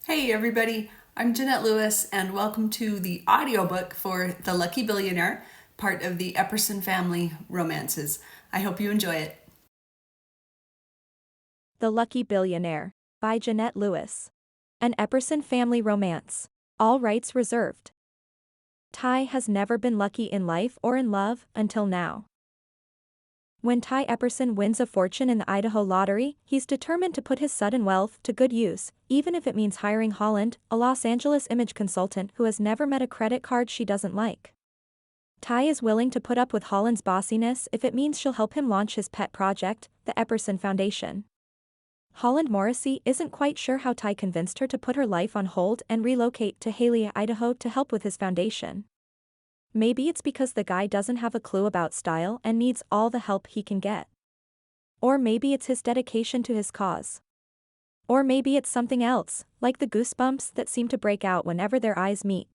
Hey everybody, I'm Jeanette Lewis and welcome to the audiobook for The Lucky Billionaire, part of the Epperson family romances. I hope you enjoy it. The Lucky Billionaire, by Jeanette Lewis. An Epperson family romance. All rights reserved. Ty has never been lucky in life or in love until now. When Ty Epperson wins a fortune in the Idaho lottery, he's determined to put his sudden wealth to good use, even if it means hiring Holland, a Los Angeles image consultant who has never met a credit card she doesn't like. Ty is willing to put up with Holland's bossiness if it means she'll help him launch his pet project, the Epperson Foundation. Holland Morrissey isn't quite sure how Ty convinced her to put her life on hold and relocate to Hailey, Idaho to help with his foundation. Maybe it's because the guy doesn't have a clue about style and needs all the help he can get. Or maybe it's his dedication to his cause. Or maybe it's something else, like the goosebumps that seem to break out whenever their eyes meet.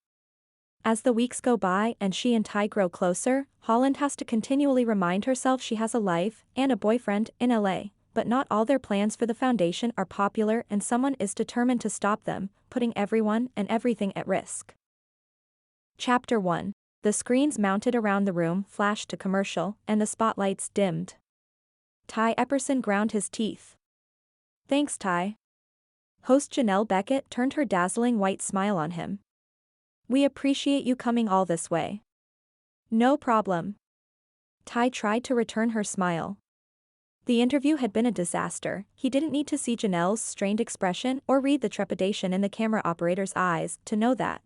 As the weeks go by and she and Ty grow closer, Holland has to continually remind herself she has a life and a boyfriend in LA. But not all their plans for the foundation are popular and someone is determined to stop them, putting everyone and everything at risk. Chapter 1. The screens mounted around the room flashed to commercial, and the spotlights dimmed. Ty Epperson ground his teeth. Thanks, Ty. Host Janelle Beckett turned her dazzling white smile on him. We appreciate you coming all this way. No problem. Ty tried to return her smile. The interview had been a disaster. He didn't need to see Janelle's strained expression or read the trepidation in the camera operator's eyes to know that.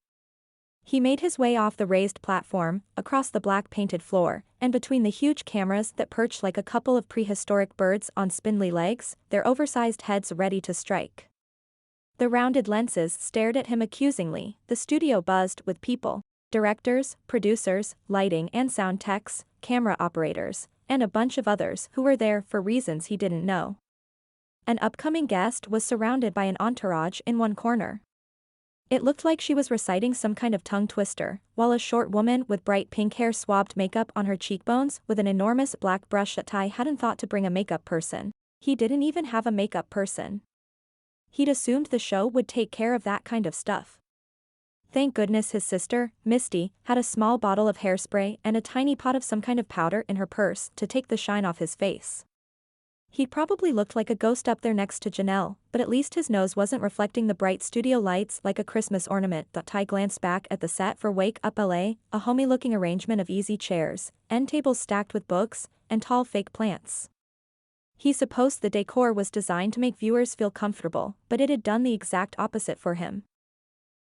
He made his way off the raised platform, across the black painted floor, and between the huge cameras that perched like a couple of prehistoric birds on spindly legs, their oversized heads ready to strike. The rounded lenses stared at him accusingly, the studio buzzed with people, directors, producers, lighting and sound techs, camera operators, and a bunch of others who were there for reasons he didn't know. An upcoming guest was surrounded by an entourage in one corner. It looked like she was reciting some kind of tongue twister, while a short woman with bright pink hair swabbed makeup on her cheekbones with an enormous black brush that Ty hadn't thought to bring a makeup person. He didn't even have a makeup person. He'd assumed the show would take care of that kind of stuff. Thank goodness his sister, Misty, had a small bottle of hairspray and a tiny pot of some kind of powder in her purse to take the shine off his face. He probably looked like a ghost up there next to Janelle, but at least his nose wasn't reflecting the bright studio lights like a Christmas ornament. Ty glanced back at the set for Wake Up LA, a homey-looking arrangement of easy chairs, end tables stacked with books, and tall fake plants. He supposed the decor was designed to make viewers feel comfortable, but it had done the exact opposite for him.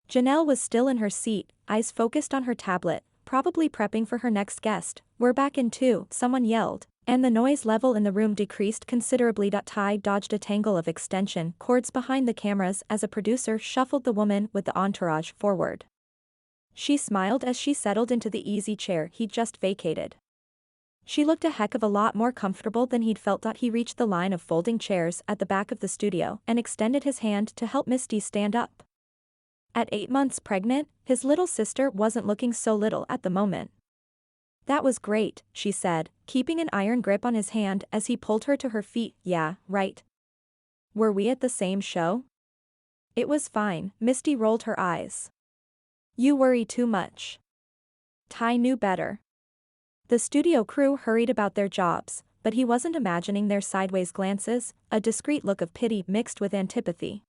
Janelle was still in her seat, eyes focused on her tablet, probably prepping for her next guest. We're back in two, someone yelled, and the noise level in the room decreased considerably. Ty dodged a tangle of extension cords behind the cameras as a producer shuffled the woman with the entourage forward. She smiled as she settled into the easy chair he'd just vacated. She looked a heck of a lot more comfortable than he'd felt. He reached the line of folding chairs at the back of the studio and extended his hand to help Misty stand up. At 8 months pregnant, his little sister wasn't looking so little at the moment. That was great, she said, keeping an iron grip on his hand as he pulled her to her feet. Yeah, right. Were we at the same show? It was fine, Misty rolled her eyes. You worry too much. Ty knew better. The studio crew hurried about their jobs, but he wasn't imagining their sideways glances, a discreet look of pity mixed with antipathy.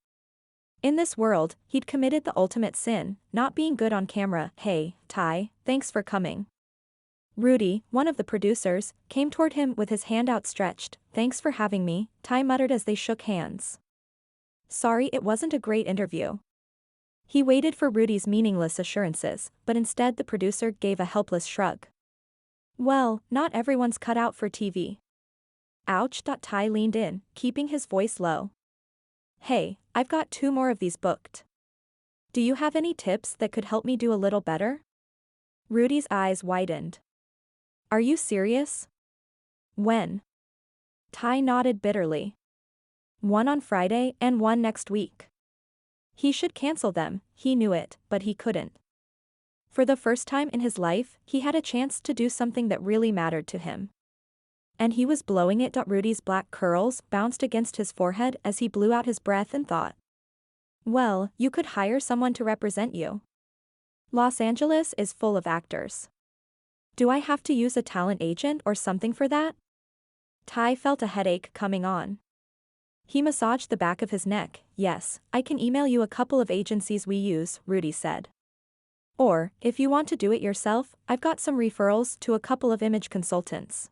In this world, he'd committed the ultimate sin, not being good on camera. Hey, Ty, thanks for coming. Rudy, one of the producers, came toward him with his hand outstretched. Thanks for having me, Ty muttered as they shook hands. Sorry it wasn't a great interview. He waited for Rudy's meaningless assurances, but instead the producer gave a helpless shrug. Well, not everyone's cut out for TV. Ouch. Ty leaned in, keeping his voice low. Hey, I've got 2 more of these booked. Do you have any tips that could help me do a little better? Rudy's eyes widened. Are you serious? When? Ty nodded bitterly. 1 on Friday and 1 next week. He should cancel them, he knew it, but he couldn't. For the first time in his life, he had a chance to do something that really mattered to him. And he was blowing it. Rudy's black curls bounced against his forehead as he blew out his breath and thought. Well, you could hire someone to represent you. Los Angeles is full of actors. Do I have to use a talent agent or something for that? Ty felt a headache coming on. He massaged the back of his neck. Yes, I can email you a couple of agencies we use, Rudy said. Or, if you want to do it yourself, I've got some referrals to a couple of image consultants.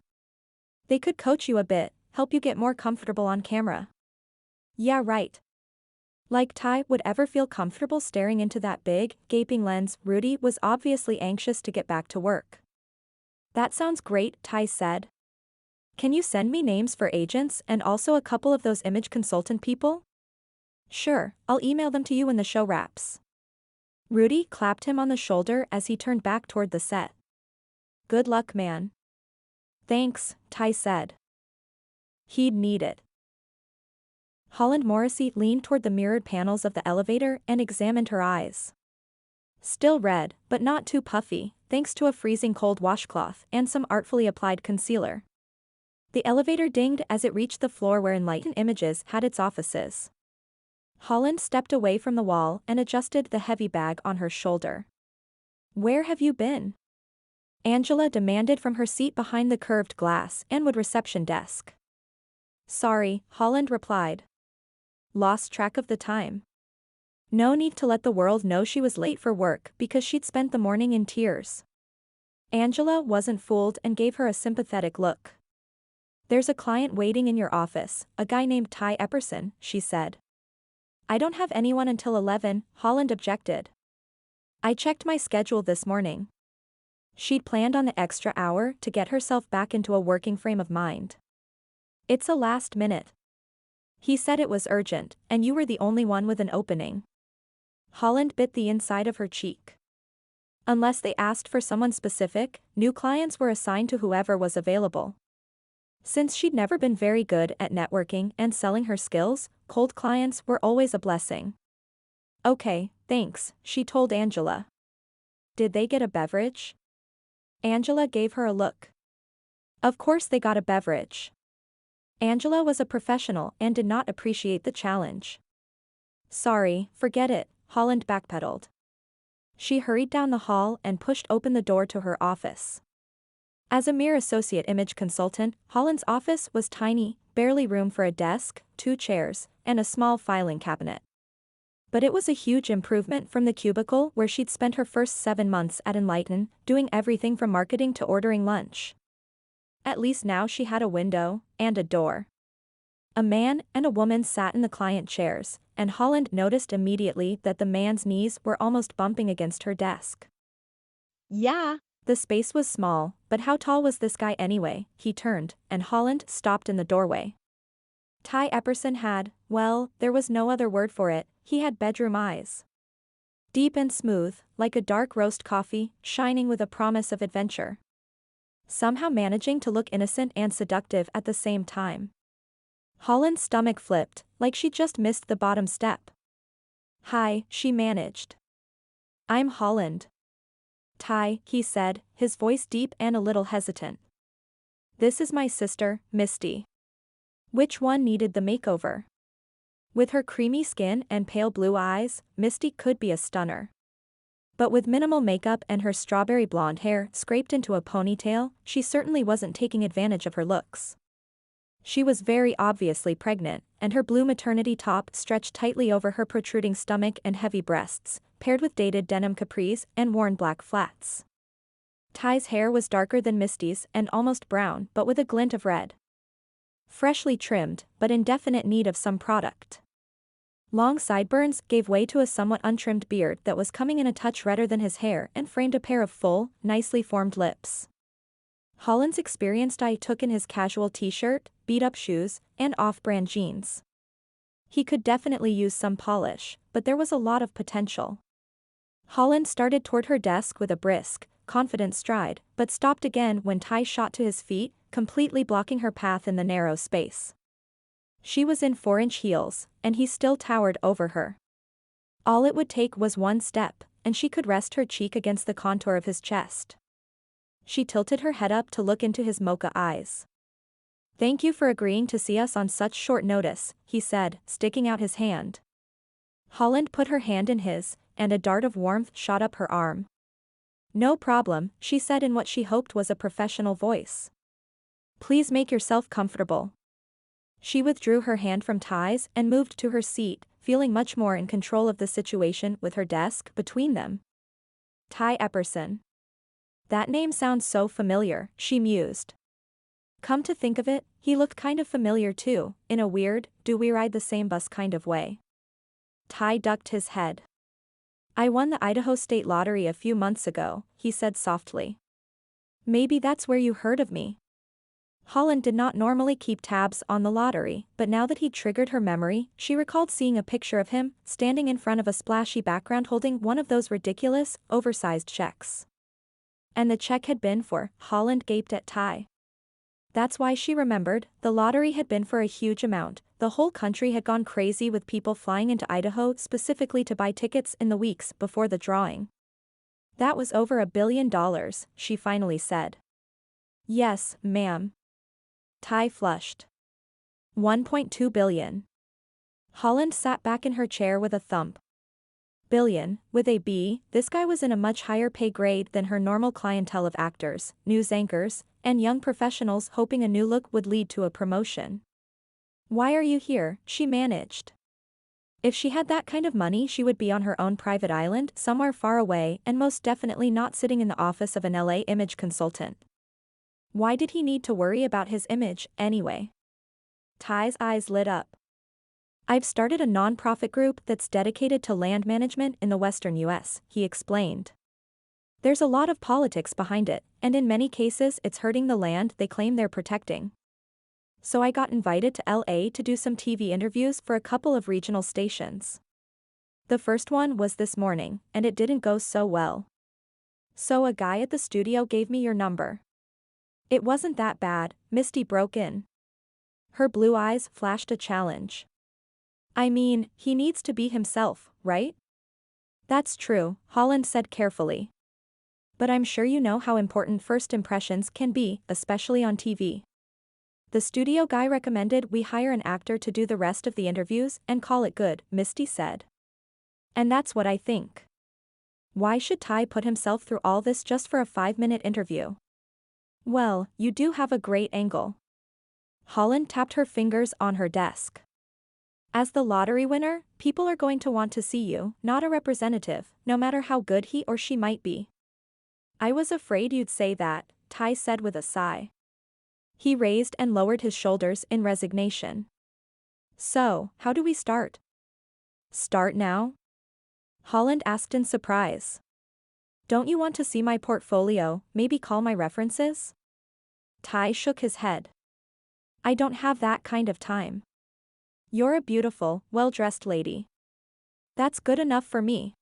They could coach you a bit, help you get more comfortable on camera. Yeah, right. Like Ty would ever feel comfortable staring into that big, gaping lens. Rudy was obviously anxious to get back to work. That sounds great, Ty said. Can you send me names for agents and also a couple of those image consultant people? Sure, I'll email them to you when the show wraps. Rudy clapped him on the shoulder as he turned back toward the set. Good luck, man. Thanks, Ty said. He'd need it. Holland Morrissey leaned toward the mirrored panels of the elevator and examined her eyes. Still red, but not too puffy, thanks to a freezing cold washcloth and some artfully applied concealer. The elevator dinged as it reached the floor where Enlighten Images had its offices. Holland stepped away from the wall and adjusted the heavy bag on her shoulder. Where have you been? Angela demanded from her seat behind the curved glass and wood reception desk. Sorry, Holland replied. Lost track of the time. No need to let the world know she was late for work because she'd spent the morning in tears. Angela wasn't fooled and gave her a sympathetic look. There's a client waiting in your office, a guy named Ty Epperson, she said. I don't have anyone until 11, Holland objected. I checked my schedule this morning. She'd planned on the extra hour to get herself back into a working frame of mind. It's a last minute. He said it was urgent, and you were the only one with an opening. Holland bit the inside of her cheek. Unless they asked for someone specific, new clients were assigned to whoever was available. Since she'd never been very good at networking and selling her skills, cold clients were always a blessing. Okay, thanks, she told Angela. Did they get a beverage? Angela gave her a look. Of course they got a beverage. Angela was a professional and did not appreciate the challenge. Sorry, forget it, Holland backpedaled. She hurried down the hall and pushed open the door to her office. As a mere associate image consultant, Holland's office was tiny, barely room for a desk, 2 chairs, and a small filing cabinet. But it was a huge improvement from the cubicle where she'd spent her first 7 months at Enlighten, doing everything from marketing to ordering lunch. At least now she had a window, and a door. A man and a woman sat in the client chairs, and Holland noticed immediately that the man's knees were almost bumping against her desk. Yeah. The space was small, but how tall was this guy anyway? He turned, and Holland stopped in the doorway. Ty Epperson had, well, there was no other word for it, he had bedroom eyes. Deep and smooth, like a dark roast coffee, shining with a promise of adventure. Somehow managing to look innocent and seductive at the same time. Holland's stomach flipped, like she'd just missed the bottom step. Hi, she managed. I'm Holland. Ty, he said, his voice deep and a little hesitant. This is my sister, Misty. Which one needed the makeover? With her creamy skin and pale blue eyes, Misty could be a stunner. But with minimal makeup and her strawberry blonde hair scraped into a ponytail, she certainly wasn't taking advantage of her looks. She was very obviously pregnant, and her blue maternity top stretched tightly over her protruding stomach and heavy breasts, paired with dated denim capris and worn black flats. Ty's hair was darker than Misty's and almost brown but with a glint of red. Freshly trimmed, but in definite need of some product. Long sideburns gave way to a somewhat untrimmed beard that was coming in a touch redder than his hair and framed a pair of full, nicely formed lips. Holland's experienced eye took in his casual t-shirt, beat-up shoes, and off-brand jeans. He could definitely use some polish, but there was a lot of potential. Holland started toward her desk with a brisk, confident stride, but stopped again when Ty shot to his feet, completely blocking her path in the narrow space. She was in 4-inch heels, and he still towered over her. All it would take was one step, and she could rest her cheek against the contour of his chest. She tilted her head up to look into his mocha eyes. Thank you for agreeing to see us on such short notice, he said, sticking out his hand. Holland put her hand in his, and a dart of warmth shot up her arm. "No problem," she said in what she hoped was a professional voice. "Please make yourself comfortable." She withdrew her hand from Ty's and moved to her seat, feeling much more in control of the situation with her desk between them. Ty Epperson. That name sounds so familiar, she mused. Come to think of it, he looked kind of familiar too, in a weird, do we ride the same bus kind of way. Ty ducked his head. "I won the Idaho State Lottery a few months ago," he said softly. "Maybe that's where you heard of me." Holland did not normally keep tabs on the lottery, but now that he'd triggered her memory, she recalled seeing a picture of him, standing in front of a splashy background holding one of those ridiculous, oversized checks. And the check had been for, Holland gaped at Ty. That's why she remembered, the lottery had been for a huge amount, the whole country had gone crazy with people flying into Idaho specifically to buy tickets in the weeks before the drawing. "That was over $1 billion, she finally said. "Yes, ma'am." Ty flushed. 1.2 billion. Holland sat back in her chair with a thump. Billion, with a B, this guy was in a much higher pay grade than her normal clientele of actors, news anchors, and young professionals hoping a new look would lead to a promotion. "Why are you here?" she managed. If she had that kind of money, she would be on her own private island somewhere far away and most definitely not sitting in the office of an LA image consultant. Why did he need to worry about his image, anyway? Ty's eyes lit up. "I've started a non-profit group that's dedicated to land management in the western US, he explained. "There's a lot of politics behind it, and in many cases it's hurting the land they claim they're protecting. So I got invited to LA to do some TV interviews for a couple of regional stations. The first one was this morning, and it didn't go so well. So a guy at the studio gave me your number." "It wasn't that bad," Misty broke in. Her blue eyes flashed a challenge. "I mean, he needs to be himself, right?" "That's true," Holland said carefully. "But I'm sure you know how important first impressions can be, especially on TV. The studio guy recommended we hire an actor to do the rest of the interviews and call it good," Misty said. "And that's what I think. Why should Ty put himself through all this just for a 5-minute interview?" "Well, you do have a great angle." Holland tapped her fingers on her desk. "As the lottery winner, people are going to want to see you, not a representative, no matter how good he or she might be." "I was afraid you'd say that," Ty said with a sigh. He raised and lowered his shoulders in resignation. "So, how do we start?" "Start now?" Holland asked in surprise. "Don't you want to see my portfolio, maybe call my references?" Ty shook his head. "I don't have that kind of time. You're a beautiful, well-dressed lady. That's good enough for me."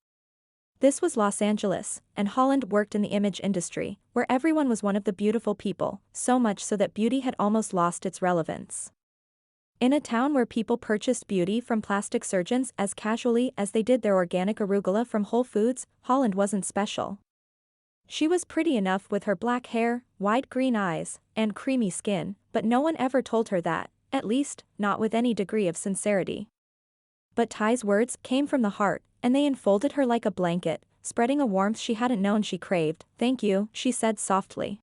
This was Los Angeles, and Holland worked in the image industry, where everyone was one of the beautiful people, so much so that beauty had almost lost its relevance. In a town where people purchased beauty from plastic surgeons as casually as they did their organic arugula from Whole Foods, Holland wasn't special. She was pretty enough with her black hair, wide green eyes, and creamy skin, but no one ever told her that, at least, not with any degree of sincerity. But Ty's words came from the heart, and they enfolded her like a blanket, spreading a warmth she hadn't known she craved. "Thank you," she said softly.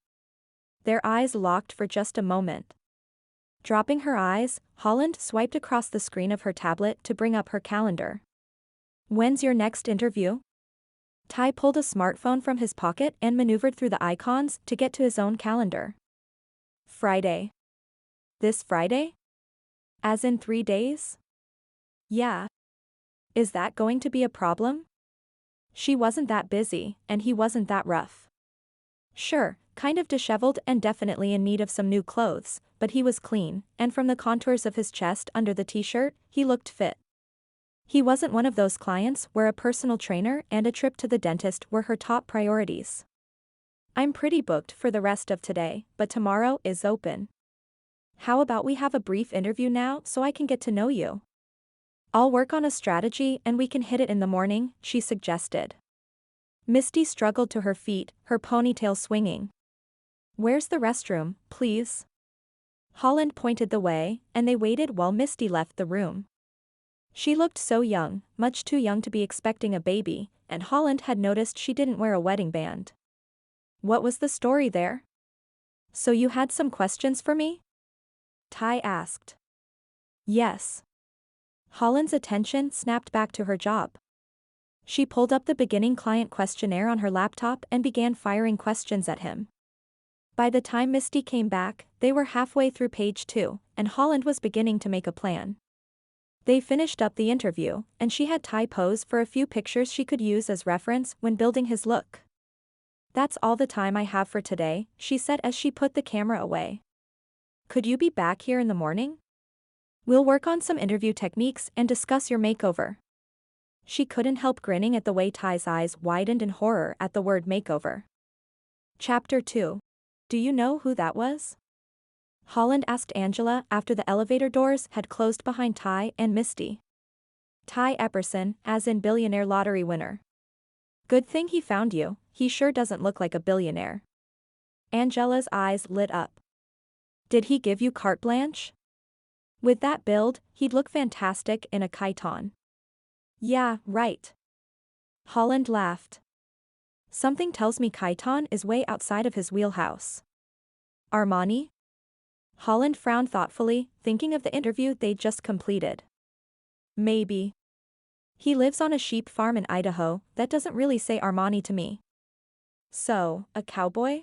Their eyes locked for just a moment. Dropping her eyes, Holland swiped across the screen of her tablet to bring up her calendar. "When's your next interview?" Ty pulled a smartphone from his pocket and maneuvered through the icons to get to his own calendar. "Friday." "This Friday?" "As in 3 days?" "Yeah." "Is that going to be a problem?" She wasn't that busy, and he wasn't that rough. Sure, kind of disheveled and definitely in need of some new clothes, but he was clean, and from the contours of his chest under the t-shirt, he looked fit. He wasn't one of those clients where a personal trainer and a trip to the dentist were her top priorities. "I'm pretty booked for the rest of today, but tomorrow is open. How about we have a brief interview now so I can get to know you? I'll work on a strategy and we can hit it in the morning," she suggested. Misty struggled to her feet, her ponytail swinging. "Where's the restroom, please?" Holland pointed the way, and they waited while Misty left the room. She looked so young, much too young to be expecting a baby, and Holland had noticed she didn't wear a wedding band. What was the story there? So you had some questions for me? Ty asked. Yes. Holland's attention snapped back to her job. She pulled up the beginning client questionnaire on her laptop and began firing questions at him. By the time Misty came back, they were halfway through page 2, and Holland was beginning to make a plan. They finished up the interview, and she had Ty pose for a few pictures she could use as reference when building his look. That's all the time I have for today, she said as she put the camera away. Could you be back here in the morning? We'll work on some interview techniques and discuss your makeover. She couldn't help grinning at the way Ty's eyes widened in horror at the word makeover. Chapter 2. Do you know who that was? Holland asked Angela after the elevator doors had closed behind Ty and Misty. Ty Epperson, as in billionaire lottery winner. Good thing he found you, he sure doesn't look like a billionaire. Angela's eyes lit up. Did he give you carte blanche? With that build, he'd look fantastic in a chiton. Yeah, right. Holland laughed. Something tells me chiton is way outside of his wheelhouse. Armani? Holland frowned thoughtfully, thinking of the interview they'd just completed. Maybe. He lives on a sheep farm in Idaho, that doesn't really say Armani to me. So, a cowboy?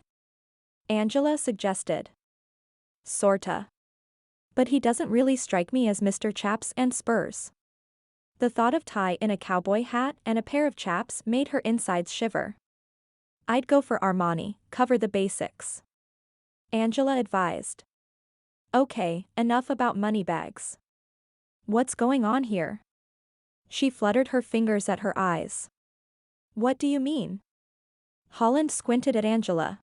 Angela suggested. Sorta. But he doesn't really strike me as Mr. Chaps and Spurs. The thought of Ty in a cowboy hat and a pair of chaps made her insides shiver. I'd go for Armani, cover the basics. Angela advised. Okay, enough about moneybags. What's going on here? She fluttered her fingers at her eyes. What do you mean? Holland squinted at Angela.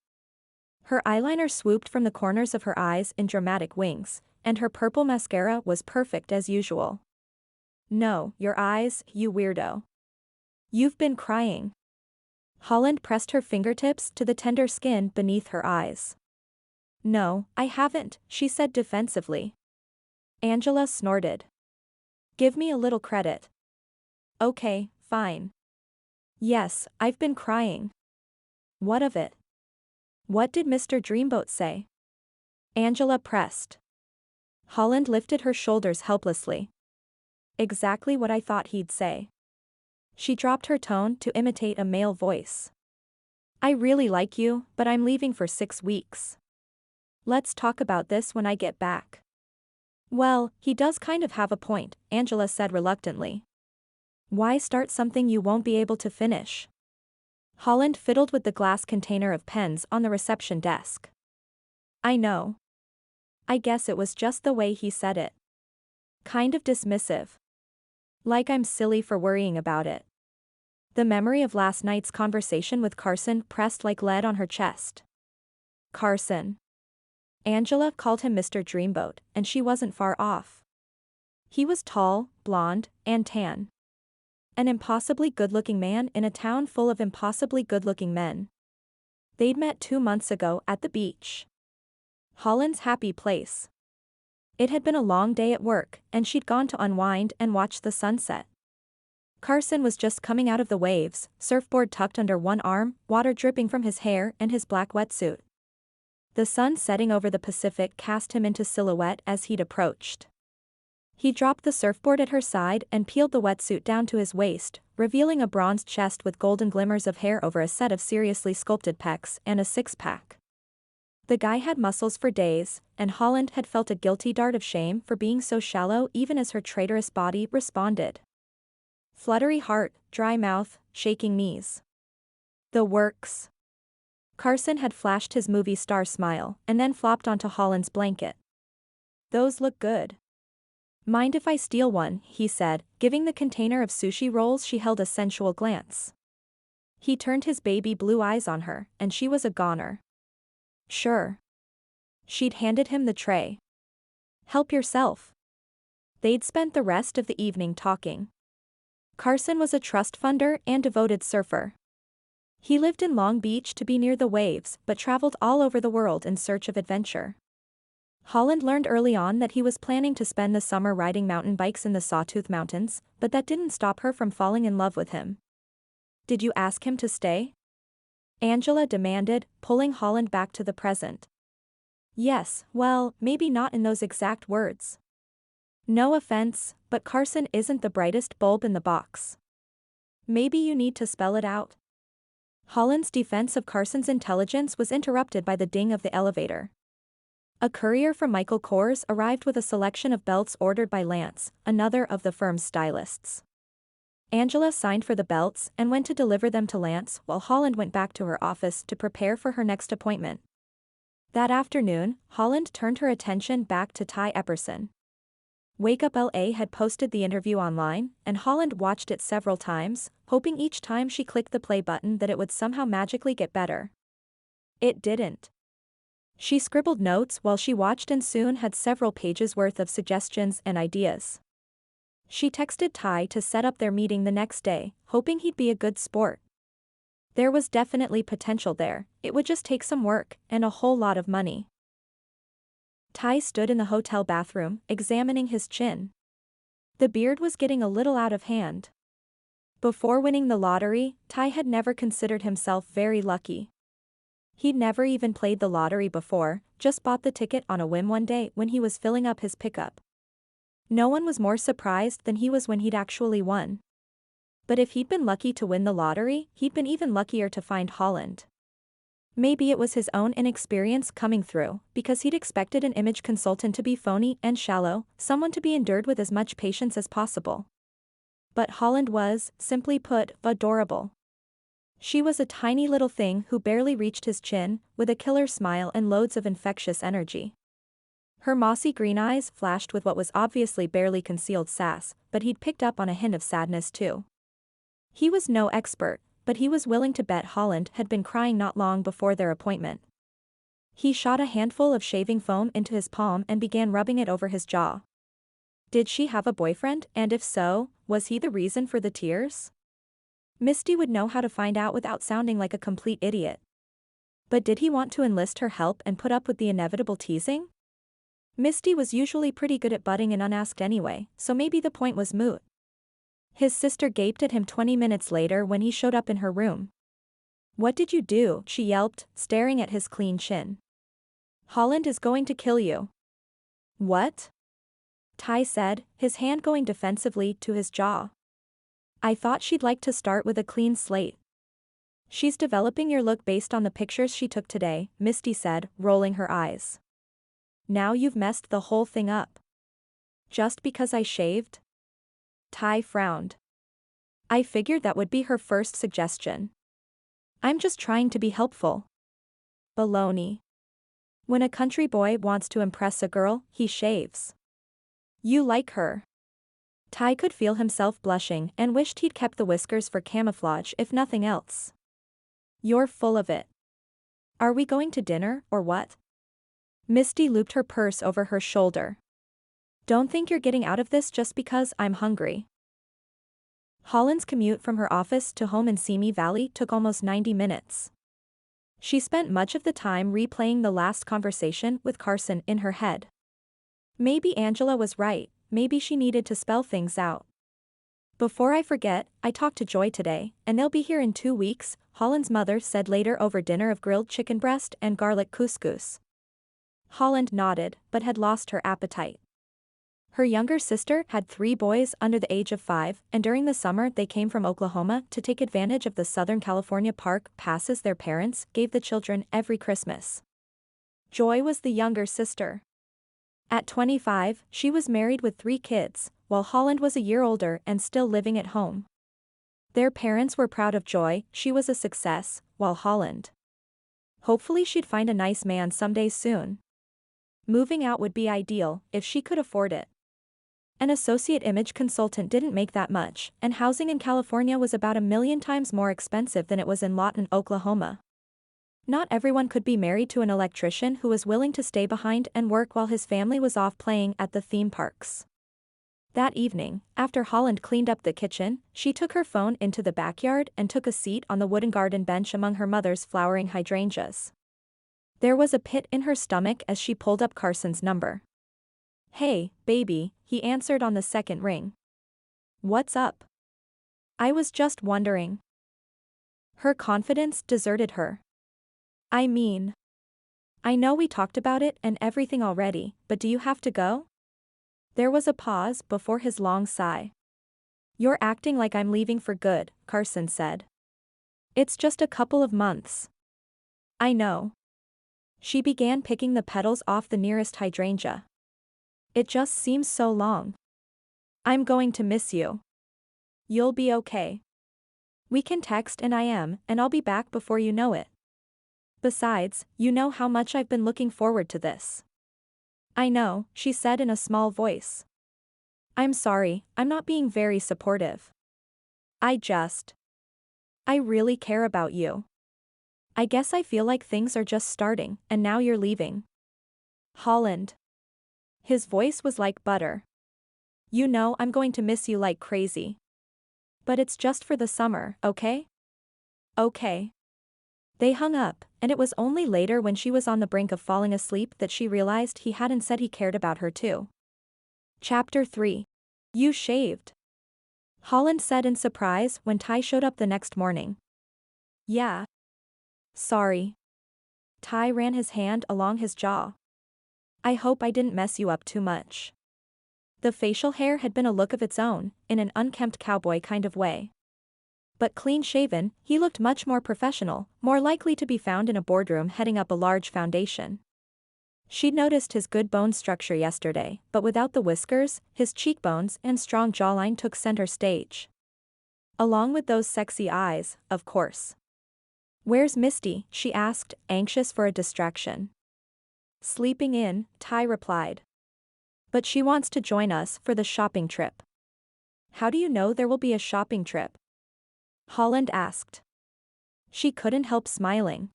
Her eyeliner swooped from the corners of her eyes in dramatic wings, and her purple mascara was perfect as usual. No, your eyes, you weirdo. You've been crying. Holland pressed her fingertips to the tender skin beneath her eyes. No, I haven't, she said defensively. Angela snorted. Give me a little credit. Okay, fine. Yes, I've been crying. What of it? What did Mr. Dreamboat say? Angela pressed. Holland lifted her shoulders helplessly. Exactly what I thought he'd say. She dropped her tone to imitate a male voice. I really like you, but I'm leaving for 6 weeks. Let's talk about this when I get back. Well, he does kind of have a point, Angela said reluctantly. Why start something you won't be able to finish? Holland fiddled with the glass container of pens on the reception desk. I know. I guess it was just the way he said it. Kind of dismissive. Like I'm silly for worrying about it. The memory of last night's conversation with Carson pressed like lead on her chest. Carson. Angela called him Mr. Dreamboat, and she wasn't far off. He was tall, blonde, and tan. An impossibly good-looking man in a town full of impossibly good-looking men. They'd met 2 months ago at the beach. Holland's happy place. It had been a long day at work, and she'd gone to unwind and watch the sunset. Carson was just coming out of the waves, surfboard tucked under one arm, water dripping from his hair and his black wetsuit. The sun setting over the Pacific cast him into silhouette as he'd approached. He dropped the surfboard at her side and peeled the wetsuit down to his waist, revealing a bronzed chest with golden glimmers of hair over a set of seriously sculpted pecs and a six-pack. The guy had muscles for days, and Holland had felt a guilty dart of shame for being so shallow even as her traitorous body responded. Fluttery heart, dry mouth, shaking knees. The works. Carson had flashed his movie star smile and then flopped onto Holland's blanket. Those look good. Mind if I steal one, he said, giving the container of sushi rolls she held a sensual glance. He turned his baby blue eyes on her, and she was a goner. Sure. She'd handed him the tray. Help yourself. They'd spent the rest of the evening talking. Carson was a trust funder and devoted surfer. He lived in Long Beach to be near the waves but traveled all over the world in search of adventure. Holland learned early on that he was planning to spend the summer riding mountain bikes in the Sawtooth Mountains, but that didn't stop her from falling in love with him. "Did you ask him to stay?" Angela demanded, pulling Holland back to the present. "Yes, well, maybe not in those exact words. No offense, but Carson isn't the brightest bulb in the box. Maybe you need to spell it out." Holland's defense of Carson's intelligence was interrupted by the ding of the elevator. A courier from Michael Kors arrived with a selection of belts ordered by Lance, another of the firm's stylists. Angela signed for the belts and went to deliver them to Lance while Holland went back to her office to prepare for her next appointment. That afternoon, Holland turned her attention back to Ty Epperson. Wake Up LA had posted the interview online, and Holland watched it several times, hoping each time she clicked the play button that it would somehow magically get better. It didn't. She scribbled notes while she watched and soon had several pages worth of suggestions and ideas. She texted Ty to set up their meeting the next day, hoping he'd be a good sport. There was definitely potential there, it would just take some work and a whole lot of money. Ty stood in the hotel bathroom, examining his chin. The beard was getting a little out of hand. Before winning the lottery, Ty had never considered himself very lucky. He'd never even played the lottery before, just bought the ticket on a whim one day when he was filling up his pickup. No one was more surprised than he was when he'd actually won. But if he'd been lucky to win the lottery, he'd been even luckier to find Holland. Maybe it was his own inexperience coming through, because he'd expected an image consultant to be phony and shallow, someone to be endured with as much patience as possible. But Holland was, simply put, adorable. She was a tiny little thing who barely reached his chin, with a killer smile and loads of infectious energy. Her mossy green eyes flashed with what was obviously barely concealed sass, but he'd picked up on a hint of sadness too. He was no expert, but he was willing to bet Holland had been crying not long before their appointment. He shot a handful of shaving foam into his palm and began rubbing it over his jaw. Did she have a boyfriend, and if so, was he the reason for the tears? Misty would know how to find out without sounding like a complete idiot. But did he want to enlist her help and put up with the inevitable teasing? Misty was usually pretty good at butting in unasked anyway, so maybe the point was moot. His sister gaped at him 20 minutes later when he showed up in her room. "What did you do?" she yelped, staring at his clean chin. "Holland is going to kill you." "What?" Ty said, his hand going defensively to his jaw. "I thought she'd like to start with a clean slate." "She's developing your look based on the pictures she took today," Misty said, rolling her eyes. "Now you've messed the whole thing up." "Just because I shaved?" Ty frowned. "I figured that would be her first suggestion." "I'm just trying to be helpful." "Baloney. When a country boy wants to impress a girl, he shaves." "You like her." Ty could feel himself blushing and wished he'd kept the whiskers for camouflage if nothing else. "You're full of it. Are we going to dinner, or what?" Misty looped her purse over her shoulder. "Don't think you're getting out of this just because I'm hungry." Holland's commute from her office to home in Simi Valley took almost 90 minutes. She spent much of the time replaying the last conversation with Carson in her head. Maybe Angela was right, maybe she needed to spell things out. "Before I forget, I talked to Joy today, and they'll be here in 2 weeks," Holland's mother said later over dinner of grilled chicken breast and garlic couscous. Holland nodded, but had lost her appetite. Her younger sister had 3 boys under the age of 5, and during the summer they came from Oklahoma to take advantage of the Southern California park passes their parents gave the children every Christmas. Joy was the younger sister. At 25, she was married with 3 kids, while Holland was a year older and still living at home. Their parents were proud of Joy, she was a success, while Holland. Hopefully she'd find a nice man someday soon. Moving out would be ideal, if she could afford it. An associate image consultant didn't make that much, and housing in California was about 1,000,000 times more expensive than it was in Lawton, Oklahoma. Not everyone could be married to an electrician who was willing to stay behind and work while his family was off playing at the theme parks. That evening, after Holland cleaned up the kitchen, she took her phone into the backyard and took a seat on the wooden garden bench among her mother's flowering hydrangeas. There was a pit in her stomach as she pulled up Carson's number. "Hey, baby," he answered on the second ring. "What's up?" "I was just wondering." Her confidence deserted her. "I mean, I know we talked about it and everything already, but do you have to go?" There was a pause before his long sigh. "You're acting like I'm leaving for good," Carson said. "It's just a couple of months." "I know." She began picking the petals off the nearest hydrangea. "It just seems so long." "I'm going to miss you." "You'll be okay. We can text and and I'll be back before you know it. Besides, you know how much I've been looking forward to this." "I know," she said in a small voice. "I'm sorry, I'm not being very supportive. I really care about you. I guess I feel like things are just starting, and now you're leaving." "Holland." His voice was like butter. "You know I'm going to miss you like crazy. But it's just for the summer, okay?" "Okay." They hung up, and it was only later when she was on the brink of falling asleep that she realized he hadn't said he cared about her too. Chapter 3. You shaved. Holland said in surprise when Ty showed up the next morning. "Yeah. Sorry." Ty ran his hand along his jaw. "I hope I didn't mess you up too much." The facial hair had been a look of its own, in an unkempt cowboy kind of way. But clean-shaven, he looked much more professional, more likely to be found in a boardroom heading up a large foundation. She'd noticed his good bone structure yesterday, but without the whiskers, his cheekbones and strong jawline took center stage. Along with those sexy eyes, of course. "Where's Misty?" she asked, anxious for a distraction. "Sleeping in," Ty replied. "But she wants to join us for the shopping trip." "How do you know there will be a shopping trip?" Holland asked. She couldn't help smiling.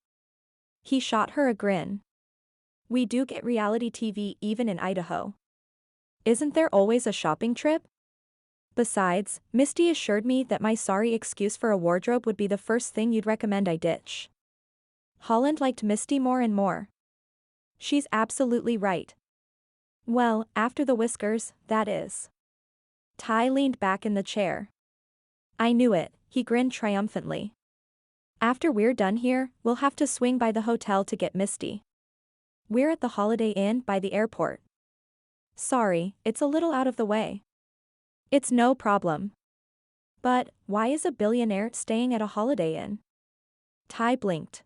He shot her a grin. "We do get reality TV even in Idaho. Isn't there always a shopping trip? Besides, Misty assured me that my sorry excuse for a wardrobe would be the first thing you'd recommend I ditch." Holland liked Misty more and more. "She's absolutely right. Well, after the whiskers, that is." Ty leaned back in the chair. "I knew it," he grinned triumphantly. "After we're done here, we'll have to swing by the hotel to get Misty. We're at the Holiday Inn by the airport." "Sorry, it's a little out of the way." "It's no problem. But, why is a billionaire staying at a Holiday Inn?" Ty blinked.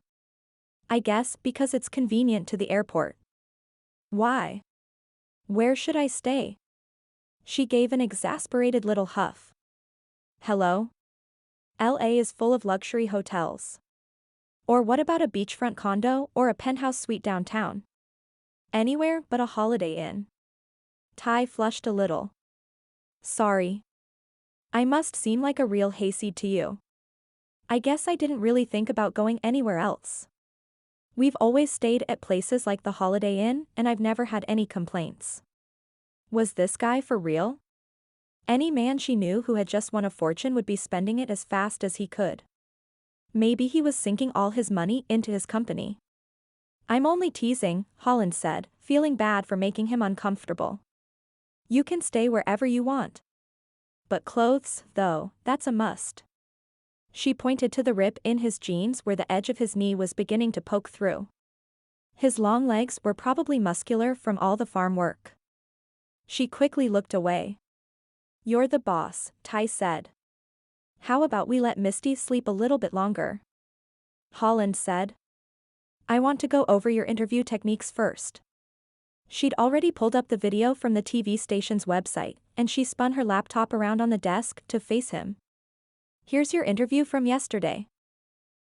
"I guess because it's convenient to the airport." "Why?" "Where should I stay?" She gave an exasperated little huff. "Hello? LA is full of luxury hotels. Or what about a beachfront condo or a penthouse suite downtown? Anywhere but a Holiday Inn." Ty flushed a little. "Sorry. I must seem like a real hayseed to you. I guess I didn't really think about going anywhere else. We've always stayed at places like the Holiday Inn, and I've never had any complaints." Was this guy for real? Any man she knew who had just won a fortune would be spending it as fast as he could. Maybe he was sinking all his money into his company. "I'm only teasing," Holland said, feeling bad for making him uncomfortable. "You can stay wherever you want. But clothes, though, that's a must." She pointed to the rip in his jeans where the edge of his knee was beginning to poke through. His long legs were probably muscular from all the farm work. She quickly looked away. "You're the boss," Ty said. "How about we let Misty sleep a little bit longer?" Holland said. "I want to go over your interview techniques first." She'd already pulled up the video from the TV station's website, and she spun her laptop around on the desk to face him. "Here's your interview from yesterday.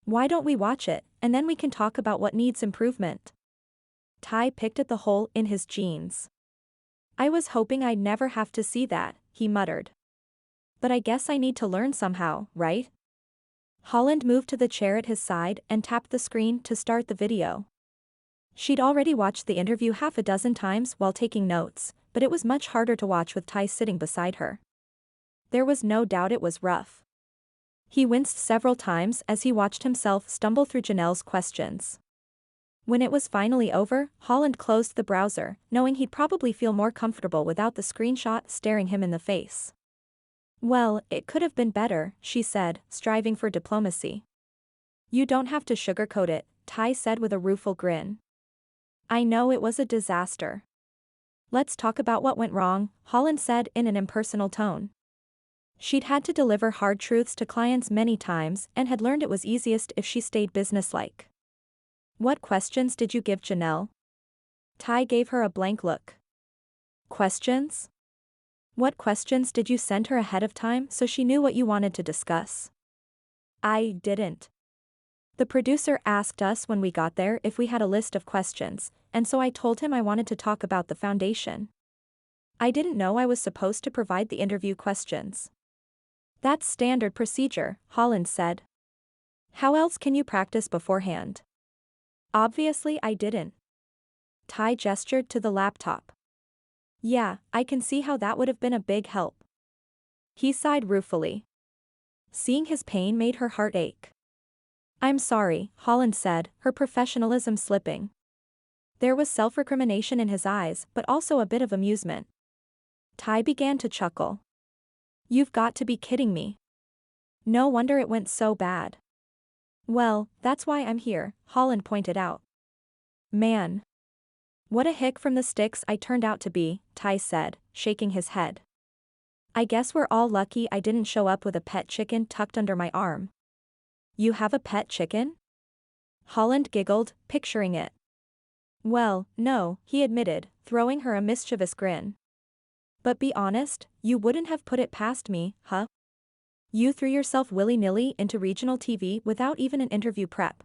Why don't we watch it, and then we can talk about what needs improvement?" Ty picked at the hole in his jeans. "I was hoping I'd never have to see that," he muttered. "But I guess I need to learn somehow, right?" Holland moved to the chair at his side and tapped the screen to start the video. She'd already watched the interview half a dozen times while taking notes, but it was much harder to watch with Ty sitting beside her. There was no doubt it was rough. He winced several times as he watched himself stumble through Janelle's questions. When it was finally over, Holland closed the browser, knowing he'd probably feel more comfortable without the screenshot staring him in the face. Well, it could have been better, she said, striving for diplomacy. You don't have to sugarcoat it, Ty said with a rueful grin. I know it was a disaster. Let's talk about what went wrong, Holland said in an impersonal tone. She'd had to deliver hard truths to clients many times and had learned it was easiest if she stayed businesslike. What questions did you give Janelle? Ty gave her a blank look. Questions? What questions did you send her ahead of time so she knew what you wanted to discuss? I didn't. The producer asked us when we got there if we had a list of questions, and so I told him I wanted to talk about the foundation. I didn't know I was supposed to provide the interview questions. That's standard procedure, Holland said. How else can you practice beforehand? Obviously I didn't. Ty gestured to the laptop. Yeah, I can see how that would have been a big help. He sighed ruefully. Seeing his pain made her heart ache. I'm sorry, Holland said, her professionalism slipping. There was self-recrimination in his eyes, but also a bit of amusement. Ty began to chuckle. You've got to be kidding me. No wonder it went so bad. Well, that's why I'm here, Holland pointed out. Man. What a hick from the sticks I turned out to be, Ty said, shaking his head. I guess we're all lucky I didn't show up with a pet chicken tucked under my arm. You have a pet chicken? Holland giggled, picturing it. Well, no, he admitted, throwing her a mischievous grin. But be honest, you wouldn't have put it past me, huh? You threw yourself willy-nilly into regional TV without even an interview prep.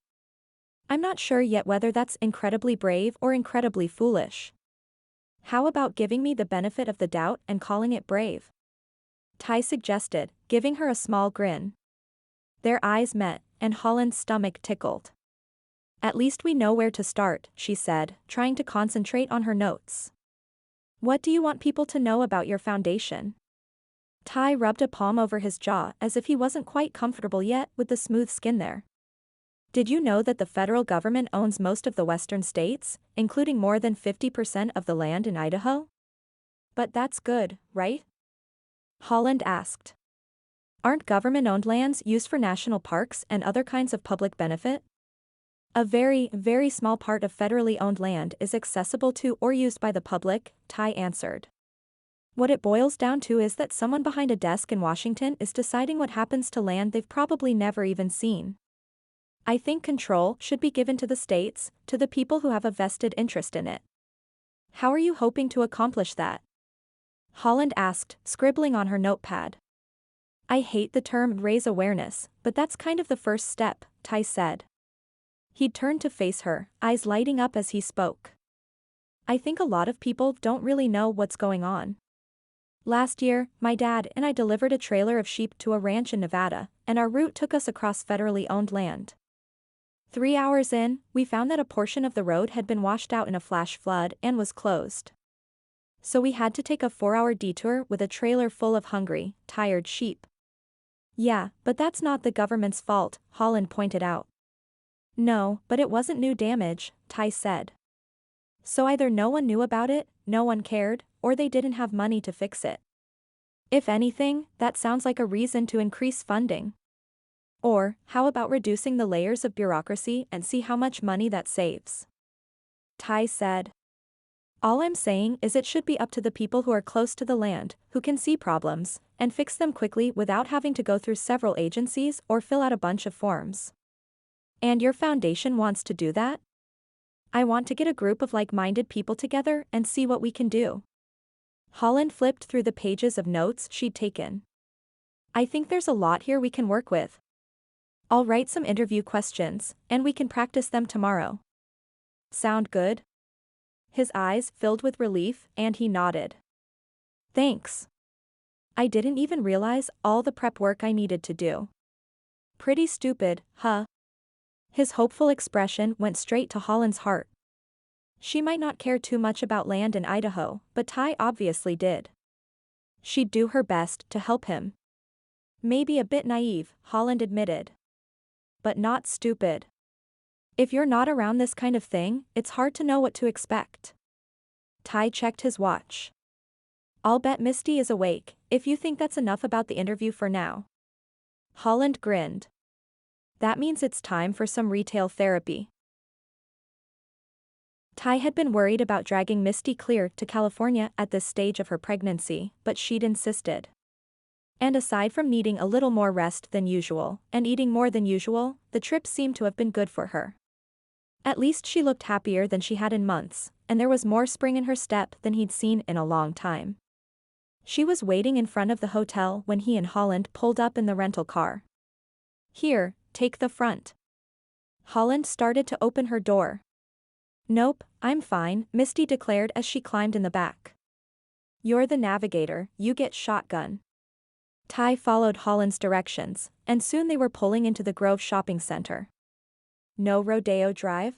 I'm not sure yet whether that's incredibly brave or incredibly foolish. How about giving me the benefit of the doubt and calling it brave? Ty suggested, giving her a small grin. Their eyes met, and Holland's stomach tickled. At least we know where to start, she said, trying to concentrate on her notes. What do you want people to know about your foundation? Ty rubbed a palm over his jaw as if he wasn't quite comfortable yet with the smooth skin there. Did you know that the federal government owns most of the western states, including more than 50% of the land in Idaho? But that's good, right? Holland asked. Aren't government-owned lands used for national parks and other kinds of public benefit? A very, very small part of federally owned land is accessible to or used by the public, Ty answered. What it boils down to is that someone behind a desk in Washington is deciding what happens to land they've probably never even seen. I think control should be given to the states, to the people who have a vested interest in it. How are you hoping to accomplish that? Holland asked, scribbling on her notepad. I hate the term raise awareness, but that's kind of the first step, Ty said. He turned to face her, eyes lighting up as he spoke. I think a lot of people don't really know what's going on. Last year, my dad and I delivered a trailer of sheep to a ranch in Nevada, and our route took us across federally owned land. 3 hours in, we found that a portion of the road had been washed out in a flash flood and was closed. So we had to take a 4-hour detour with a trailer full of hungry, tired sheep. Yeah, but that's not the government's fault, Holland pointed out. No, but it wasn't new damage, Ty said. So either no one knew about it, no one cared, or they didn't have money to fix it. If anything, that sounds like a reason to increase funding. Or, how about reducing the layers of bureaucracy and see how much money that saves? Ty said. All I'm saying is it should be up to the people who are close to the land, who can see problems, and fix them quickly without having to go through several agencies or fill out a bunch of forms. And your foundation wants to do that? I want to get a group of like-minded people together and see what we can do. Holland flipped through the pages of notes she'd taken. I think there's a lot here we can work with. I'll write some interview questions, and we can practice them tomorrow. Sound good? His eyes filled with relief, and he nodded. Thanks. I didn't even realize all the prep work I needed to do. Pretty stupid, huh? His hopeful expression went straight to Holland's heart. She might not care too much about land in Idaho, but Ty obviously did. She'd do her best to help him. Maybe a bit naive, Holland admitted. But not stupid. If you're not around this kind of thing, it's hard to know what to expect. Ty checked his watch. I'll bet Misty is awake, if you think that's enough about the interview for now. Holland grinned. That means it's time for some retail therapy. Ty had been worried about dragging Misty clear to California at this stage of her pregnancy, but she'd insisted. And aside from needing a little more rest than usual, and eating more than usual, the trip seemed to have been good for her. At least she looked happier than she had in months, and there was more spring in her step than he'd seen in a long time. She was waiting in front of the hotel when he and Holland pulled up in the rental car. Here, take the front. Holland started to open her door. Nope, I'm fine, Misty declared as she climbed in the back. You're the navigator, you get shotgun. Ty followed Holland's directions, and soon they were pulling into the Grove shopping center. No Rodeo Drive?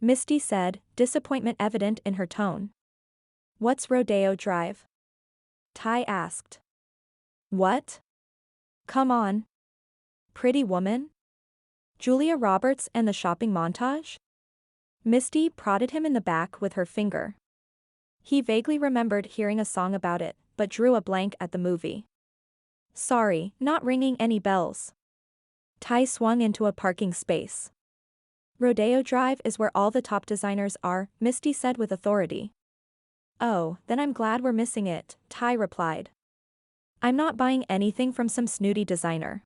Misty said, disappointment evident in her tone. What's Rodeo Drive? Ty asked. What? Come on. Pretty Woman? Julia Roberts and the shopping montage? Misty prodded him in the back with her finger. He vaguely remembered hearing a song about it, but drew a blank at the movie. Sorry, not ringing any bells. Ty swung into a parking space. Rodeo Drive is where all the top designers are, Misty said with authority. Oh, then I'm glad we're missing it, Ty replied. I'm not buying anything from some snooty designer.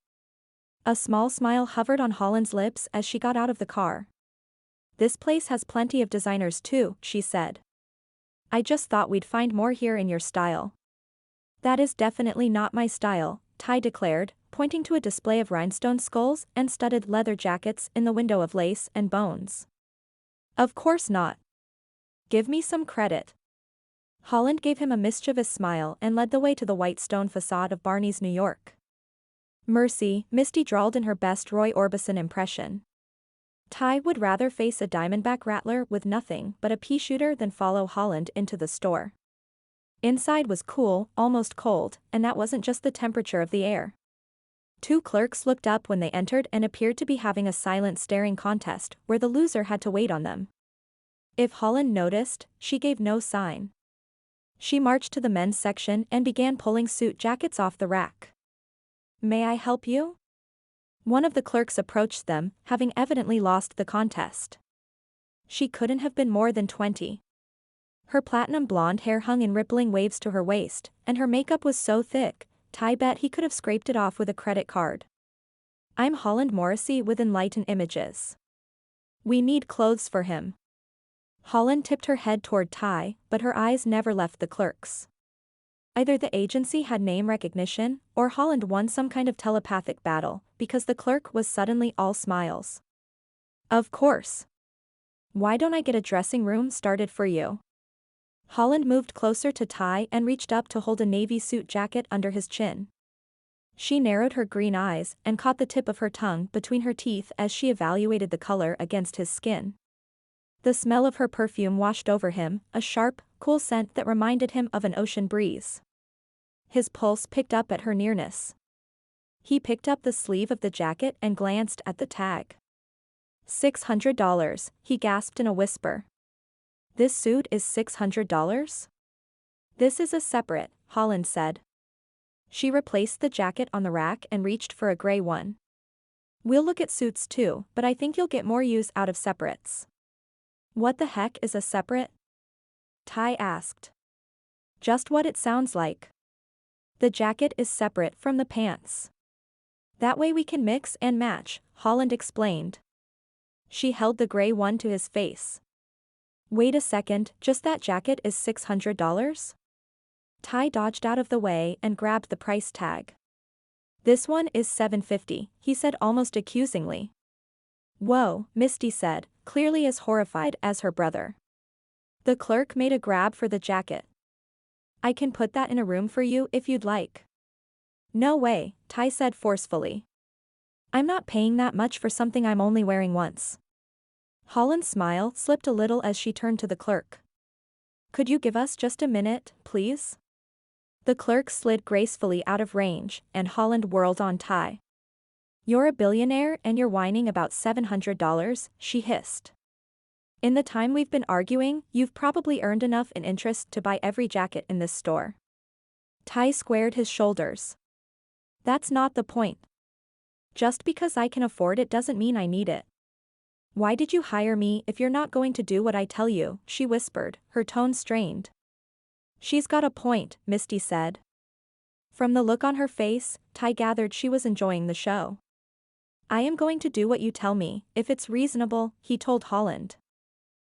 A small smile hovered on Holland's lips as she got out of the car. This place has plenty of designers too, she said. I just thought we'd find more here in your style. That is definitely not my style, Ty declared, pointing to a display of rhinestone skulls and studded leather jackets in the window of lace and bones. Of course not. Give me some credit. Holland gave him a mischievous smile and led the way to the white stone facade of Barney's New York. Mercy, Misty drawled in her best Roy Orbison impression. Ty would rather face a diamondback rattler with nothing but a pea shooter than follow Holland into the store. Inside was cool, almost cold, and that wasn't just the temperature of the air. Two clerks looked up when they entered and appeared to be having a silent staring contest where the loser had to wait on them. If Holland noticed, she gave no sign. She marched to the men's section and began pulling suit jackets off the rack. May I help you? One of the clerks approached them, having evidently lost the contest. She couldn't have been more than 20. Her platinum blonde hair hung in rippling waves to her waist, and her makeup was so thick, Ty bet he could have scraped it off with a credit card. I'm Holland Morrissey with Enlighten Images. We need clothes for him. Holland tipped her head toward Ty, but her eyes never left the clerks. Either the agency had name recognition, or Holland won some kind of telepathic battle, because the clerk was suddenly all smiles. Of course. Why don't I get a dressing room started for you? Holland moved closer to Ty and reached up to hold a navy suit jacket under his chin. She narrowed her green eyes and caught the tip of her tongue between her teeth as she evaluated the color against his skin. The smell of her perfume washed over him, a sharp, cool scent that reminded him of an ocean breeze. His pulse picked up at her nearness. He picked up the sleeve of the jacket and glanced at the tag. $600, he gasped in a whisper. This suit is $600? This is a separate, Holland said. She replaced the jacket on the rack and reached for a gray one. We'll look at suits too, but I think you'll get more use out of separates. What the heck is a separate? Ty asked. Just what it sounds like. The jacket is separate from the pants. That way we can mix and match, Holland explained. She held the gray one to his face. Wait a second, just that jacket is $600? Ty dodged out of the way and grabbed the price tag. This one is $750, he said almost accusingly. Whoa, Misty said, clearly as horrified as her brother. The clerk made a grab for the jacket. I can put that in a room for you if you'd like. No way, Ty said forcefully. I'm not paying that much for something I'm only wearing once. Holland's smile slipped a little as she turned to the clerk. Could you give us just a minute, please? The clerk slid gracefully out of range, and Holland whirled on Ty. You're a billionaire and you're whining about $700, she hissed. In the time we've been arguing, you've probably earned enough in interest to buy every jacket in this store. Ty squared his shoulders. That's not the point. Just because I can afford it doesn't mean I need it. Why did you hire me if you're not going to do what I tell you, she whispered, her tone strained. She's got a point, Misty said. From the look on her face, Ty gathered she was enjoying the show. I am going to do what you tell me, if it's reasonable, he told Holland.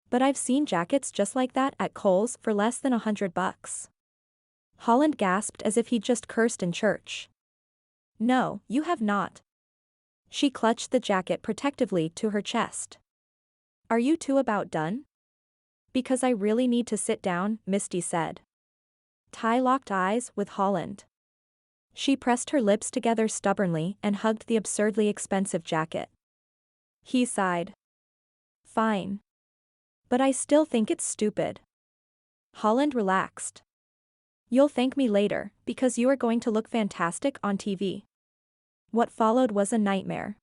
But I've seen jackets just like that at Kohl's for less than $100. Holland gasped as if he'd just cursed in church. No, you have not. She clutched the jacket protectively to her chest. Are you two about done? Because I really need to sit down, Misty said. Ty locked eyes with Holland. She pressed her lips together stubbornly and hugged the absurdly expensive jacket. He sighed. Fine. But I still think it's stupid. Holland relaxed. You'll thank me later, because you are going to look fantastic on TV. What followed was a nightmare.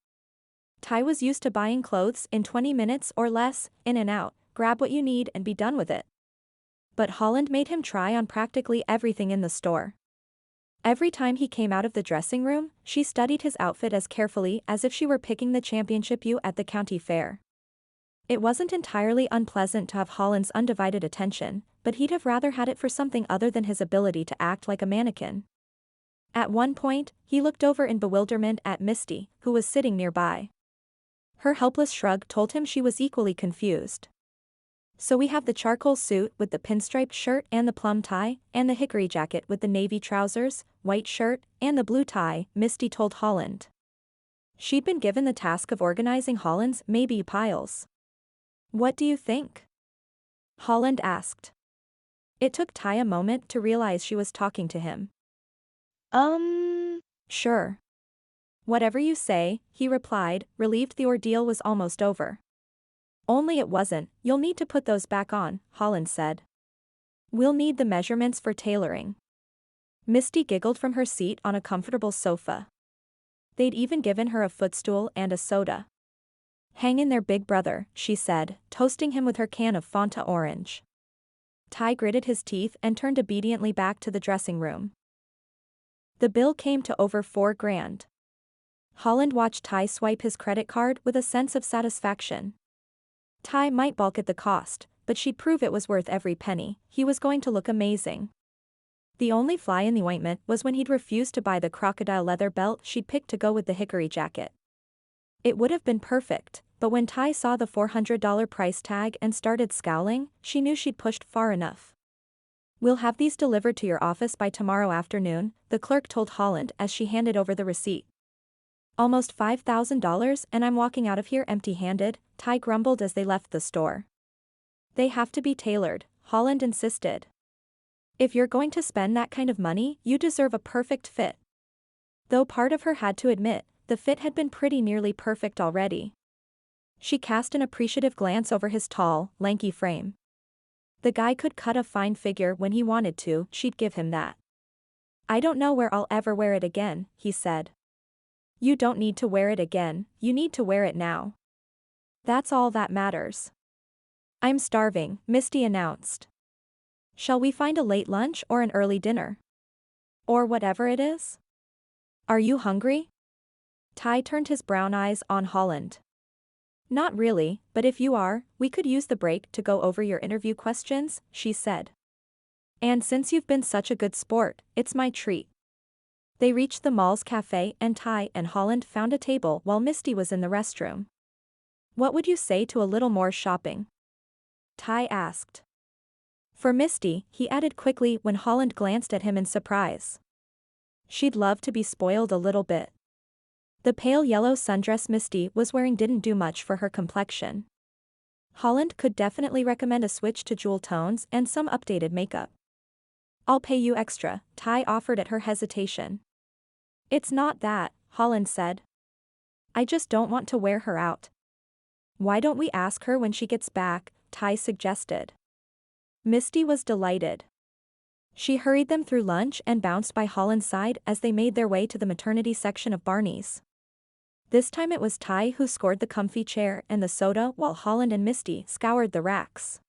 Ty was used to buying clothes in 20 minutes or less, in and out, grab what you need and be done with it. But Holland made him try on practically everything in the store. Every time he came out of the dressing room, she studied his outfit as carefully as if she were picking the championship ewe at the county fair. It wasn't entirely unpleasant to have Holland's undivided attention, but he'd have rather had it for something other than his ability to act like a mannequin. At one point, he looked over in bewilderment at Misty, who was sitting nearby. Her helpless shrug told him she was equally confused. So we have the charcoal suit with the pinstripe shirt and the plum tie, and the hickory jacket with the navy trousers, white shirt, and the blue tie, Misty told Holland. She'd been given the task of organizing Holland's maybe piles. What do you think? Holland asked. It took Ty a moment to realize she was talking to him. Sure. Whatever you say, he replied, relieved the ordeal was almost over. Only it wasn't, you'll need to put those back on, Holland said. We'll need the measurements for tailoring. Misty giggled from her seat on a comfortable sofa. They'd even given her a footstool and a soda. Hang in there, big brother, she said, toasting him with her can of Fanta orange. Ty gritted his teeth and turned obediently back to the dressing room. The bill came to over $4,000. Holland watched Ty swipe his credit card with a sense of satisfaction. Ty might balk at the cost, but she'd prove it was worth every penny. He was going to look amazing. The only fly in the ointment was when he'd refused to buy the crocodile leather belt she'd picked to go with the hickory jacket. It would have been perfect, but when Ty saw the $400 price tag and started scowling, she knew she'd pushed far enough. We'll have these delivered to your office by tomorrow afternoon, the clerk told Holland as she handed over the receipt. Almost $5,000 and I'm walking out of here empty-handed, Ty grumbled as they left the store. They have to be tailored, Holland insisted. If you're going to spend that kind of money, you deserve a perfect fit. Though part of her had to admit, the fit had been pretty nearly perfect already. She cast an appreciative glance over his tall, lanky frame. The guy could cut a fine figure when he wanted to, she'd give him that. I don't know where I'll ever wear it again, he said. You don't need to wear it again, you need to wear it now. That's all that matters. I'm starving, Misty announced. Shall we find a late lunch or an early dinner? Or whatever it is? Are you hungry? Ty turned his brown eyes on Holland. Not really, but if you are, we could use the break to go over your interview questions, she said. And since you've been such a good sport, it's my treat. They reached the mall's cafe and Ty and Holland found a table while Misty was in the restroom. What would you say to a little more shopping? Ty asked. For Misty, he added quickly when Holland glanced at him in surprise. She'd love to be spoiled a little bit. The pale yellow sundress Misty was wearing didn't do much for her complexion. Holland could definitely recommend a switch to jewel tones and some updated makeup. I'll pay you extra, Ty offered at her hesitation. It's not that, Holland said. I just don't want to wear her out. Why don't we ask her when she gets back, Ty suggested. Misty was delighted. She hurried them through lunch and bounced by Holland's side as they made their way to the maternity section of Barney's. This time it was Ty who scored the comfy chair and the soda while Holland and Misty scoured the racks.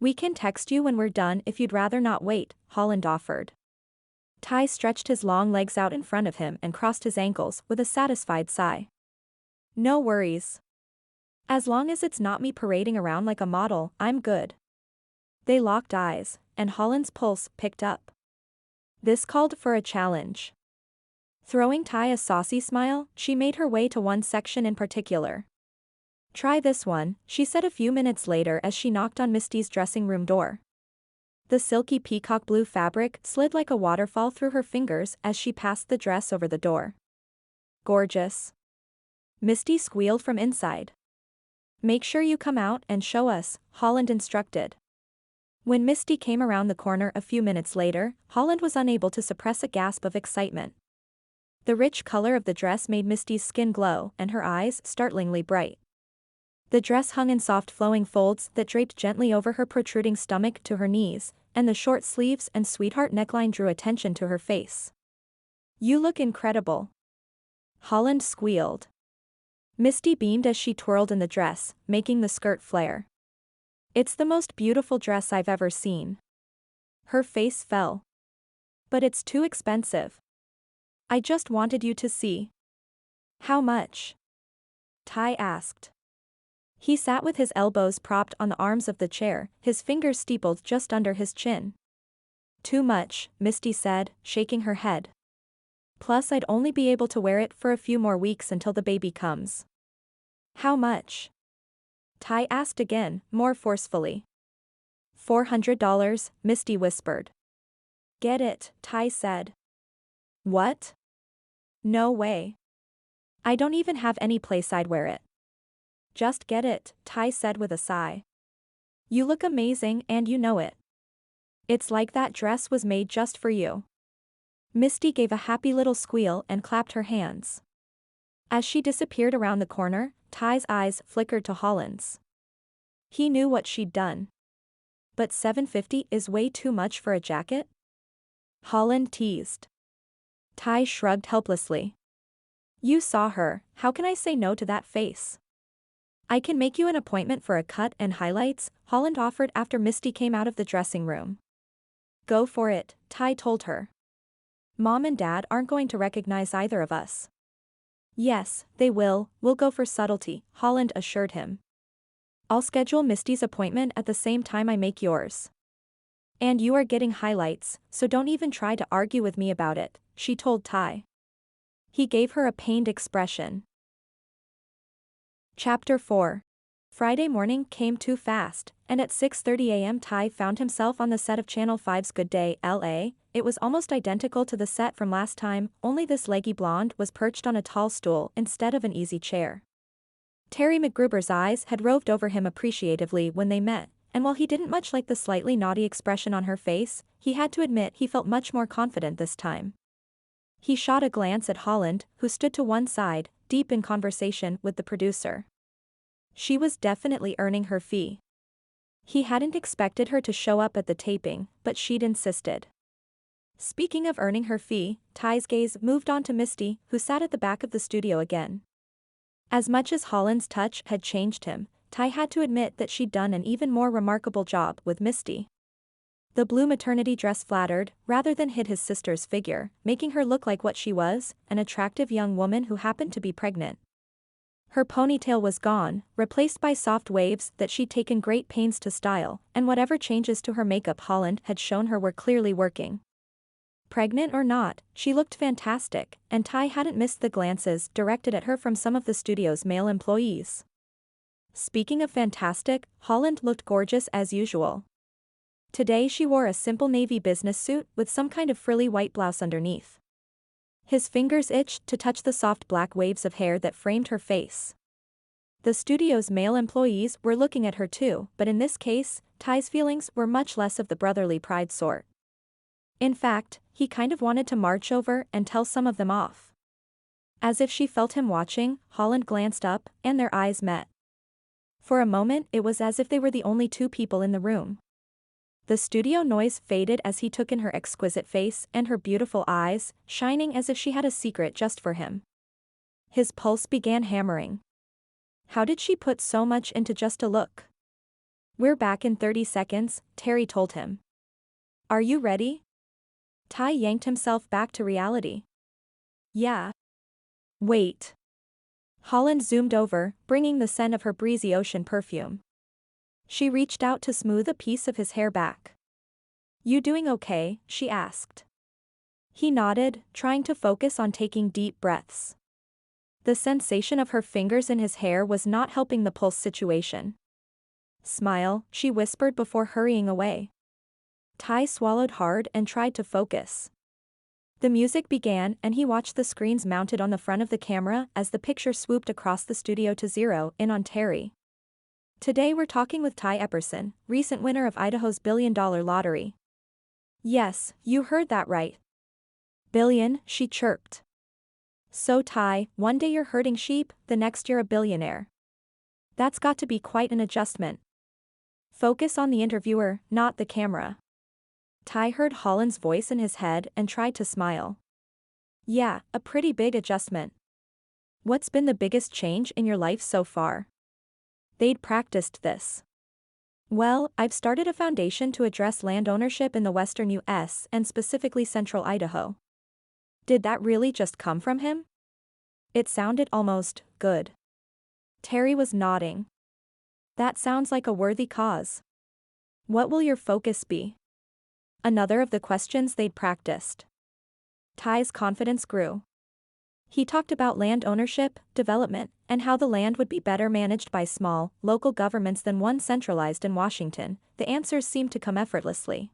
"We can text you when we're done if you'd rather not wait," Holland offered. Ty stretched his long legs out in front of him and crossed his ankles with a satisfied sigh. "No worries. As long as it's not me parading around like a model, I'm good." They locked eyes, and Holland's pulse picked up. This called for a challenge. Throwing Ty a saucy smile, she made her way to one section in particular. "Try this one," she said a few minutes later as she knocked on Misty's dressing room door. The silky peacock blue fabric slid like a waterfall through her fingers as she passed the dress over the door. "Gorgeous." Misty squealed from inside. "Make sure you come out and show us," Holland instructed. When Misty came around the corner a few minutes later, Holland was unable to suppress a gasp of excitement. The rich color of the dress made Misty's skin glow and her eyes startlingly bright. The dress hung in soft flowing folds that draped gently over her protruding stomach to her knees, and the short sleeves and sweetheart neckline drew attention to her face. "You look incredible." Holland squealed. Misty beamed as she twirled in the dress, making the skirt flare. "It's the most beautiful dress I've ever seen." Her face fell. "But it's too expensive." "I just wanted you to see." "How much?" Ty asked. He sat with his elbows propped on the arms of the chair, his fingers steepled just under his chin. "Too much," Misty said, shaking her head. "Plus I'd only be able to wear it for a few more weeks until the baby comes." "How much?" Ty asked again, more forcefully. $400, Misty whispered. "Get it," Ty said. "What?" "No way. I don't even have any place I'd wear it." "Just get it," Ty said with a sigh. "You look amazing and you know it. It's like that dress was made just for you." Misty gave a happy little squeal and clapped her hands. As she disappeared around the corner, Ty's eyes flickered to Holland's. He knew what she'd done. "But $750 is way too much for a jacket?" Holland teased. Ty shrugged helplessly. "You saw her, how can I say no to that face?" "I can make you an appointment for a cut and highlights," Holland offered after Misty came out of the dressing room. "Go for it," Ty told her. "Mom and Dad aren't going to recognize either of us." "Yes, they will, we'll go for subtlety," Holland assured him. "I'll schedule Misty's appointment at the same time I make yours." "And you are getting highlights, so don't even try to argue with me about it," she told Ty. He gave her a pained expression. Chapter 4. Friday morning came too fast, and at 6:30 a.m. Ty found himself on the set of Channel 5's Good Day, LA. It was almost identical to the set from last time, only this leggy blonde was perched on a tall stool instead of an easy chair. Terry McGruber's eyes had roved over him appreciatively when they met, and while he didn't much like the slightly naughty expression on her face, he had to admit he felt much more confident this time. He shot a glance at Holland, who stood to one side, deep in conversation with the producer. She was definitely earning her fee. He hadn't expected her to show up at the taping, but she'd insisted. Speaking of earning her fee, Ty's gaze moved on to Misty, who sat at the back of the studio again. As much as Holland's touch had changed him, Ty had to admit that she'd done an even more remarkable job with Misty. The blue maternity dress flattered, rather than hid his sister's figure, making her look like what she was, an attractive young woman who happened to be pregnant. Her ponytail was gone, replaced by soft waves that she'd taken great pains to style, and whatever changes to her makeup Holland had shown her were clearly working. Pregnant or not, she looked fantastic, and Ty hadn't missed the glances directed at her from some of the studio's male employees. Speaking of fantastic, Holland looked gorgeous as usual. Today she wore a simple navy business suit with some kind of frilly white blouse underneath. His fingers itched to touch the soft black waves of hair that framed her face. The studio's male employees were looking at her too, but in this case, Ty's feelings were much less of the brotherly pride sort. In fact, he kind of wanted to march over and tell some of them off. As if she felt him watching, Holland glanced up, and their eyes met. For a moment it was as if they were the only two people in the room. The studio noise faded as he took in her exquisite face and her beautiful eyes, shining as if she had a secret just for him. His pulse began hammering. How did she put so much into just a look? We're back in 30 seconds, Terry told him. Are you ready? Ty yanked himself back to reality. Yeah. Wait. Holland zoomed over, bringing the scent of her breezy ocean perfume. She reached out to smooth a piece of his hair back. You doing okay? She asked. He nodded, trying to focus on taking deep breaths. The sensation of her fingers in his hair was not helping the pulse situation. Smile, she whispered before hurrying away. Ty swallowed hard and tried to focus. The music began and he watched the screens mounted on the front of the camera as the picture swooped across the studio to zero in on Terry. Today we're talking with Ty Epperson, recent winner of Idaho's $1 billion lottery. Yes, you heard that right. Billion, she chirped. So Ty, one day you're herding sheep, the next you're a billionaire. That's got to be quite an adjustment. Focus on the interviewer, not the camera. Ty heard Holland's voice in his head and tried to smile. Yeah, a pretty big adjustment. What's been the biggest change in your life so far? They'd practiced this. Well, I've started a foundation to address land ownership in the western U.S. and specifically central Idaho. Did that really just come from him? It sounded almost good. Terry was nodding. That sounds like a worthy cause. What will your focus be? Another of the questions they'd practiced. Ty's confidence grew. He talked about land ownership, development, and how the land would be better managed by small, local governments than one centralized in Washington. The answers seemed to come effortlessly.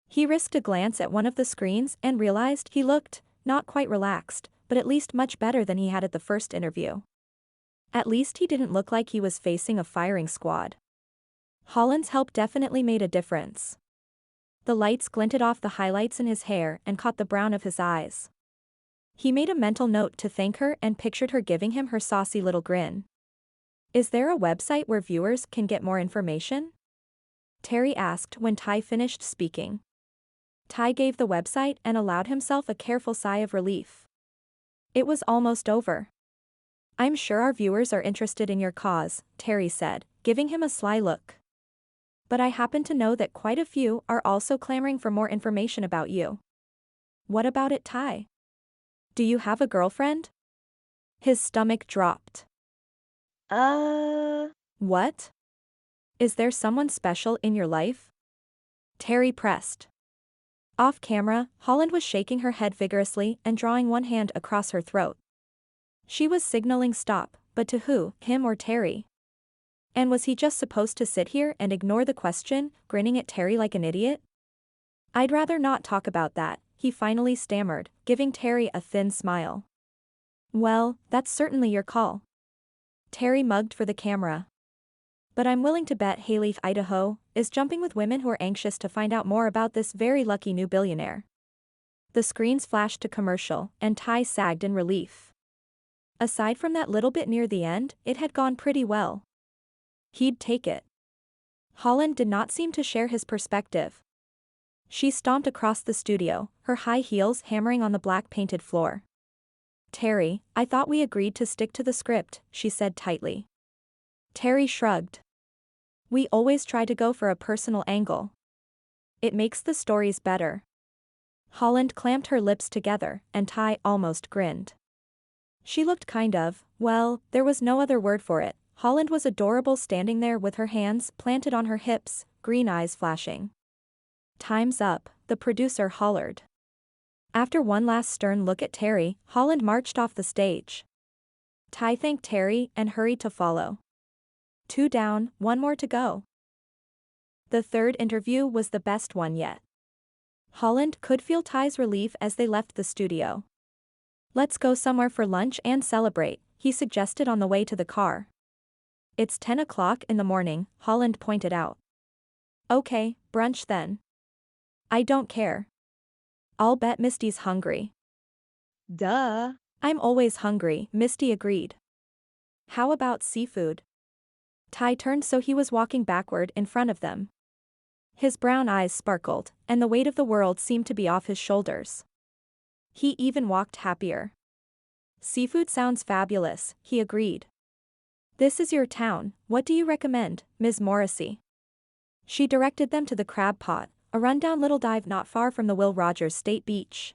He risked a glance at one of the screens and realized he looked, not quite relaxed, but at least much better than he had at the first interview. At least he didn't look like he was facing a firing squad. Holland's help definitely made a difference. The lights glinted off the highlights in his hair and caught the brown of his eyes. He made a mental note to thank her and pictured her giving him her saucy little grin. Is there a website where viewers can get more information? Terry asked when Ty finished speaking. Ty gave the website and allowed himself a careful sigh of relief. It was almost over. I'm sure our viewers are interested in your cause, Terry said, giving him a sly look. But I happen to know that quite a few are also clamoring for more information about you. What about it, Ty? Do you have a girlfriend? His stomach dropped. What? Is there someone special in your life? Terry pressed. Off camera, Holland was shaking her head vigorously and drawing one hand across her throat. She was signaling stop, but to who, him or Terry? And was he just supposed to sit here and ignore the question, grinning at Terry like an idiot? I'd rather not talk about that, he finally stammered, giving Terry a thin smile. Well, that's certainly your call. Terry mugged for the camera. But I'm willing to bet Hailey, Idaho, is jumping with women who are anxious to find out more about this very lucky new billionaire. The screens flashed to commercial, and Ty sagged in relief. Aside from that little bit near the end, it had gone pretty well. He'd take it. Holland did not seem to share his perspective. She stomped across the studio, her high heels hammering on the black painted floor. Terry, I thought we agreed to stick to the script, she said tightly. Terry shrugged. We always try to go for a personal angle. It makes the stories better. Holland clamped her lips together, and Ty almost grinned. She looked kind of, well, there was no other word for it. Holland was adorable standing there with her hands planted on her hips, green eyes flashing. Time's up, the producer hollered. After one last stern look at Terry, Holland marched off the stage. Ty thanked Terry and hurried to follow. 2 down, 1 more to go. The third interview was the best one yet. Holland could feel Ty's relief as they left the studio. Let's go somewhere for lunch and celebrate, he suggested on the way to the car. It's 10 o'clock in the morning, Holland pointed out. Okay, brunch then. I don't care. I'll bet Misty's hungry. Duh. I'm always hungry, Misty agreed. How about seafood? Ty turned so he was walking backward in front of them. His brown eyes sparkled, and the weight of the world seemed to be off his shoulders. He even walked happier. Seafood sounds fabulous, he agreed. This is your town, what do you recommend, Ms. Morrissey? She directed them to the Crab Pot, a rundown little dive not far from the Will Rogers State Beach.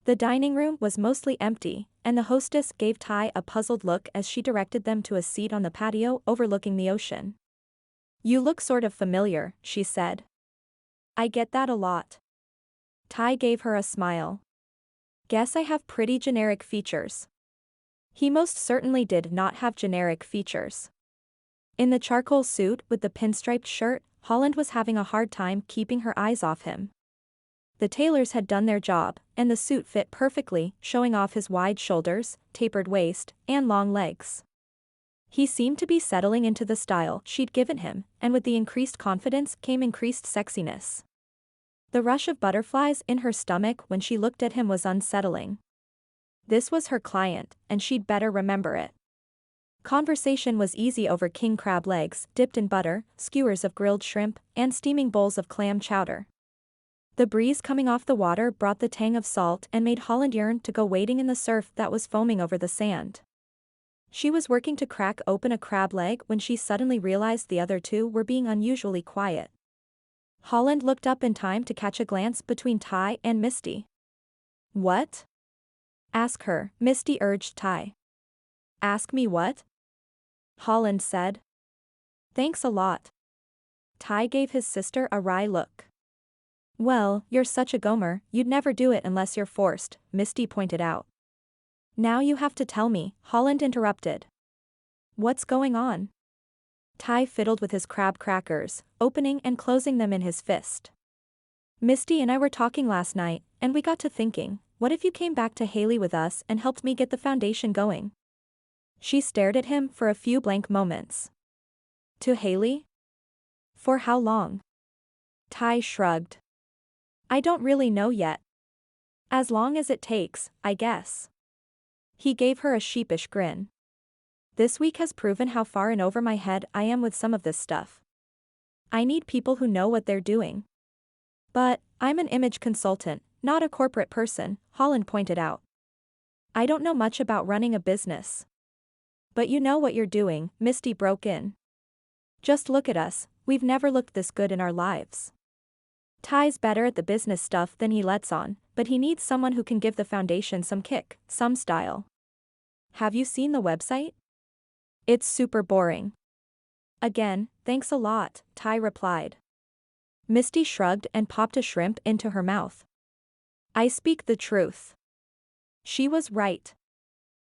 The dining room was mostly empty, and the hostess gave Ty a puzzled look as she directed them to a seat on the patio overlooking the ocean. You look sort of familiar, she said. I get that a lot. Ty gave her a smile. Guess I have pretty generic features. He most certainly did not have generic features. In the charcoal suit with the pinstriped shirt, Holland was having a hard time keeping her eyes off him. The tailors had done their job, and the suit fit perfectly, showing off his wide shoulders, tapered waist, and long legs. He seemed to be settling into the style she'd given him, and with the increased confidence came increased sexiness. The rush of butterflies in her stomach when she looked at him was unsettling. This was her client, and she'd better remember it. Conversation was easy over king crab legs, dipped in butter, skewers of grilled shrimp, and steaming bowls of clam chowder. The breeze coming off the water brought the tang of salt and made Holland yearn to go wading in the surf that was foaming over the sand. She was working to crack open a crab leg when she suddenly realized the other two were being unusually quiet. Holland looked up in time to catch a glance between Ty and Misty. What? Ask her, Misty urged Ty. Ask me what? Holland said. Thanks a lot. Ty gave his sister a wry look. Well, you're such a gomer, you'd never do it unless you're forced, Misty pointed out. Now you have to tell me, Holland interrupted. What's going on? Ty fiddled with his crab crackers, opening and closing them in his fist. Misty and I were talking last night, and we got to thinking, what if you came back to Hailey with us and helped me get the foundation going? She stared at him for a few blank moments. To Hailey? For how long? Ty shrugged. I don't really know yet. As long as it takes, I guess. He gave her a sheepish grin. This week has proven how far and over my head I am with some of this stuff. I need people who know what they're doing. But, I'm an image consultant, not a corporate person, Holland pointed out. I don't know much about running a business. But you know what you're doing, Misty broke in. Just look at us, we've never looked this good in our lives. Ty's better at the business stuff than he lets on, but he needs someone who can give the foundation some kick, some style. Have you seen the website? It's super boring. Again, thanks a lot, Ty replied. Misty shrugged and popped a shrimp into her mouth. I speak the truth. She was right.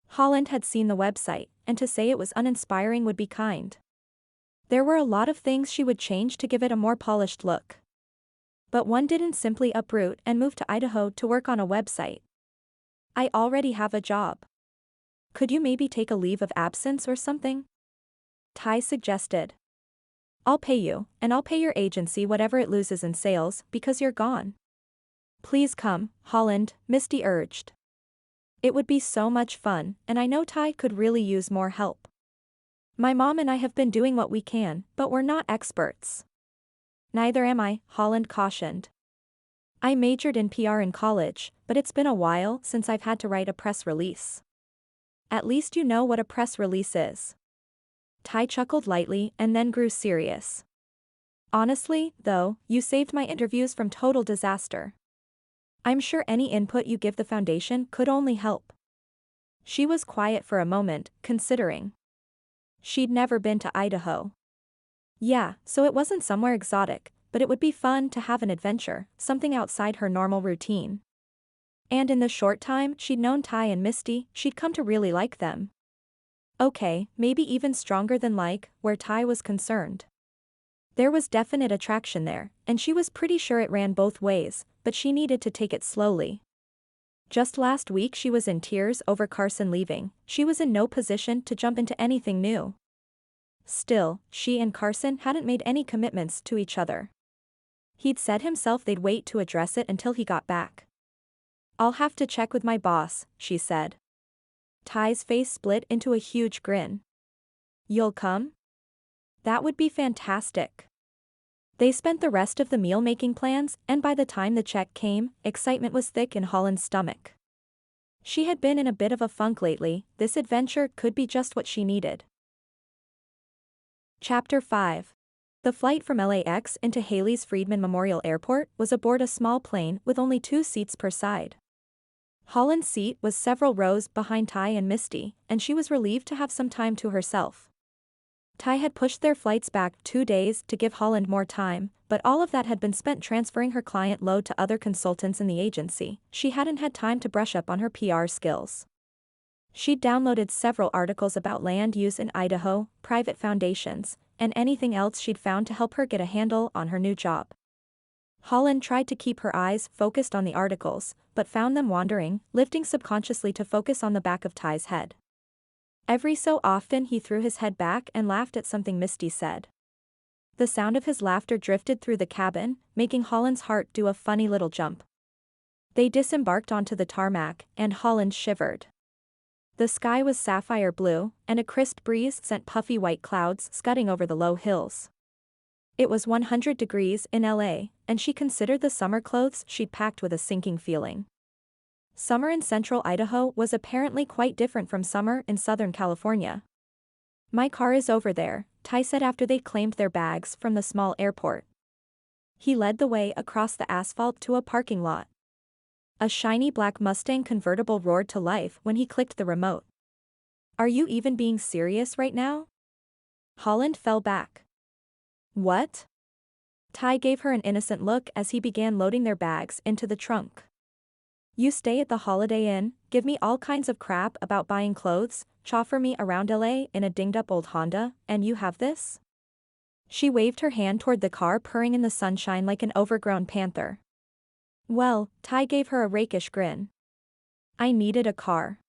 Holland had seen the website, and to say it was uninspiring would be kind. There were a lot of things she would change to give it a more polished look. But one didn't simply uproot and move to Idaho to work on a website. I already have a job. Could you maybe take a leave of absence or something? Ty suggested. I'll pay you, and I'll pay your agency whatever it loses in sales, because you're gone. Please come, Holland, Misty urged. It would be so much fun, and I know Ty could really use more help. My mom and I have been doing what we can, but we're not experts. Neither am I, Holland cautioned. I majored in PR in college, but it's been a while since I've had to write a press release. At least you know what a press release is. Ty chuckled lightly and then grew serious. Honestly, though, you saved my interviews from total disaster. I'm sure any input you give the foundation could only help. She was quiet for a moment, considering. She'd never been to Idaho. Yeah, so it wasn't somewhere exotic, but it would be fun to have an adventure, something outside her normal routine. And in the short time she'd known Ty and Misty, she'd come to really like them. Okay, maybe even stronger than like, where Ty was concerned. There was definite attraction there, and she was pretty sure it ran both ways, but she needed to take it slowly. Just last week she was in tears over Carson leaving, she was in no position to jump into anything new. Still, she and Carson hadn't made any commitments to each other. He'd said himself they'd wait to address it until he got back. I'll have to check with my boss, she said. Ty's face split into a huge grin. You'll come? That would be fantastic. They spent the rest of the meal making plans, and by the time the check came, excitement was thick in Holland's stomach. She had been in a bit of a funk lately, this adventure could be just what she needed. Chapter 5. The flight from LAX into Hailey's Friedman Memorial Airport was aboard a small plane with only 2 seats per side. Holland's seat was several rows behind Ty and Misty, and she was relieved to have some time to herself. Ty had pushed their flights back 2 days to give Holland more time, but all of that had been spent transferring her client load to other consultants in the agency. She hadn't had time to brush up on her PR skills. She'd downloaded several articles about land use in Idaho, private foundations, and anything else she'd found to help her get a handle on her new job. Holland tried to keep her eyes focused on the articles, but found them wandering, lifting subconsciously to focus on the back of Ty's head. Every so often he threw his head back and laughed at something Misty said. The sound of his laughter drifted through the cabin, making Holland's heart do a funny little jump. They disembarked onto the tarmac, and Holland shivered. The sky was sapphire blue, and a crisp breeze sent puffy white clouds scudding over the low hills. It was 100 degrees in LA, and she considered the summer clothes she'd packed with a sinking feeling. Summer in central Idaho was apparently quite different from summer in Southern California. "My car is over there," Ty said after they claimed their bags from the small airport. He led the way across the asphalt to a parking lot. A shiny black Mustang convertible roared to life when he clicked the remote. "Are you even being serious right now?" Holland fell back. "What?" Ty gave her an innocent look as he began loading their bags into the trunk. "You stay at the Holiday Inn, give me all kinds of crap about buying clothes, chauffeur me around LA in a dinged-up old Honda, and you have this?" She waved her hand toward the car purring in the sunshine like an overgrown panther. "Well," Ty gave her a rakish grin. "I needed a car."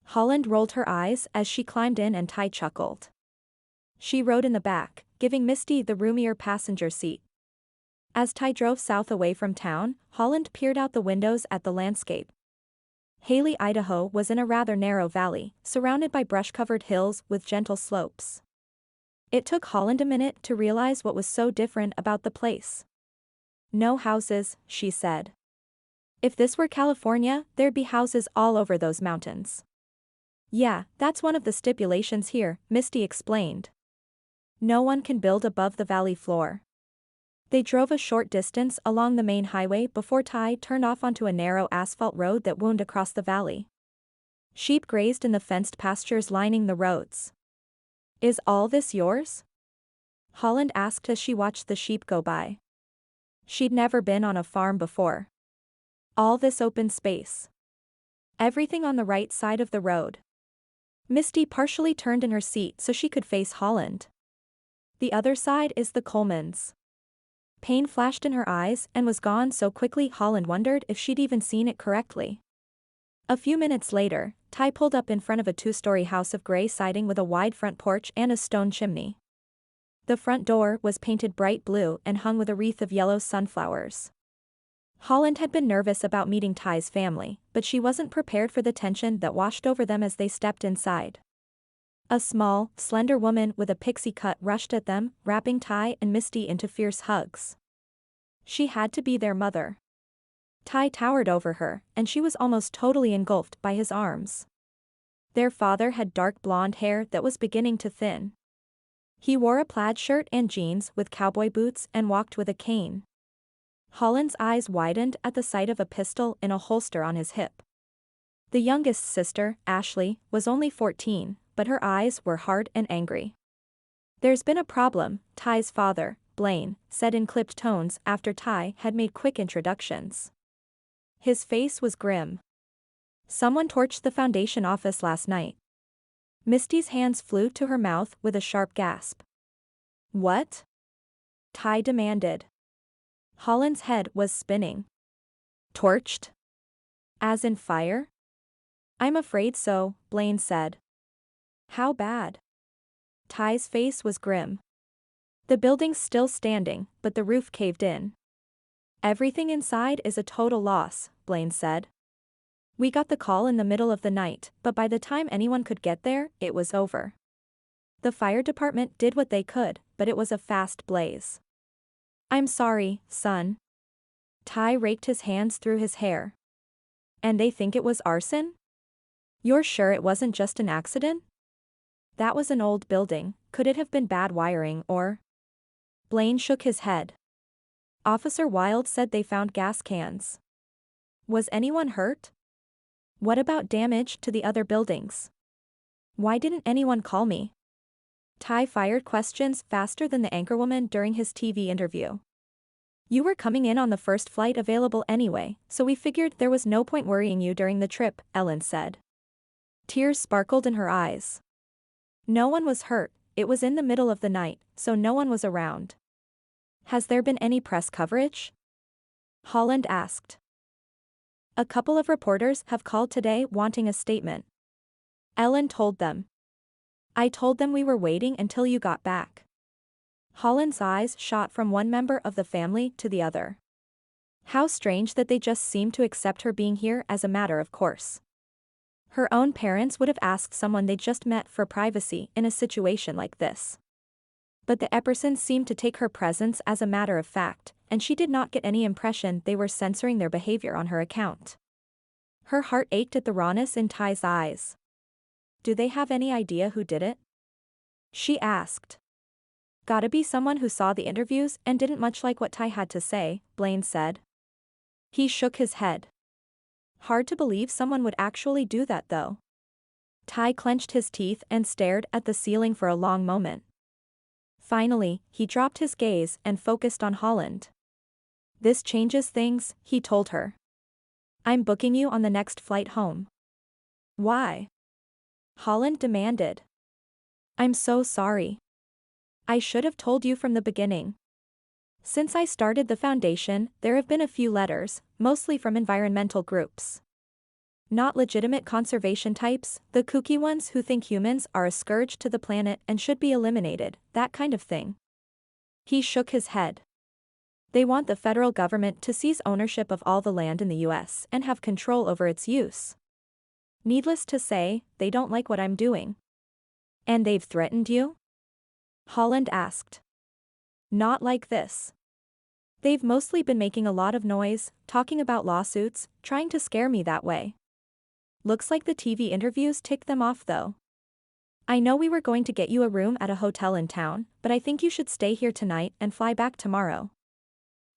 Holland rolled her eyes as she climbed in and Ty chuckled. She rode in the back, giving Misty the roomier passenger seat. As Ty drove south away from town, Holland peered out the windows at the landscape. Hailey, Idaho was in a rather narrow valley, surrounded by brush-covered hills with gentle slopes. It took Holland a minute to realize what was so different about the place. "No houses," she said. "If this were California, there'd be houses all over those mountains." "Yeah, that's one of the stipulations here," Misty explained. "No one can build above the valley floor." They drove a short distance along the main highway before Ty turned off onto a narrow asphalt road that wound across the valley. Sheep grazed in the fenced pastures lining the roads. "Is all this yours?" Holland asked as she watched the sheep go by. She'd never been on a farm before. "All this open space. Everything on the right side of the road." Misty partially turned in her seat so she could face Holland. "The other side is the Colemans." Pain flashed in her eyes and was gone so quickly Holland wondered if she'd even seen it correctly. A few minutes later, Ty pulled up in front of a 2-story house of gray siding with a wide front porch and a stone chimney. The front door was painted bright blue and hung with a wreath of yellow sunflowers. Holland had been nervous about meeting Ty's family, but she wasn't prepared for the tension that washed over them as they stepped inside. A small, slender woman with a pixie cut rushed at them, wrapping Ty and Misty into fierce hugs. She had to be their mother. Ty towered over her, and she was almost totally engulfed by his arms. Their father had dark blonde hair that was beginning to thin. He wore a plaid shirt and jeans with cowboy boots and walked with a cane. Holland's eyes widened at the sight of a pistol in a holster on his hip. The youngest sister, Ashley, was only 14, but her eyes were hard and angry. "There's been a problem," Ty's father, Blaine, said in clipped tones after Ty had made quick introductions. His face was grim. "Someone torched the foundation office last night." Misty's hands flew to her mouth with a sharp gasp. "What?" Ty demanded. Holland's head was spinning. "Torched? As in fire?" "I'm afraid so," Blaine said. "How bad?" Ty's face was grim. "The building's still standing, but the roof caved in." "Everything inside is a total loss," Blaine said. "We got the call in the middle of the night, but by the time anyone could get there, it was over. The fire department did what they could, but it was a fast blaze." "I'm sorry, son." Ty raked his hands through his hair. And they think it was arson? You're sure it wasn't just an accident? That was an old building, could it have been bad wiring or? Blaine shook his head. Officer Wilde said they found gas cans. Was anyone hurt? What about damage to the other buildings? Why didn't anyone call me? Ty fired questions faster than the anchorwoman during his TV interview. You were coming in on the first flight available anyway, so we figured there was no point worrying you during the trip, Ellen said. Tears sparkled in her eyes. No one was hurt, it was in the middle of the night, so no one was around. Has there been any press coverage? Holland asked. A couple of reporters have called today wanting a statement. Ellen told them. I told them we were waiting until you got back. Holland's eyes shot from one member of the family to the other. How strange that they just seemed to accept her being here as a matter of course. Her own parents would have asked someone they just met for privacy in a situation like this. But the Eppersons seemed to take her presence as a matter of fact, and she did not get any impression they were censoring their behavior on her account. Her heart ached at the rawness in Ty's eyes. Do they have any idea who did it? She asked. Gotta be someone who saw the interviews and didn't much like what Ty had to say, Blaine said. He shook his head. Hard to believe someone would actually do that though. Ty clenched his teeth and stared at the ceiling for a long moment. Finally, he dropped his gaze and focused on Holland. This changes things, he told her. I'm booking you on the next flight home. Why? Holland demanded. I'm so sorry. I should have told you from the beginning. Since I started the foundation, there have been a few letters, mostly from environmental groups. Not legitimate conservation types, the kooky ones who think humans are a scourge to the planet and should be eliminated, that kind of thing. He shook his head. They want the federal government to seize ownership of all the land in the US and have control over its use. Needless to say, they don't like what I'm doing. And they've threatened you? Holland asked. Not like this. They've mostly been making a lot of noise, talking about lawsuits, trying to scare me that way. Looks like the TV interviews ticked them off though. I know we were going to get you a room at a hotel in town, but I think you should stay here tonight and fly back tomorrow.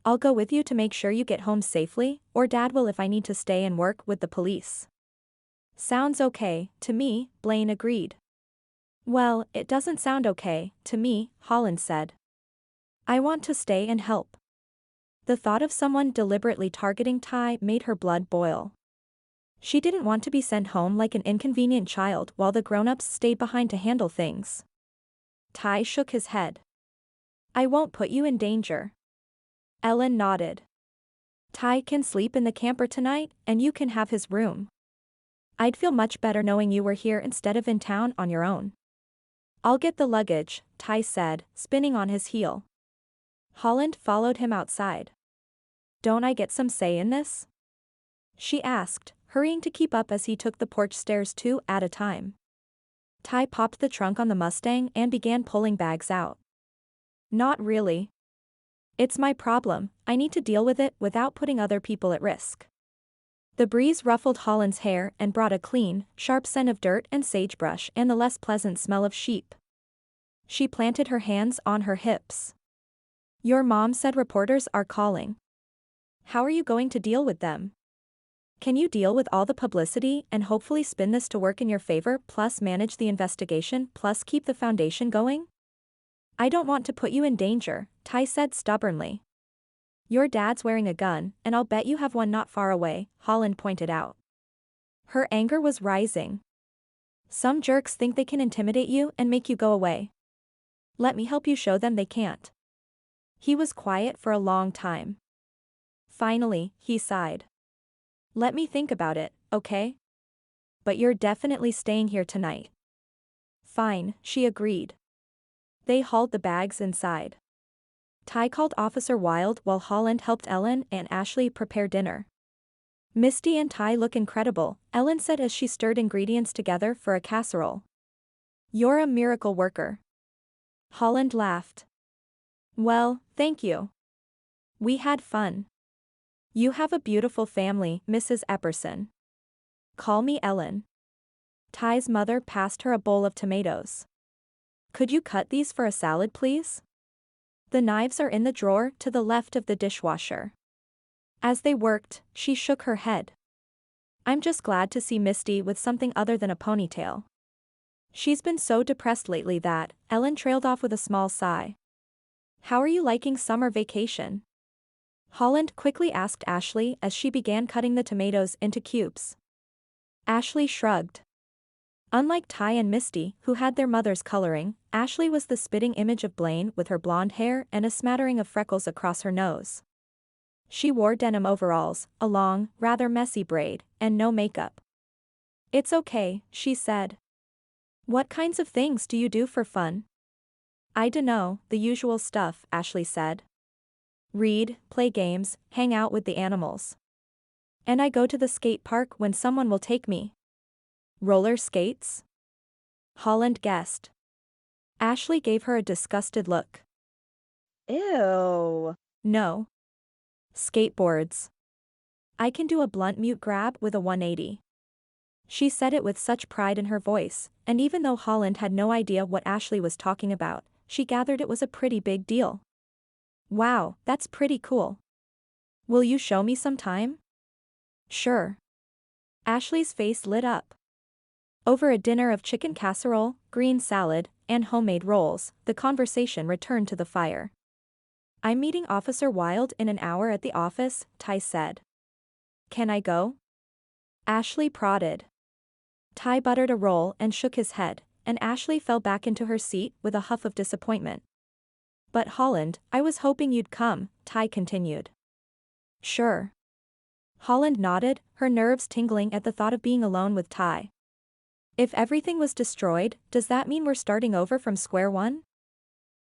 I'll go with you to make sure you get home safely, or Dad will if I need to stay and work with the police. Sounds okay, to me, Blaine agreed. Well, it doesn't sound okay, to me, Holland said. I want to stay and help. The thought of someone deliberately targeting Ty made her blood boil. She didn't want to be sent home like an inconvenient child while the grown-ups stayed behind to handle things. Ty shook his head. I won't put you in danger. Ellen nodded. Ty can sleep in the camper tonight, and you can have his room. I'd feel much better knowing you were here instead of in town on your own. I'll get the luggage, Ty said, spinning on his heel. Holland followed him outside. Don't I get some say in this? She asked, hurrying to keep up as he took the porch stairs 2 at a time. Ty popped the trunk on the Mustang and began pulling bags out. Not really. It's my problem, I need to deal with it without putting other people at risk. The breeze ruffled Holland's hair and brought a clean, sharp scent of dirt and sagebrush and the less pleasant smell of sheep. She planted her hands on her hips. Your mom said reporters are calling. How are you going to deal with them? Can you deal with all the publicity and hopefully spin this to work in your favor plus manage the investigation plus keep the foundation going? I don't want to put you in danger, Ty said stubbornly. Your dad's wearing a gun, and I'll bet you have one not far away, Holland pointed out. Her anger was rising. Some jerks think they can intimidate you and make you go away. Let me help you show them they can't. He was quiet for a long time. Finally, he sighed. Let me think about it, okay? But you're definitely staying here tonight. Fine, she agreed. They hauled the bags inside. Ty called Officer Wilde while Holland helped Ellen and Ashley prepare dinner. Misty and Ty look incredible, Ellen said as she stirred ingredients together for a casserole. You're a miracle worker. Holland laughed. Well, thank you. We had fun. You have a beautiful family, Mrs. Epperson. Call me Ellen. Ty's mother passed her a bowl of tomatoes. Could you cut these for a salad, please? The knives are in the drawer to the left of the dishwasher. As they worked, she shook her head. I'm just glad to see Misty with something other than a ponytail. She's been so depressed lately that, Ellen trailed off with a small sigh. How are you liking summer vacation? Holland quickly asked Ashley as she began cutting the tomatoes into cubes. Ashley shrugged. Unlike Ty and Misty, who had their mother's coloring, Ashley was the spitting image of Blaine with her blonde hair and a smattering of freckles across her nose. She wore denim overalls, a long, rather messy braid, and no makeup. It's okay, she said. What kinds of things do you do for fun? I dunno, the usual stuff, Ashley said. Read, play games, hang out with the animals. And I go to the skate park when someone will take me. Roller skates? Holland guessed. Ashley gave her a disgusted look. Ew. No. Skateboards. I can do a blunt mute grab with a 180. She said it with such pride in her voice, and even though Holland had no idea what Ashley was talking about, she gathered it was a pretty big deal. Wow, that's pretty cool. Will you show me some time? Sure. Ashley's face lit up. Over a dinner of chicken casserole, green salad, and homemade rolls, the conversation returned to the fire. I'm meeting Officer Wilde in an hour at the office, Ty said. Can I go? Ashley prodded. Ty buttered a roll and shook his head, and Ashley fell back into her seat with a huff of disappointment. But Holland, I was hoping you'd come, Ty continued. Sure. Holland nodded, her nerves tingling at the thought of being alone with Ty. If everything was destroyed, does that mean we're starting over from square one?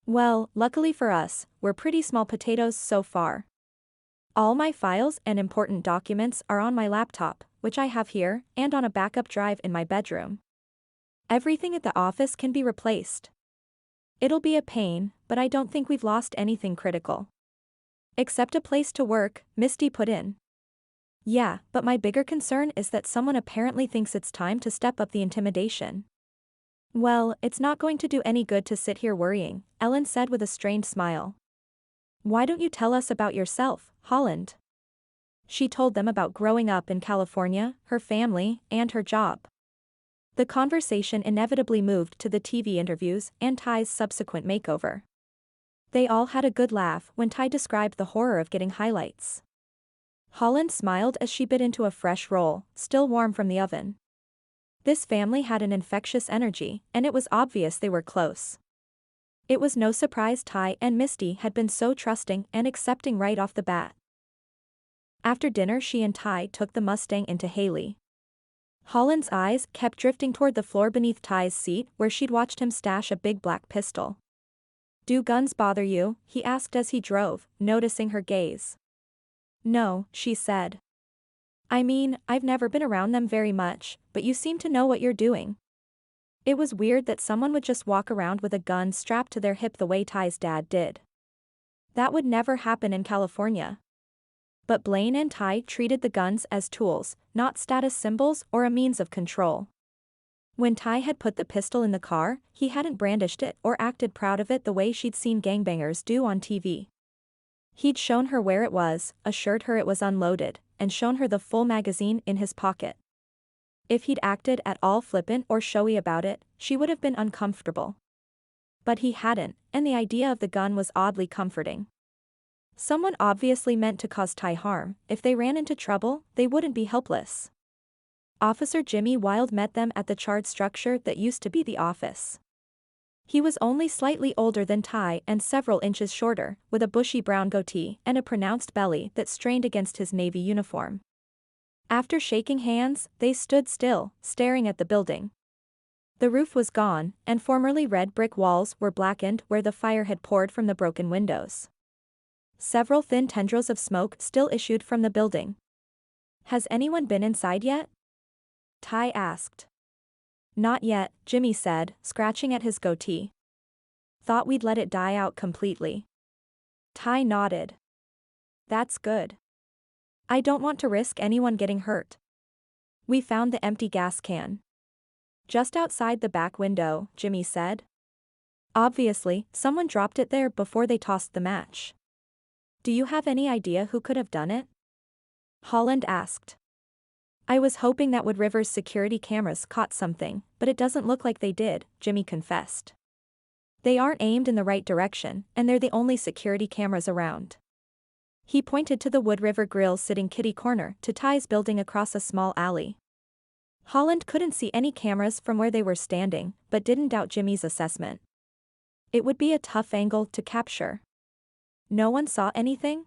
Well, luckily for us, we're pretty small potatoes so far. All my files and important documents are on my laptop, which I have here, and on a backup drive in my bedroom. Everything at the office can be replaced. It'll be a pain, but I don't think we've lost anything critical. Except a place to work, Misty put in. Yeah, but my bigger concern is that someone apparently thinks it's time to step up the intimidation. Well, it's not going to do any good to sit here worrying, Ellen said with a strained smile. Why don't you tell us about yourself, Holland? She told them about growing up in California, her family, and her job. The conversation inevitably moved to the TV interviews and Ty's subsequent makeover. They all had a good laugh when Ty described the horror of getting highlights. Holland smiled as she bit into a fresh roll, still warm from the oven. This family had an infectious energy, and it was obvious they were close. It was no surprise Ty and Misty had been so trusting and accepting right off the bat. After dinner she and Ty took the Mustang into Hailey. Holland's eyes kept drifting toward the floor beneath Ty's seat where she'd watched him stash a big black pistol. Do guns bother you? He asked as he drove, noticing her gaze. No, she said. I mean, I've never been around them very much, but you seem to know what you're doing. It was weird that someone would just walk around with a gun strapped to their hip the way Ty's dad did. That would never happen in California. But Blaine and Ty treated the guns as tools, not status symbols or a means of control. When Ty had put the pistol in the car, he hadn't brandished it or acted proud of it the way she'd seen gangbangers do on TV. He'd shown her where it was, assured her it was unloaded, and shown her the full magazine in his pocket. If he'd acted at all flippant or showy about it, she would have been uncomfortable. But he hadn't, and the idea of the gun was oddly comforting. Someone obviously meant to cause Ty harm. If they ran into trouble, they wouldn't be helpless. Officer Jimmy Wilde met them at the charred structure that used to be the office. He was only slightly older than Ty and several inches shorter, with a bushy brown goatee and a pronounced belly that strained against his navy uniform. After shaking hands, they stood still, staring at the building. The roof was gone, and formerly red brick walls were blackened where the fire had poured from the broken windows. Several thin tendrils of smoke still issued from the building. Has anyone been inside yet? Ty asked. Not yet, Jimmy said, scratching at his goatee. Thought we'd let it die out completely. Ty nodded. That's good. I don't want to risk anyone getting hurt. We found the empty gas can. Just outside the back window, Jimmy said. Obviously, someone dropped it there before they tossed the match. Do you have any idea who could have done it? Holland asked. I was hoping that Wood River's security cameras caught something, but it doesn't look like they did, Jimmy confessed. They aren't aimed in the right direction, and they're the only security cameras around. He pointed to the Wood River Grill's sitting kitty corner to Ty's building across a small alley. Holland couldn't see any cameras from where they were standing, but didn't doubt Jimmy's assessment. It would be a tough angle to capture. No one saw anything?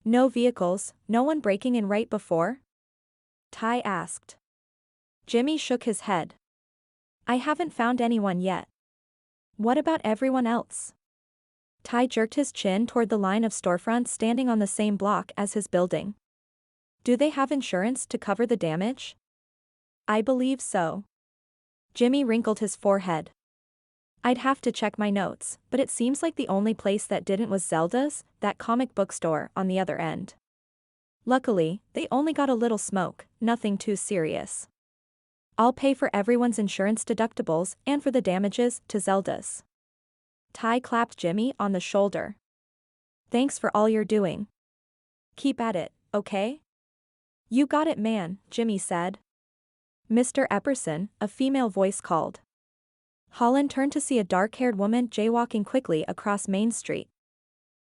No vehicles, no one breaking in right before? Ty asked. Jimmy shook his head. I haven't found anyone yet. What about everyone else? Ty jerked his chin toward the line of storefronts standing on the same block as his building. Do they have insurance to cover the damage? I believe so. Jimmy wrinkled his forehead. I'd have to check my notes, but it seems like the only place that didn't was Zelda's, that comic book store on the other end. Luckily, they only got a little smoke, nothing too serious. I'll pay for everyone's insurance deductibles and for the damages to Zelda's. Ty clapped Jimmy on the shoulder. Thanks for all you're doing. Keep at it, okay? You got it, man, Jimmy said. Mr. Epperson, a female voice called. Holland turned to see a dark-haired woman jaywalking quickly across Main Street.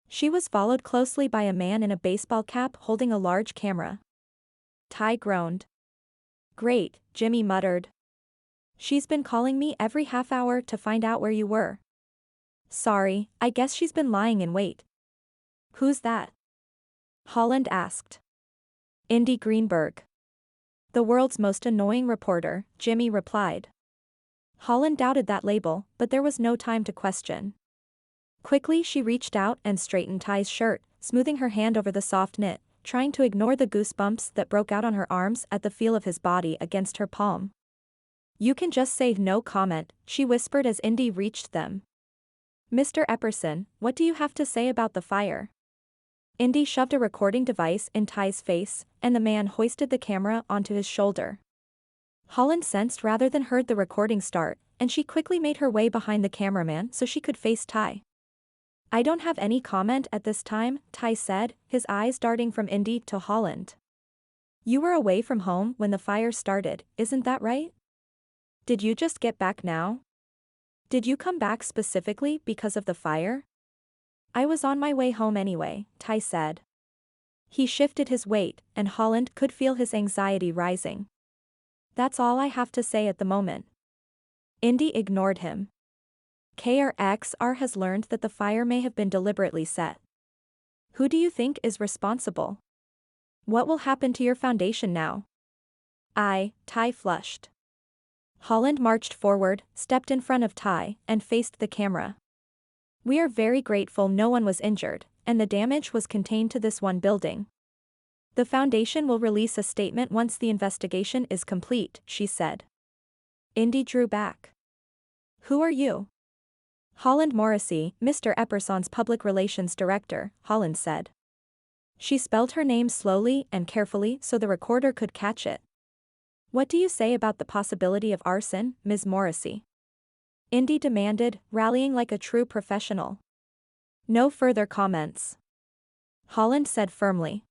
She was followed closely by a man in a baseball cap holding a large camera. Ty groaned. Great, Jimmy muttered. She's been calling me every half hour to find out where you were. Sorry, I guess she's been lying in wait. Who's that? Holland asked. Indy Greenberg. The world's most annoying reporter, Jimmy replied. Holland doubted that label, but there was no time to question. Quickly she reached out and straightened Ty's shirt, smoothing her hand over the soft knit, trying to ignore the goosebumps that broke out on her arms at the feel of his body against her palm. You can just say no comment, she whispered as Indy reached them. Mr. Epperson, what do you have to say about the fire? Indy shoved a recording device in Ty's face, and the man hoisted the camera onto his shoulder. Holland sensed rather than heard the recording start, and she quickly made her way behind the cameraman so she could face Ty. I don't have any comment at this time, Ty said, his eyes darting from Indy to Holland. You were away from home when the fire started, isn't that right? Did you just get back now? Did you come back specifically because of the fire? I was on my way home anyway, Ty said. He shifted his weight, and Holland could feel his anxiety rising. That's all I have to say at the moment. Indy ignored him. KRXR has learned that the fire may have been deliberately set. Who do you think is responsible? What will happen to your foundation now? Ty flushed. Holland marched forward, stepped in front of Ty, and faced the camera. We are very grateful no one was injured, and the damage was contained to this one building. The foundation will release a statement once the investigation is complete, she said. Indy drew back. Who are you? Holland Morrissey, Mr. Epperson's public relations director, Holland said. She spelled her name slowly and carefully so the recorder could catch it. What do you say about the possibility of arson, Ms. Morrissey? Indy demanded, rallying like a true professional. No further comments. Holland said firmly.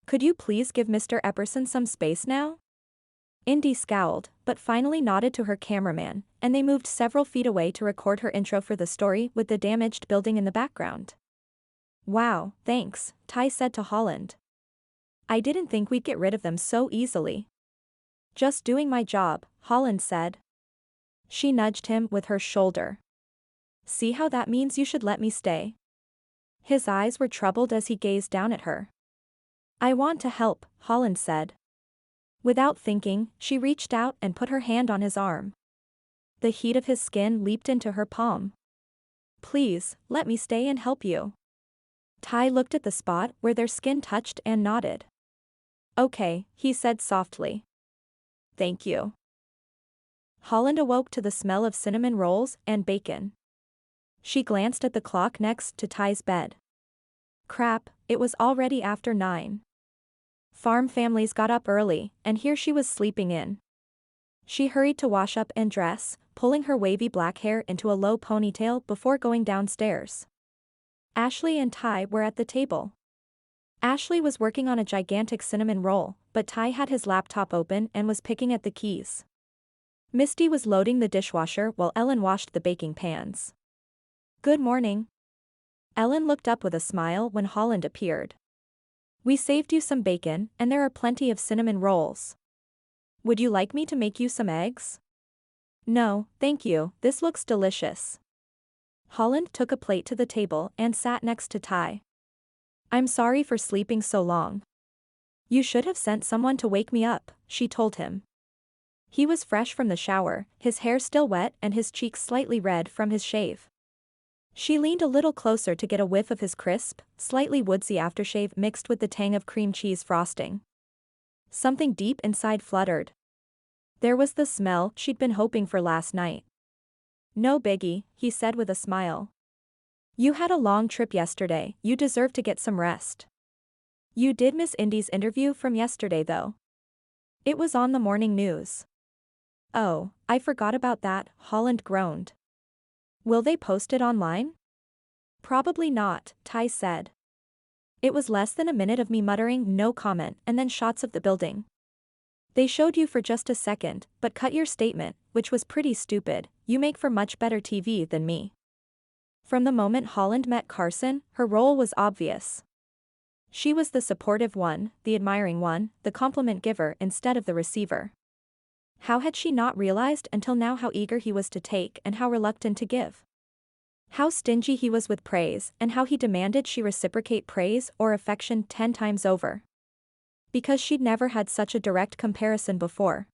Could you please give Mr. Epperson some space now? Indy scowled, but finally nodded to her cameraman, and they moved several feet away to record her intro for the story with the damaged building in the background. Wow, thanks, Ty said to Holland. I didn't think we'd get rid of them so easily. Just doing my job, Holland said. She nudged him with her shoulder. See how that means you should let me stay? His eyes were troubled as he gazed down at her. I want to help, Holland said. Without thinking, she reached out and put her hand on his arm. The heat of his skin leaped into her palm. Please, let me stay and help you. Ty looked at the spot where their skin touched and nodded. Okay, he said softly. Thank you. Holland awoke to the smell of cinnamon rolls and bacon. She glanced at the clock next to Ty's bed. Crap, it was already after 9. Farm families got up early, and here she was sleeping in. She hurried to wash up and dress, pulling her wavy black hair into a low ponytail before going downstairs. Ashley and Ty were at the table. Ashley was working on a gigantic cinnamon roll, but Ty had his laptop open and was picking at the keys. Misty was loading the dishwasher while Ellen washed the baking pans. "Good morning." Ellen looked up with a smile when Holland appeared. "We saved you some bacon, and there are plenty of cinnamon rolls. Would you like me to make you some eggs?" "No, thank you, this looks delicious." Holland took a plate to the table and sat next to Ty. "I'm sorry for sleeping so long. You should have sent someone to wake me up," she told him. He was fresh from the shower, his hair still wet and his cheeks slightly red from his shave. She leaned a little closer to get a whiff of his crisp, slightly woodsy aftershave mixed with the tang of cream cheese frosting. Something deep inside fluttered. There was the smell she'd been hoping for last night. "No biggie," he said with a smile. "You had a long trip yesterday, you deserve to get some rest. You did miss Indy's interview from yesterday though. It was on the morning news." "Oh, I forgot about that," Holland groaned. "Will they post it online?" "Probably not," Ty said. It was less than a minute of me muttering no comment and then shots of the building. "They showed you for just a second, but cut your statement, which was pretty stupid. You make for much better TV than me." From the moment Holland met Carson, her role was obvious. She was the supportive one, the admiring one, the compliment giver instead of the receiver. How had she not realized until now how eager he was to take and how reluctant to give? How stingy he was with praise and how he demanded she reciprocate praise or affection 10 times over. Because she'd never had such a direct comparison before.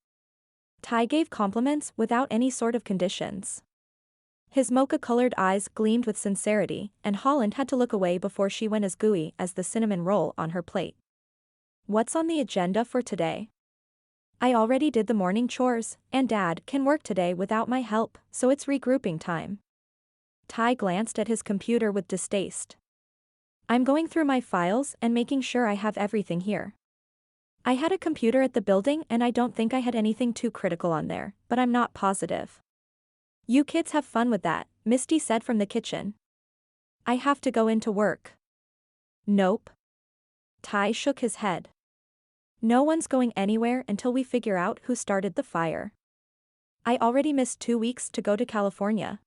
Ty gave compliments without any sort of conditions. His mocha-colored eyes gleamed with sincerity, and Holland had to look away before she went as gooey as the cinnamon roll on her plate. "What's on the agenda for today?" "I already did the morning chores, and Dad can work today without my help, so it's regrouping time." Ty glanced at his computer with distaste. "I'm going through my files and making sure I have everything here. I had a computer at the building and I don't think I had anything too critical on there, but I'm not positive." "You kids have fun with that," Misty said from the kitchen. "I have to go into work." "Nope." Ty shook his head. "No one's going anywhere until we figure out who started the fire. I already missed 2 weeks to go to California."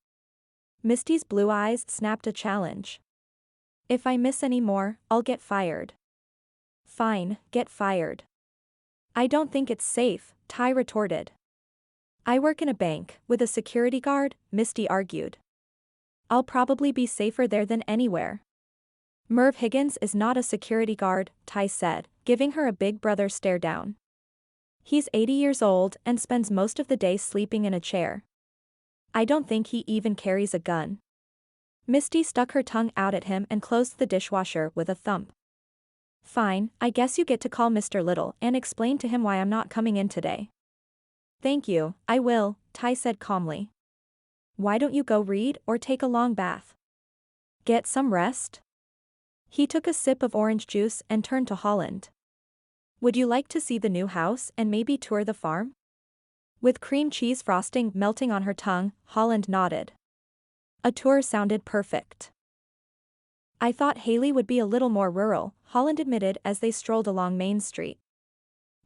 Misty's blue eyes snapped a challenge. "If I miss any more, I'll get fired." "Fine, get fired." "I don't think it's safe," Ty retorted. "I work in a bank, with a security guard," Misty argued. "I'll probably be safer there than anywhere." "Merv Higgins is not a security guard," Ty said, giving her a big brother stare down. "He's 80 years old and spends most of the day sleeping in a chair. I don't think he even carries a gun." Misty stuck her tongue out at him and closed the dishwasher with a thump. "Fine, I guess you get to call Mr. Little and explain to him why I'm not coming in today." "Thank you, I will," Ty said calmly. "Why don't you go read or take a long bath? Get some rest?" He took a sip of orange juice and turned to Holland. "Would you like to see the new house and maybe tour the farm?" With cream cheese frosting melting on her tongue, Holland nodded. A tour sounded perfect. "I thought Hailey would be a little more rural," Holland admitted as they strolled along Main Street.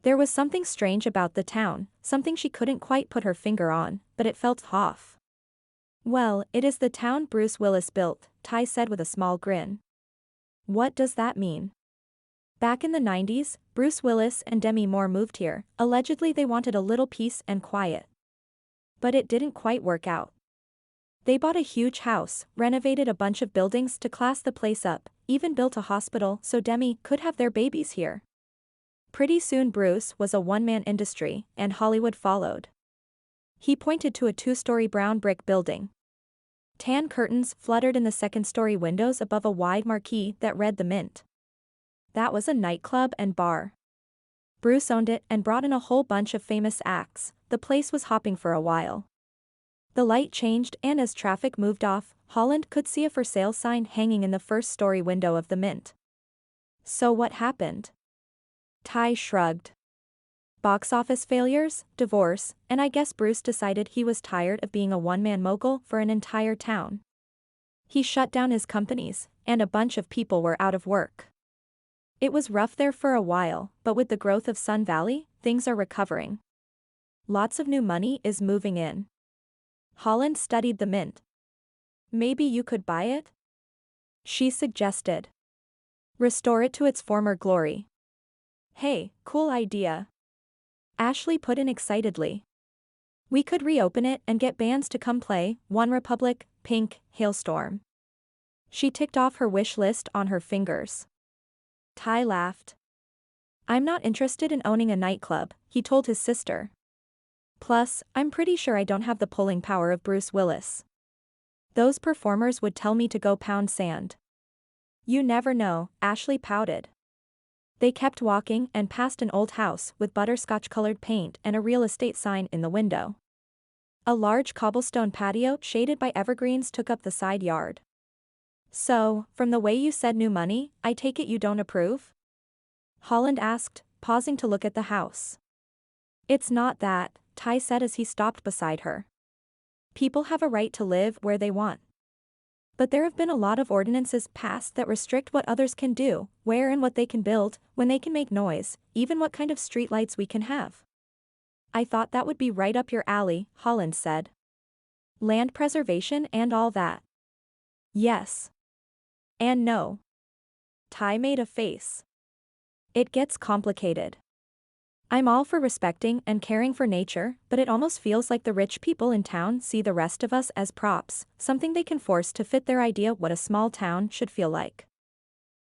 There was something strange about the town, something she couldn't quite put her finger on, but it felt off. "Well, it is the town Bruce Willis built," Ty said with a small grin. "What does that mean?" "Back in the 90s, Bruce Willis and Demi Moore moved here. Allegedly they wanted a little peace and quiet. But it didn't quite work out. They bought a huge house, renovated a bunch of buildings to class the place up, even built a hospital so Demi could have their babies here. Pretty soon Bruce was a one-man industry, and Hollywood followed." He pointed to a 2-story brown brick building. Tan curtains fluttered in the second-story windows above a wide marquee that read The Mint. That was a nightclub and bar. Bruce owned it and brought in a whole bunch of famous acts. The place was hopping for a while. The light changed and as traffic moved off, Holland could see a for sale sign hanging in the first-story window of The Mint. "So what happened?" Ty shrugged. Box office failures, divorce, and I guess Bruce decided he was tired of being a one-man mogul for an entire town. He shut down his companies, and a bunch of people were out of work. It was rough there for a while, but with the growth of Sun Valley, things are recovering. Lots of new money is moving in. Holland studied the mint. Maybe you could buy it? She suggested. Restore it to its former glory. Hey, cool idea. Ashley put in excitedly. We could reopen it and get bands to come play, One Republic, Pink, Hailstorm. She ticked off her wish list on her fingers. Ty laughed. I'm not interested in owning a nightclub, he told his sister. Plus, I'm pretty sure I don't have the pulling power of Bruce Willis. Those performers would tell me to go pound sand. You never know, Ashley pouted. They kept walking and passed an old house with butterscotch-colored paint and a real estate sign in the window. A large cobblestone patio shaded by evergreens took up the side yard. So, from the way you said new money, I take it you don't approve? Holland asked, pausing to look at the house. It's not that, Ty said as he stopped beside her. People have a right to live where they want. But there have been a lot of ordinances passed that restrict what others can do, where and what they can build, when they can make noise, even what kind of streetlights we can have. I thought that would be right up your alley, Holland said. Land preservation and all that. Yes. And no. Ty made a face. It gets complicated. I'm all for respecting and caring for nature, but it almost feels like the rich people in town see the rest of us as props, something they can force to fit their idea what a small town should feel like.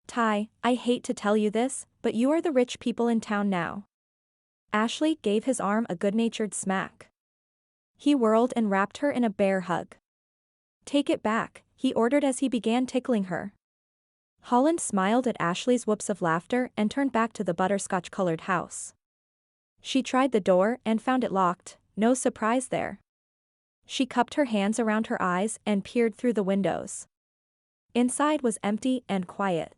Ty, I hate to tell you this, but you are the rich people in town now. Ashley gave his arm a good-natured smack. He whirled and wrapped her in a bear hug. Take it back, he ordered as he began tickling her. Holland smiled at Ashley's whoops of laughter and turned back to the butterscotch-colored house. She tried the door and found it locked, no surprise there. She cupped her hands around her eyes and peered through the windows. Inside was empty and quiet.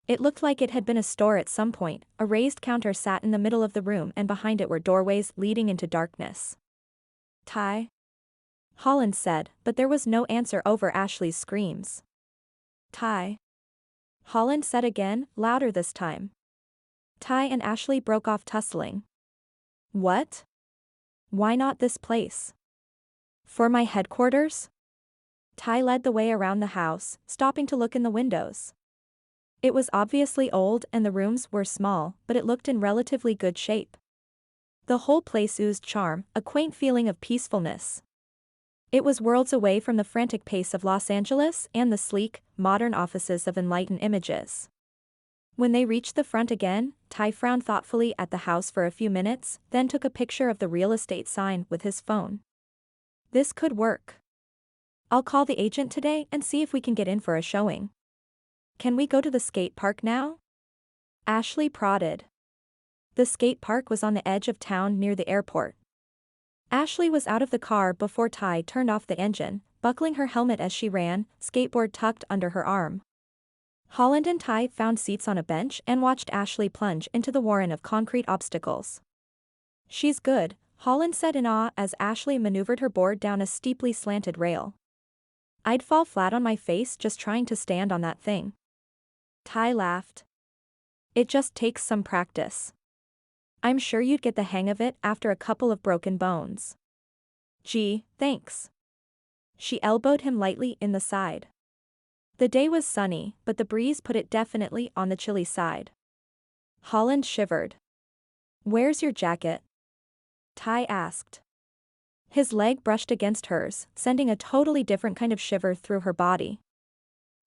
It looked like it had been a store at some point. A raised counter sat in the middle of the room and behind it were doorways leading into darkness. Ty? Holland said, but there was no answer over Ashley's screams. Ty? Holland said again, louder this time. Ty and Ashley broke off tussling. What? Why not this place? For my headquarters? Ty led the way around the house, stopping to look in the windows. It was obviously old and the rooms were small, but it looked in relatively good shape. The whole place oozed charm, a quaint feeling of peacefulness. It was worlds away from the frantic pace of Los Angeles and the sleek, modern offices of Enlightened Images. When they reached the front again, Ty frowned thoughtfully at the house for a few minutes, then took a picture of the real estate sign with his phone. This could work. I'll call the agent today and see if we can get in for a showing. Can we go to the skate park now? Ashley prodded. The skate park was on the edge of town near the airport. Ashley was out of the car before Ty turned off the engine, buckling her helmet as she ran, skateboard tucked under her arm. Holland and Ty found seats on a bench and watched Ashley plunge into the warren of concrete obstacles. She's good, Holland said in awe as Ashley maneuvered her board down a steeply slanted rail. I'd fall flat on my face just trying to stand on that thing. Ty laughed. It just takes some practice. I'm sure you'd get the hang of it after a couple of broken bones. Gee, thanks. She elbowed him lightly in the side. The day was sunny, but the breeze put it definitely on the chilly side. Holland shivered. Where's your jacket? Ty asked. His leg brushed against hers, sending a totally different kind of shiver through her body.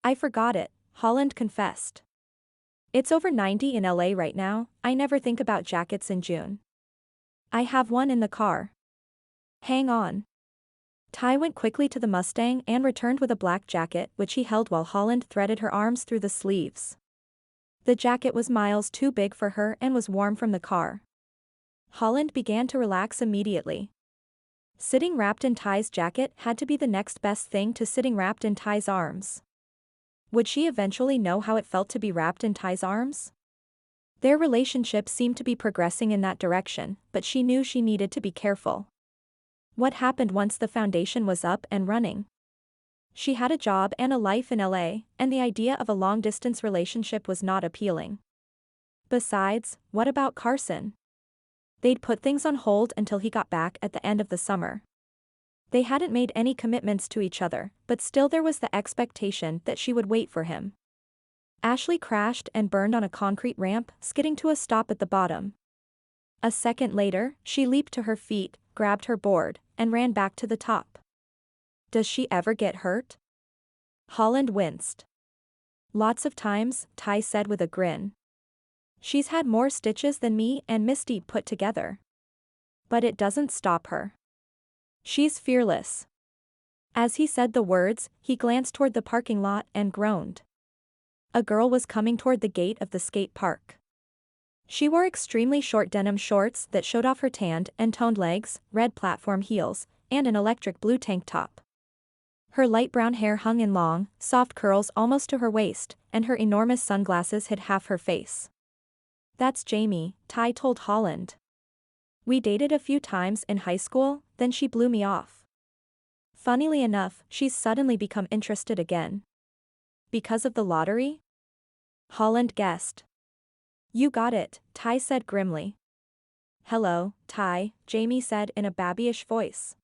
I forgot it, Holland confessed. It's over 90 in LA right now, I never think about jackets in June. I have one in the car. Hang on. Ty went quickly to the Mustang and returned with a black jacket which he held while Holland threaded her arms through the sleeves. The jacket was miles too big for her and was warm from the car. Holland began to relax immediately. Sitting wrapped in Ty's jacket had to be the next best thing to sitting wrapped in Ty's arms. Would she eventually know how it felt to be wrapped in Ty's arms? Their relationship seemed to be progressing in that direction, but she knew she needed to be careful. What happened once the foundation was up and running? She had a job and a life in LA, and the idea of a long-distance relationship was not appealing. Besides, what about Carson? They'd put things on hold until he got back at the end of the summer. They hadn't made any commitments to each other, but still there was the expectation that she would wait for him. Ashley crashed and burned on a concrete ramp, skidding to a stop at the bottom. A second later, she leaped to her feet, grabbed her board, and ran back to the top. Does she ever get hurt? Holland winced. Lots of times, Ty said with a grin. She's had more stitches than me and Misty put together. But it doesn't stop her. She's fearless. As he said the words, he glanced toward the parking lot and groaned. A girl was coming toward the gate of the skate park. She wore extremely short denim shorts that showed off her tanned and toned legs, red platform heels, and an electric blue tank top. Her light brown hair hung in long, soft curls almost to her waist, and her enormous sunglasses hid half her face. That's Jamie, Ty told Holland. We dated a few times in high school, then she blew me off. Funnily enough, she's suddenly become interested again. Because of the lottery? Holland guessed. You got it, Ty said grimly. Hello, Ty, Jamie said in a babyish voice.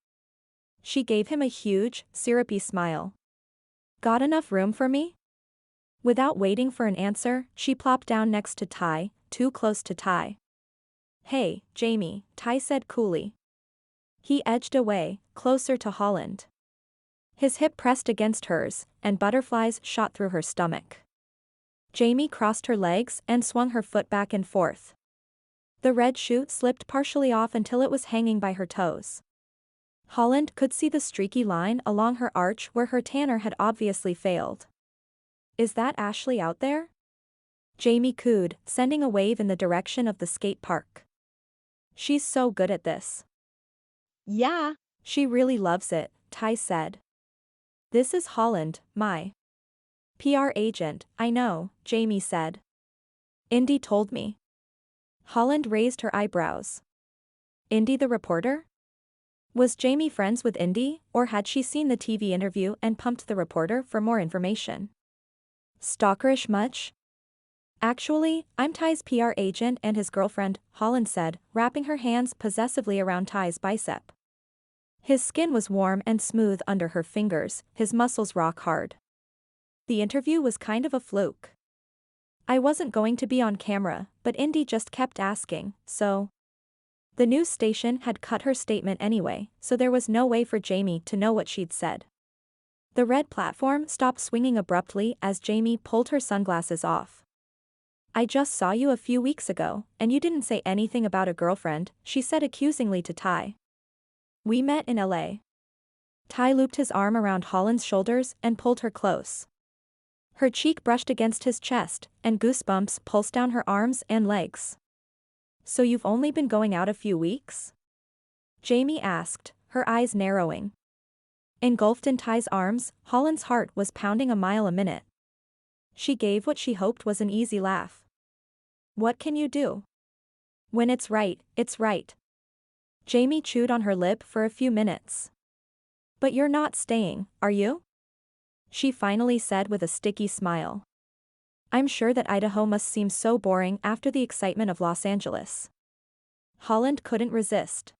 She gave him a huge, syrupy smile. Got enough room for me? Without waiting for an answer, she plopped down next to Ty, too close to Ty. Hey, Jamie, Ty said coolly. He edged away, closer to Holland. His hip pressed against hers, and butterflies shot through her stomach. Jamie crossed her legs and swung her foot back and forth. The red shoe slipped partially off until it was hanging by her toes. Holland could see the streaky line along her arch where her tanner had obviously failed. Is that Ashley out there? Jamie cooed, sending a wave in the direction of the skate park. She's so good at this. Yeah, she really loves it, Ty said. This is Holland, my PR agent, I know, Jamie said. Indy told me. Holland raised her eyebrows. Indy the reporter? Was Jamie friends with Indy, or had she seen the TV interview and pumped the reporter for more information? Stalkerish much? Actually, I'm Ty's PR agent and his girlfriend, Holland said, wrapping her hands possessively around Ty's bicep. His skin was warm and smooth under her fingers, his muscles rock hard. The interview was kind of a fluke. I wasn't going to be on camera, but Indy just kept asking, so. The news station had cut her statement anyway, so there was no way for Jamie to know what she'd said. The red platform stopped swinging abruptly as Jamie pulled her sunglasses off. I just saw you a few weeks ago, and you didn't say anything about a girlfriend, she said accusingly to Ty. We met in LA. Ty looped his arm around Holland's shoulders and pulled her close. Her cheek brushed against his chest, and goosebumps pulsed down her arms and legs. So you've only been going out a few weeks? Jamie asked, her eyes narrowing. Engulfed in Ty's arms, Holland's heart was pounding a mile a minute. She gave what she hoped was an easy laugh. What can you do? When it's right, it's right. Jamie chewed on her lip for a few minutes. But you're not staying, are you? She finally said with a sticky smile. I'm sure that Idaho must seem so boring after the excitement of Los Angeles. Holland couldn't resist.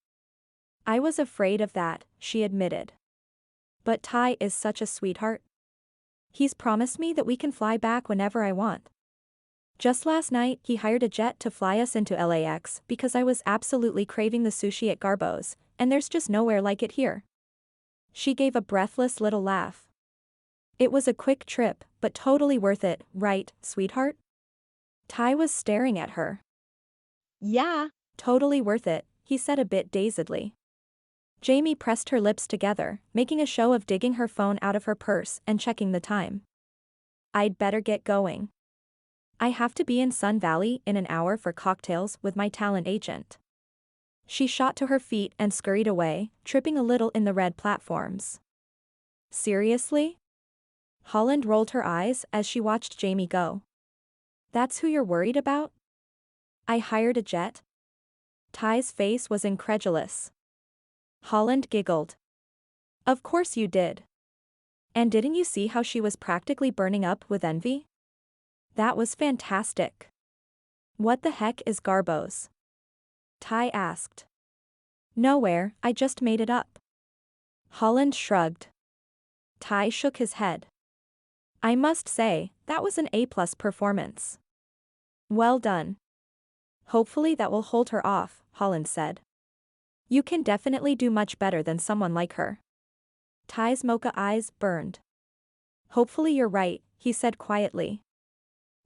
I was afraid of that, she admitted. But Ty is such a sweetheart. He's promised me that we can fly back whenever I want. Just last night, he hired a jet to fly us into LAX because I was absolutely craving the sushi at Garbo's, and there's just nowhere like it here. She gave a breathless little laugh. It was a quick trip, but totally worth it, right, sweetheart? Ty was staring at her. Yeah, totally worth it, he said a bit dazedly. Jamie pressed her lips together, making a show of digging her phone out of her purse and checking the time. I'd better get going. I have to be in Sun Valley in an hour for cocktails with my talent agent. She shot to her feet and scurried away, tripping a little in the red platforms. Seriously? Holland rolled her eyes as she watched Jamie go. That's who you're worried about? I hired a jet? Ty's face was incredulous. Holland giggled. Of course you did. And didn't you see how she was practically burning up with envy? That was fantastic. What the heck is garbos? Ty asked. Nowhere, I just made it up. Holland shrugged. Ty shook his head. I must say, that was an A-plus performance. Well done. Hopefully that will hold her off, Holland said. You can definitely do much better than someone like her. Ty's mocha eyes burned. Hopefully you're right, he said quietly.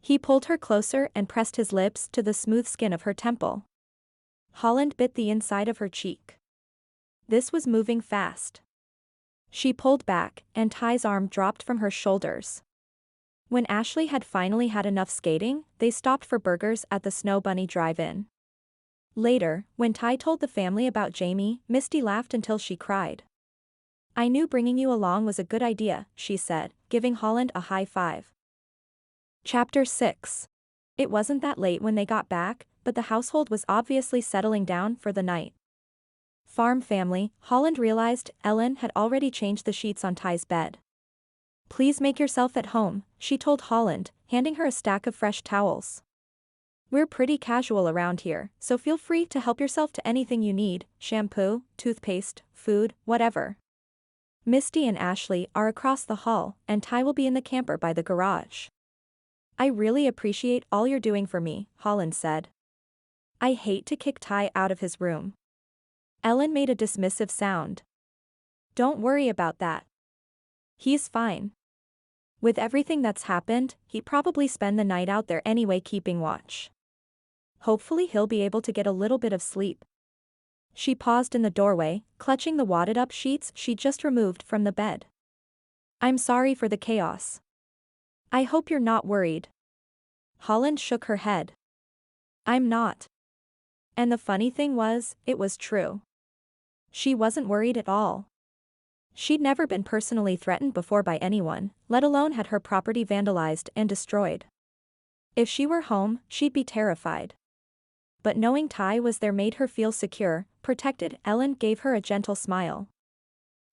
He pulled her closer and pressed his lips to the smooth skin of her temple. Holland bit the inside of her cheek. This was moving fast. She pulled back, and Ty's arm dropped from her shoulders. When Ashley had finally had enough skating, they stopped for burgers at the Snow Bunny Drive-In. Later, when Ty told the family about Jamie, Misty laughed until she cried. I knew bringing you along was a good idea, she said, giving Holland a high five. Chapter 6. It wasn't that late when they got back, but the household was obviously settling down for the night. Farm family, Holland realized Ellen had already changed the sheets on Ty's bed. Please make yourself at home, she told Holland, handing her a stack of fresh towels. We're pretty casual around here, so feel free to help yourself to anything you need, shampoo, toothpaste, food, whatever. Misty and Ashley are across the hall, and Ty will be in the camper by the garage. I really appreciate all you're doing for me, Holland said. I hate to kick Ty out of his room. Ellen made a dismissive sound. Don't worry about that. He's fine. With everything that's happened, he'd probably spend the night out there anyway keeping watch. Hopefully he'll be able to get a little bit of sleep. She paused in the doorway, clutching the wadded-up sheets she'd just removed from the bed. I'm sorry for the chaos. I hope you're not worried. Holland shook her head. I'm not. And the funny thing was, it was true. She wasn't worried at all. She'd never been personally threatened before by anyone, let alone had her property vandalized and destroyed. If she were home, she'd be terrified. But knowing Ty was there made her feel secure, protected. Ellen gave her a gentle smile.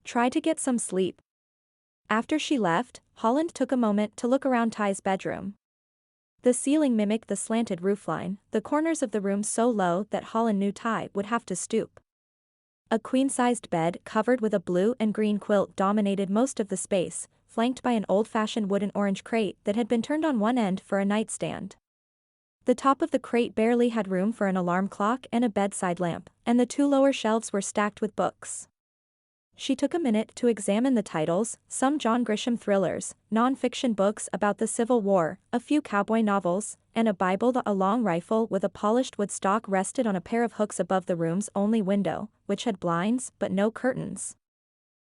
Try to get some sleep. After she left, Holland took a moment to look around Ty's bedroom. The ceiling mimicked the slanted roofline, the corners of the room so low that Holland knew Ty would have to stoop. A queen-sized bed covered with a blue and green quilt dominated most of the space, flanked by an old-fashioned wooden orange crate that had been turned on one end for a nightstand. The top of the crate barely had room for an alarm clock and a bedside lamp, and the two lower shelves were stacked with books. She took a minute to examine the titles, some John Grisham thrillers, non-fiction books about the Civil War, a few cowboy novels, and a Bible. A long rifle with a polished wood stock rested on a pair of hooks above the room's only window, which had blinds but no curtains.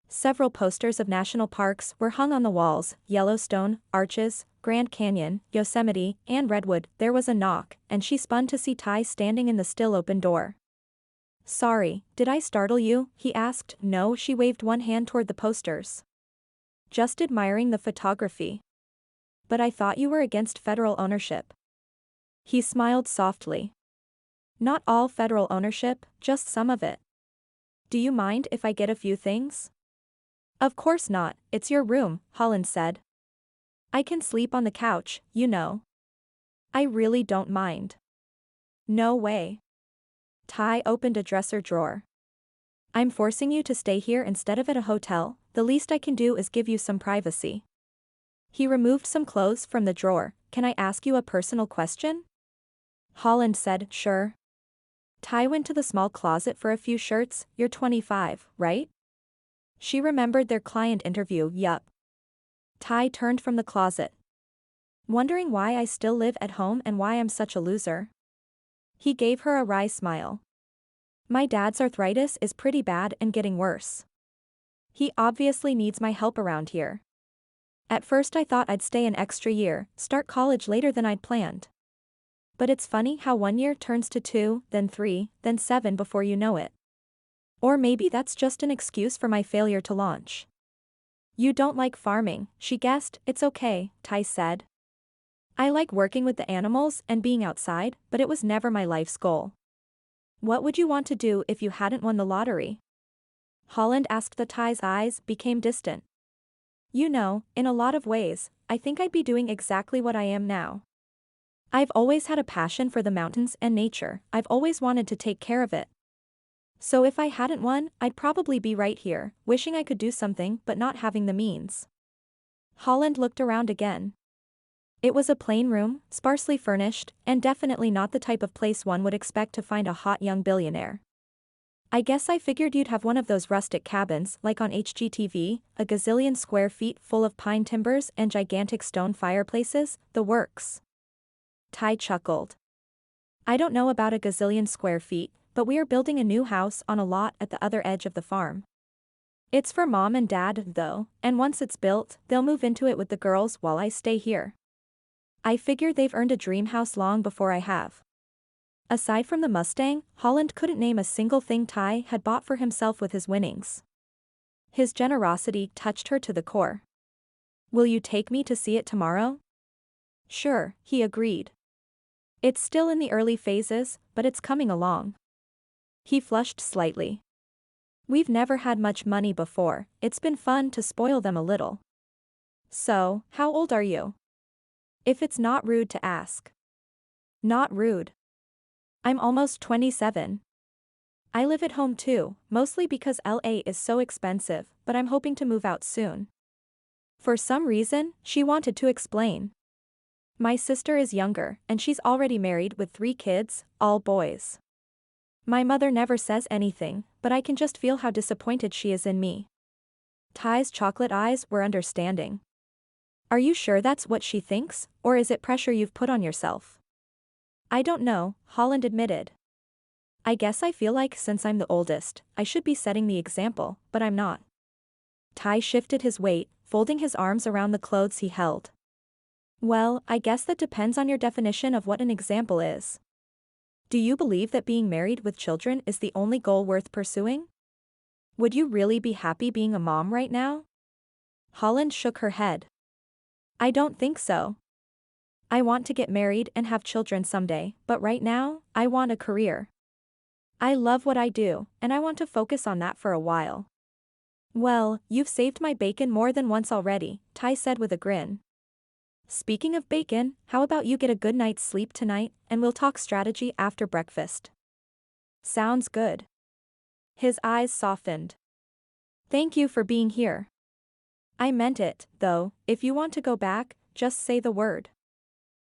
Several posters of national parks were hung on the walls: Yellowstone, Arches, Grand Canyon, Yosemite, and Redwood. There was a knock, and she spun to see Ty standing in the still open door. Sorry, did I startle you? He asked. No, she waved one hand toward the posters. Just admiring the photography. But I thought you were against federal ownership. He smiled softly. Not all federal ownership, just some of it. Do you mind if I get a few things? Of course not, it's your room, Holland said. I can sleep on the couch, you know. I really don't mind. No way. Ty opened a dresser drawer. I'm forcing you to stay here instead of at a hotel, the least I can do is give you some privacy. He removed some clothes from the drawer. Can I ask you a personal question? Holland said, sure. Ty went to the small closet for a few shirts. You're 25, right? She remembered their client interview. Yup. Ty turned from the closet. Wondering why I still live at home and why I'm such a loser. He gave her a wry smile. My dad's arthritis is pretty bad and getting worse. He obviously needs my help around here. At first I thought I'd stay an extra year, start college later than I'd planned. But it's funny how 1 year turns to 2, then 3, then 7 before you know it. Or maybe that's just an excuse for my failure to launch. You don't like farming, she guessed. It's okay, Ty said. I like working with the animals and being outside, but it was never my life's goal. What would you want to do if you hadn't won the lottery? Holland asked. The Ty's eyes became distant. You know, in a lot of ways, I think I'd be doing exactly what I am now. I've always had a passion for the mountains and nature. I've always wanted to take care of it. So if I hadn't won, I'd probably be right here, wishing I could do something but not having the means. Holland looked around again. It was a plain room, sparsely furnished, and definitely not the type of place one would expect to find a hot young billionaire. I guess I figured you'd have one of those rustic cabins like on HGTV, a gazillion square feet full of pine timbers and gigantic stone fireplaces, the works. Ty chuckled. I don't know about a gazillion square feet, but we are building a new house on a lot at the other edge of the farm. It's for Mom and Dad, though, and once it's built, they'll move into it with the girls while I stay here. I figure they've earned a dream house long before I have. Aside from the Mustang, Holland couldn't name a single thing Ty had bought for himself with his winnings. His generosity touched her to the core. Will you take me to see it tomorrow? Sure, he agreed. It's still in the early phases, but it's coming along. He flushed slightly. We've never had much money before, it's been fun to spoil them a little. So, how old are you? If it's not rude to ask. Not rude. I'm almost 27. I live at home too, mostly because LA is so expensive, but I'm hoping to move out soon. For some reason, she wanted to explain. My sister is younger, and she's already married with 3 kids, all boys. My mother never says anything, but I can just feel how disappointed she is in me. Ty's chocolate eyes were understanding. Are you sure that's what she thinks, or is it pressure you've put on yourself? I don't know, Holland admitted. I guess I feel like since I'm the oldest, I should be setting the example, but I'm not. Ty shifted his weight, folding his arms around the clothes he held. Well, I guess that depends on your definition of what an example is. Do you believe that being married with children is the only goal worth pursuing? Would you really be happy being a mom right now? Holland shook her head. I don't think so. I want to get married and have children someday, but right now, I want a career. I love what I do, and I want to focus on that for a while. Well, you've saved my bacon more than once already, Ty said with a grin. Speaking of bacon, how about you get a good night's sleep tonight, and we'll talk strategy after breakfast? Sounds good. His eyes softened. Thank you for being here. I meant it, though, if you want to go back, just say the word.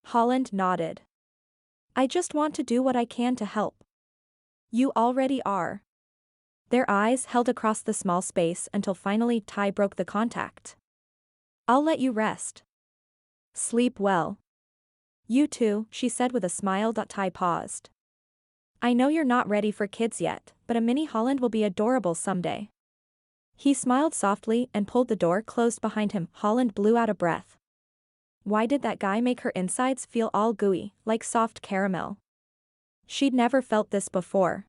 Holland nodded. I just want to do what I can to help. You already are. Their eyes held across the small space until finally Ty broke the contact. I'll let you rest. Sleep well. You too, she said with a smile. Ty paused. I know you're not ready for kids yet, but a mini Holland will be adorable someday. He smiled softly and pulled the door closed behind him. Holland blew out a breath. Why did that guy make her insides feel all gooey, like soft caramel? She'd never felt this before.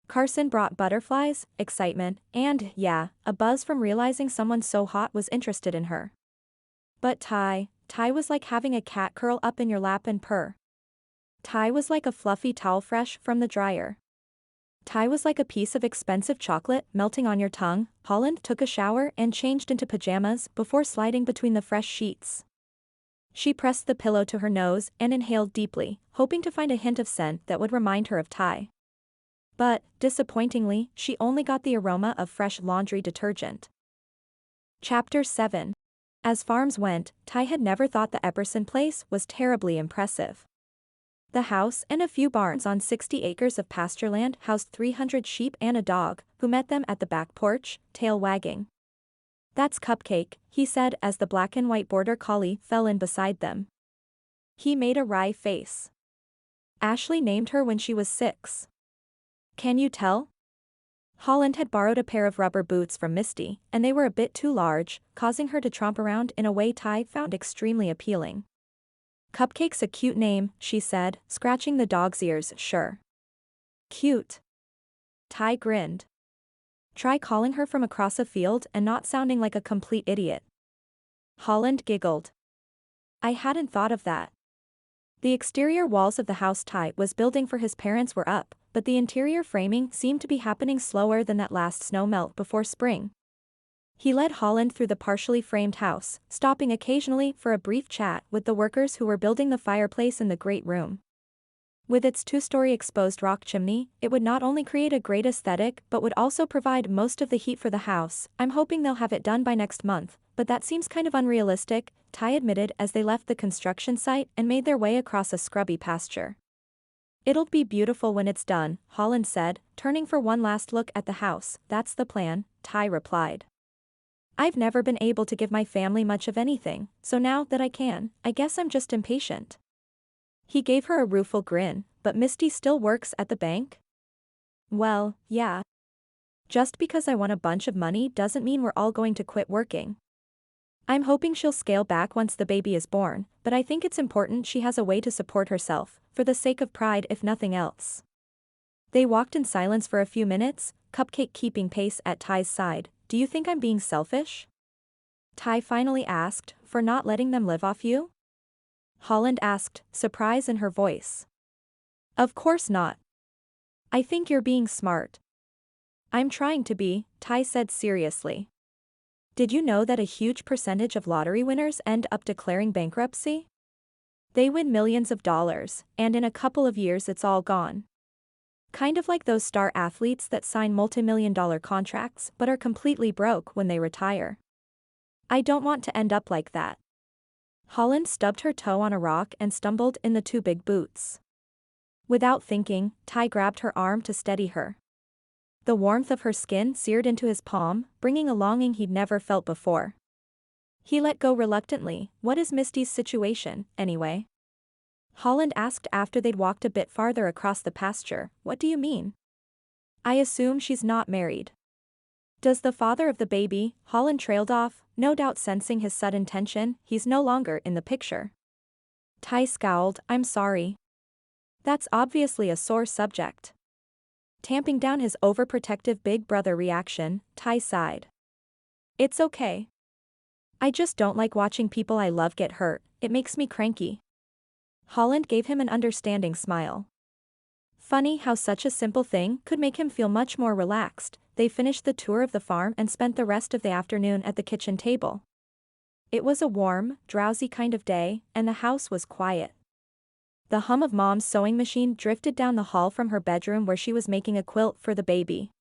Carson brought butterflies, excitement, and, yeah, a buzz from realizing someone so hot was interested in her. But Ty was like having a cat curl up in your lap and purr. Ty was like a fluffy towel fresh from the dryer. Ty was like a piece of expensive chocolate melting on your tongue. Holland took a shower and changed into pajamas before sliding between the fresh sheets. She pressed the pillow to her nose and inhaled deeply, hoping to find a hint of scent that would remind her of Ty. But, disappointingly, she only got the aroma of fresh laundry detergent. Chapter 7. As farms went, Ty had never thought the Epperson place was terribly impressive. The house and a few barns on 60 acres of pasture land housed 300 sheep and a dog, who met them at the back porch, tail wagging. That's Cupcake, he said as the black and white border collie fell in beside them. He made a wry face. Ashley named her when she was 6. Can you tell? Holland had borrowed a pair of rubber boots from Misty, and they were a bit too large, causing her to tromp around in a way Ty found extremely appealing. Cupcake's a cute name, she said, scratching the dog's ears. Sure. Cute. Ty grinned. Try calling her from across a field and not sounding like a complete idiot. Holland giggled. I hadn't thought of that. The exterior walls of the house Ty was building for his parents were up, but the interior framing seemed to be happening slower than that last snow melt before spring. He led Holland through the partially framed house, stopping occasionally for a brief chat with the workers who were building the fireplace in the great room. With its two-story exposed rock chimney, it would not only create a great aesthetic but would also provide most of the heat for the house. I'm hoping they'll have it done by next month, but that seems kind of unrealistic, Ty admitted as they left the construction site and made their way across a scrubby pasture. It'll be beautiful when it's done, Holland said, turning for one last look at the house. That's the plan, Ty replied. I've never been able to give my family much of anything, so now that I can, I guess I'm just impatient. He gave her a rueful grin, but Misty still works at the bank? Well, yeah. Just because I won a bunch of money doesn't mean we're all going to quit working. I'm hoping she'll scale back once the baby is born, but I think it's important she has a way to support herself, for the sake of pride if nothing else. They walked in silence for a few minutes, Cupcake keeping pace at Ty's side. Do you think I'm being selfish? Ty finally asked, for not letting them live off you? Holland asked, surprise in her voice. Of course not. I think you're being smart. I'm trying to be, Ty said seriously. Did you know that a huge percentage of lottery winners end up declaring bankruptcy? They win millions of dollars, and in a couple of years it's all gone. Kind of like those star athletes that sign multi-million-dollar contracts but are completely broke when they retire. I don't want to end up like that. Holland stubbed her toe on a rock and stumbled in the two big boots. Without thinking, Ty grabbed her arm to steady her. The warmth of her skin seared into his palm, bringing a longing he'd never felt before. He let go reluctantly. What is Misty's situation, anyway? Holland asked after they'd walked a bit farther across the pasture. What do you mean? I assume she's not married. Does the father of the baby? Holland trailed off, no doubt sensing his sudden tension. He's no longer in the picture. Ty scowled. I'm sorry. That's obviously a sore subject. Tamping down his overprotective big brother reaction, Ty sighed. It's okay. I just don't like watching people I love get hurt, it makes me cranky. Holland gave him an understanding smile. Funny how such a simple thing could make him feel much more relaxed. They finished the tour of the farm and spent the rest of the afternoon at the kitchen table. It was a warm, drowsy kind of day, and the house was quiet. The hum of Mom's sewing machine drifted down the hall from her bedroom where she was making a quilt for the baby.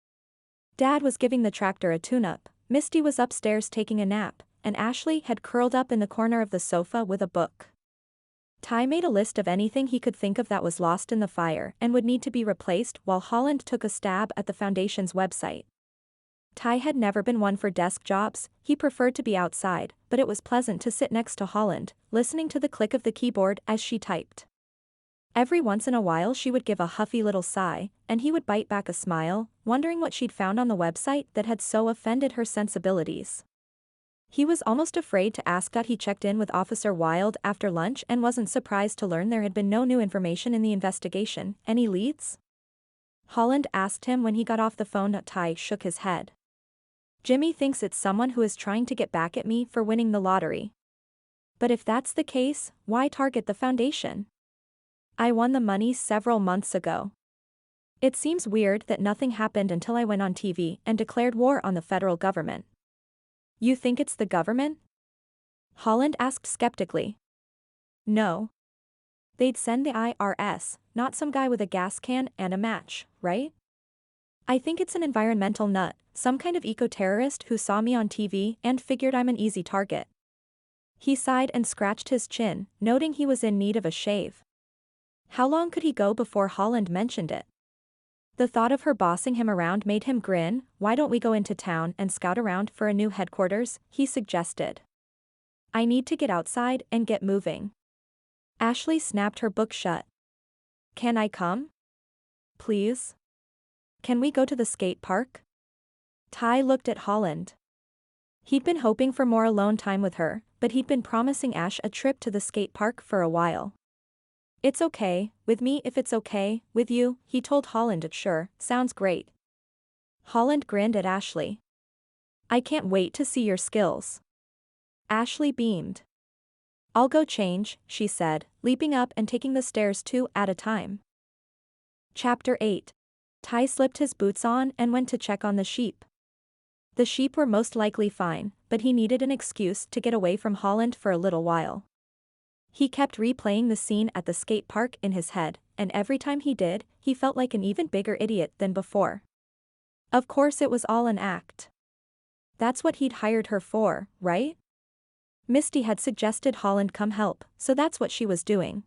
Dad was giving the tractor a tune-up, Misty was upstairs taking a nap, and Ashley had curled up in the corner of the sofa with a book. Ty made a list of anything he could think of that was lost in the fire and would need to be replaced while Holland took a stab at the foundation's website. Ty had never been one for desk jobs, he preferred to be outside, but it was pleasant to sit next to Holland, listening to the click of the keyboard as she typed. Every once in a while she would give a huffy little sigh, and he would bite back a smile, wondering what she'd found on the website that had so offended her sensibilities. He was almost afraid to ask that he checked in with Officer Wilde after lunch and wasn't surprised to learn there had been no new information in the investigation. Any leads? Holland asked him when he got off the phone. Ty shook his head. Jimmy thinks it's someone who is trying to get back at me for winning the lottery. But if that's the case, why target the foundation? I won the money several months ago. It seems weird that nothing happened until I went on TV and declared war on the federal government. You think it's the government? Holland asked skeptically. No. They'd send the IRS, not some guy with a gas can and a match, right? I think it's an environmental nut, some kind of eco-terrorist who saw me on TV and figured I'm an easy target. He sighed and scratched his chin, noting he was in need of a shave. How long could he go before Holland mentioned it? The thought of her bossing him around made him grin. Why don't we go into town and scout around for a new headquarters, he suggested. I need to get outside and get moving. Ashley snapped her book shut. Can I come? Please? Can we go to the skate park? Ty looked at Holland. He'd been hoping for more alone time with her, but he'd been promising Ash a trip to the skate park for a while. It's okay, with me if it's okay, with you, he told Holland. Sure, sounds great. Holland grinned at Ashley. I can't wait to see your skills. Ashley beamed. I'll go change, she said, leaping up and taking the stairs 2 at a time. Chapter 8. Ty slipped his boots on and went to check on the sheep. The sheep were most likely fine, but he needed an excuse to get away from Holland for a little while. He kept replaying the scene at the skate park in his head, and every time he did, he felt like an even bigger idiot than before. Of course it was all an act. That's what he'd hired her for, right? Misty had suggested Holland come help, so that's what she was doing.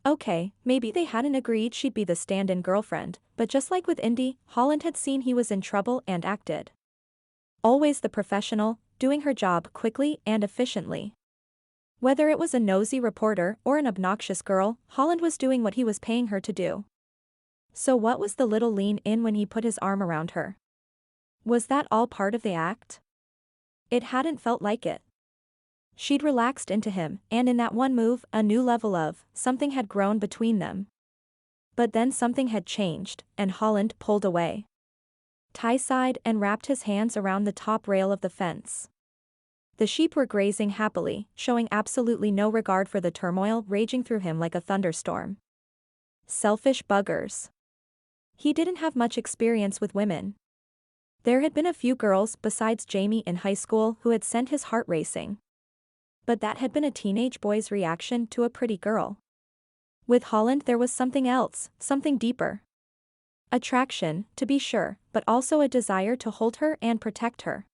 Okay, maybe they hadn't agreed she'd be the stand-in girlfriend, but just like with Indy, Holland had seen he was in trouble and acted. Always the professional, doing her job quickly and efficiently. Whether it was a nosy reporter or an obnoxious girl, Holland was doing what he was paying her to do. So what was the little lean in when he put his arm around her? Was that all part of the act? It hadn't felt like it. She'd relaxed into him, and in that one move, a new level of something had grown between them. But then something had changed, and Holland pulled away. Ty sighed and wrapped his hands around the top rail of the fence. The sheep were grazing happily, showing absolutely no regard for the turmoil raging through him like a thunderstorm. Selfish buggers. He didn't have much experience with women. There had been a few girls besides Jamie in high school who had sent his heart racing. But that had been a teenage boy's reaction to a pretty girl. With Holland there was something else, something deeper. Attraction, to be sure, but also a desire to hold her and protect her.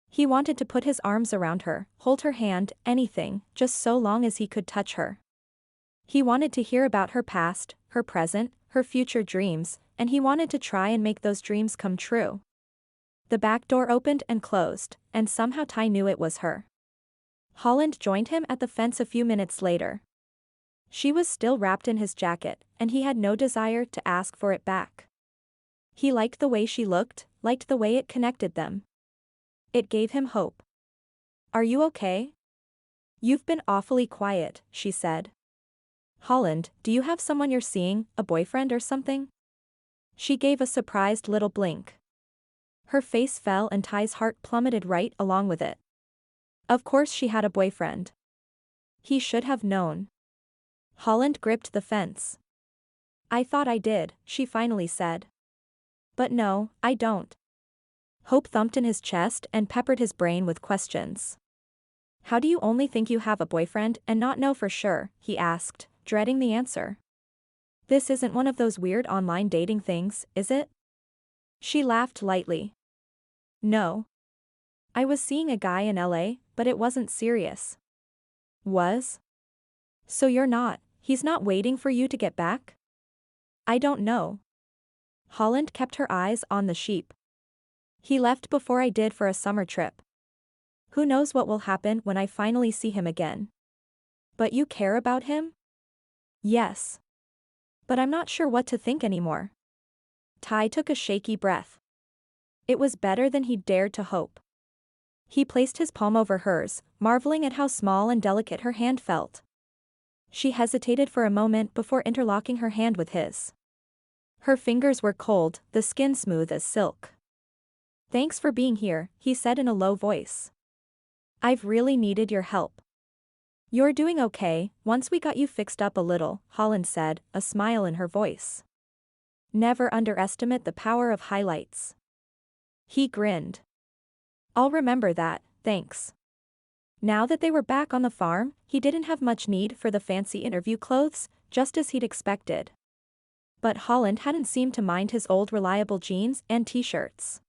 He wanted to put his arms around her, hold her hand, anything, just so long as he could touch her. He wanted to hear about her past, her present, her future dreams, and he wanted to try and make those dreams come true. The back door opened and closed, and somehow Ty knew it was her. Holland joined him at the fence a few minutes later. She was still wrapped in his jacket, and he had no desire to ask for it back. He liked the way she looked, liked the way it connected them. It gave him hope. "Are you okay? You've been awfully quiet," she said. "Holland, do you have someone you're seeing, a boyfriend or something?" She gave a surprised little blink. Her face fell and Ty's heart plummeted right along with it. Of course she had a boyfriend. He should have known. Holland gripped the fence. "I thought I did," she finally said. "But no, I don't." Hope thumped in his chest and peppered his brain with questions. "How do you only think you have a boyfriend and not know for sure?" he asked, dreading the answer. "This isn't one of those weird online dating things, is it?" She laughed lightly. "No. I was seeing a guy in LA, but it wasn't serious." "Was? So you're not, he's not waiting for you to get back?" "I don't know." Holland kept her eyes on the sheep. "He left before I did for a summer trip. Who knows what will happen when I finally see him again." "But you care about him?" "Yes. But I'm not sure what to think anymore." Ty took a shaky breath. It was better than he'd dared to hope. He placed his palm over hers, marveling at how small and delicate her hand felt. She hesitated for a moment before interlocking her hand with his. Her fingers were cold, the skin smooth as silk. "Thanks for being here," he said in a low voice. "I've really needed your help." "You're doing okay, once we got you fixed up a little," Holland said, a smile in her voice. "Never underestimate the power of highlights." He grinned. "I'll remember that, thanks." Now that they were back on the farm, he didn't have much need for the fancy interview clothes, just as he'd expected. But Holland hadn't seemed to mind his old reliable jeans and t-shirts.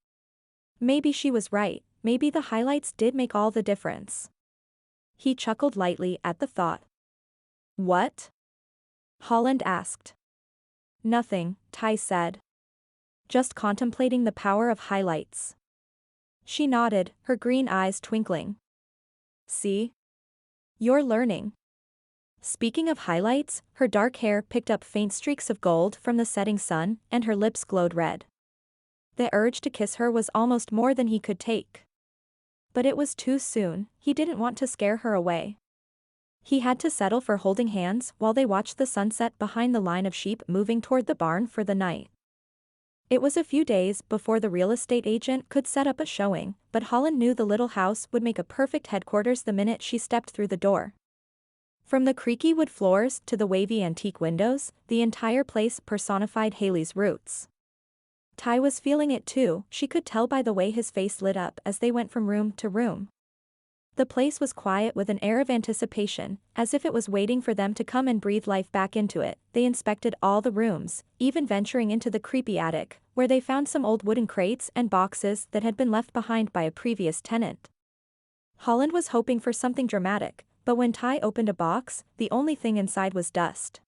Maybe she was right, maybe the highlights did make all the difference. He chuckled lightly at the thought. "What?" Holland asked. "Nothing," Ty said. "Just contemplating the power of highlights." She nodded, her green eyes twinkling. "See? You're learning." Speaking of highlights, her dark hair picked up faint streaks of gold from the setting sun, and her lips glowed red. The urge to kiss her was almost more than he could take. But it was too soon, he didn't want to scare her away. He had to settle for holding hands while they watched the sunset behind the line of sheep moving toward the barn for the night. It was a few days before the real estate agent could set up a showing, but Holland knew the little house would make a perfect headquarters the minute she stepped through the door. From the creaky wood floors to the wavy antique windows, the entire place personified Hailey's roots. Ty was feeling it too, she could tell by the way his face lit up as they went from room to room. The place was quiet with an air of anticipation, as if it was waiting for them to come and breathe life back into it. They inspected all the rooms, even venturing into the creepy attic, where they found some old wooden crates and boxes that had been left behind by a previous tenant. Holland was hoping for something dramatic, but when Ty opened a box, the only thing inside was dust.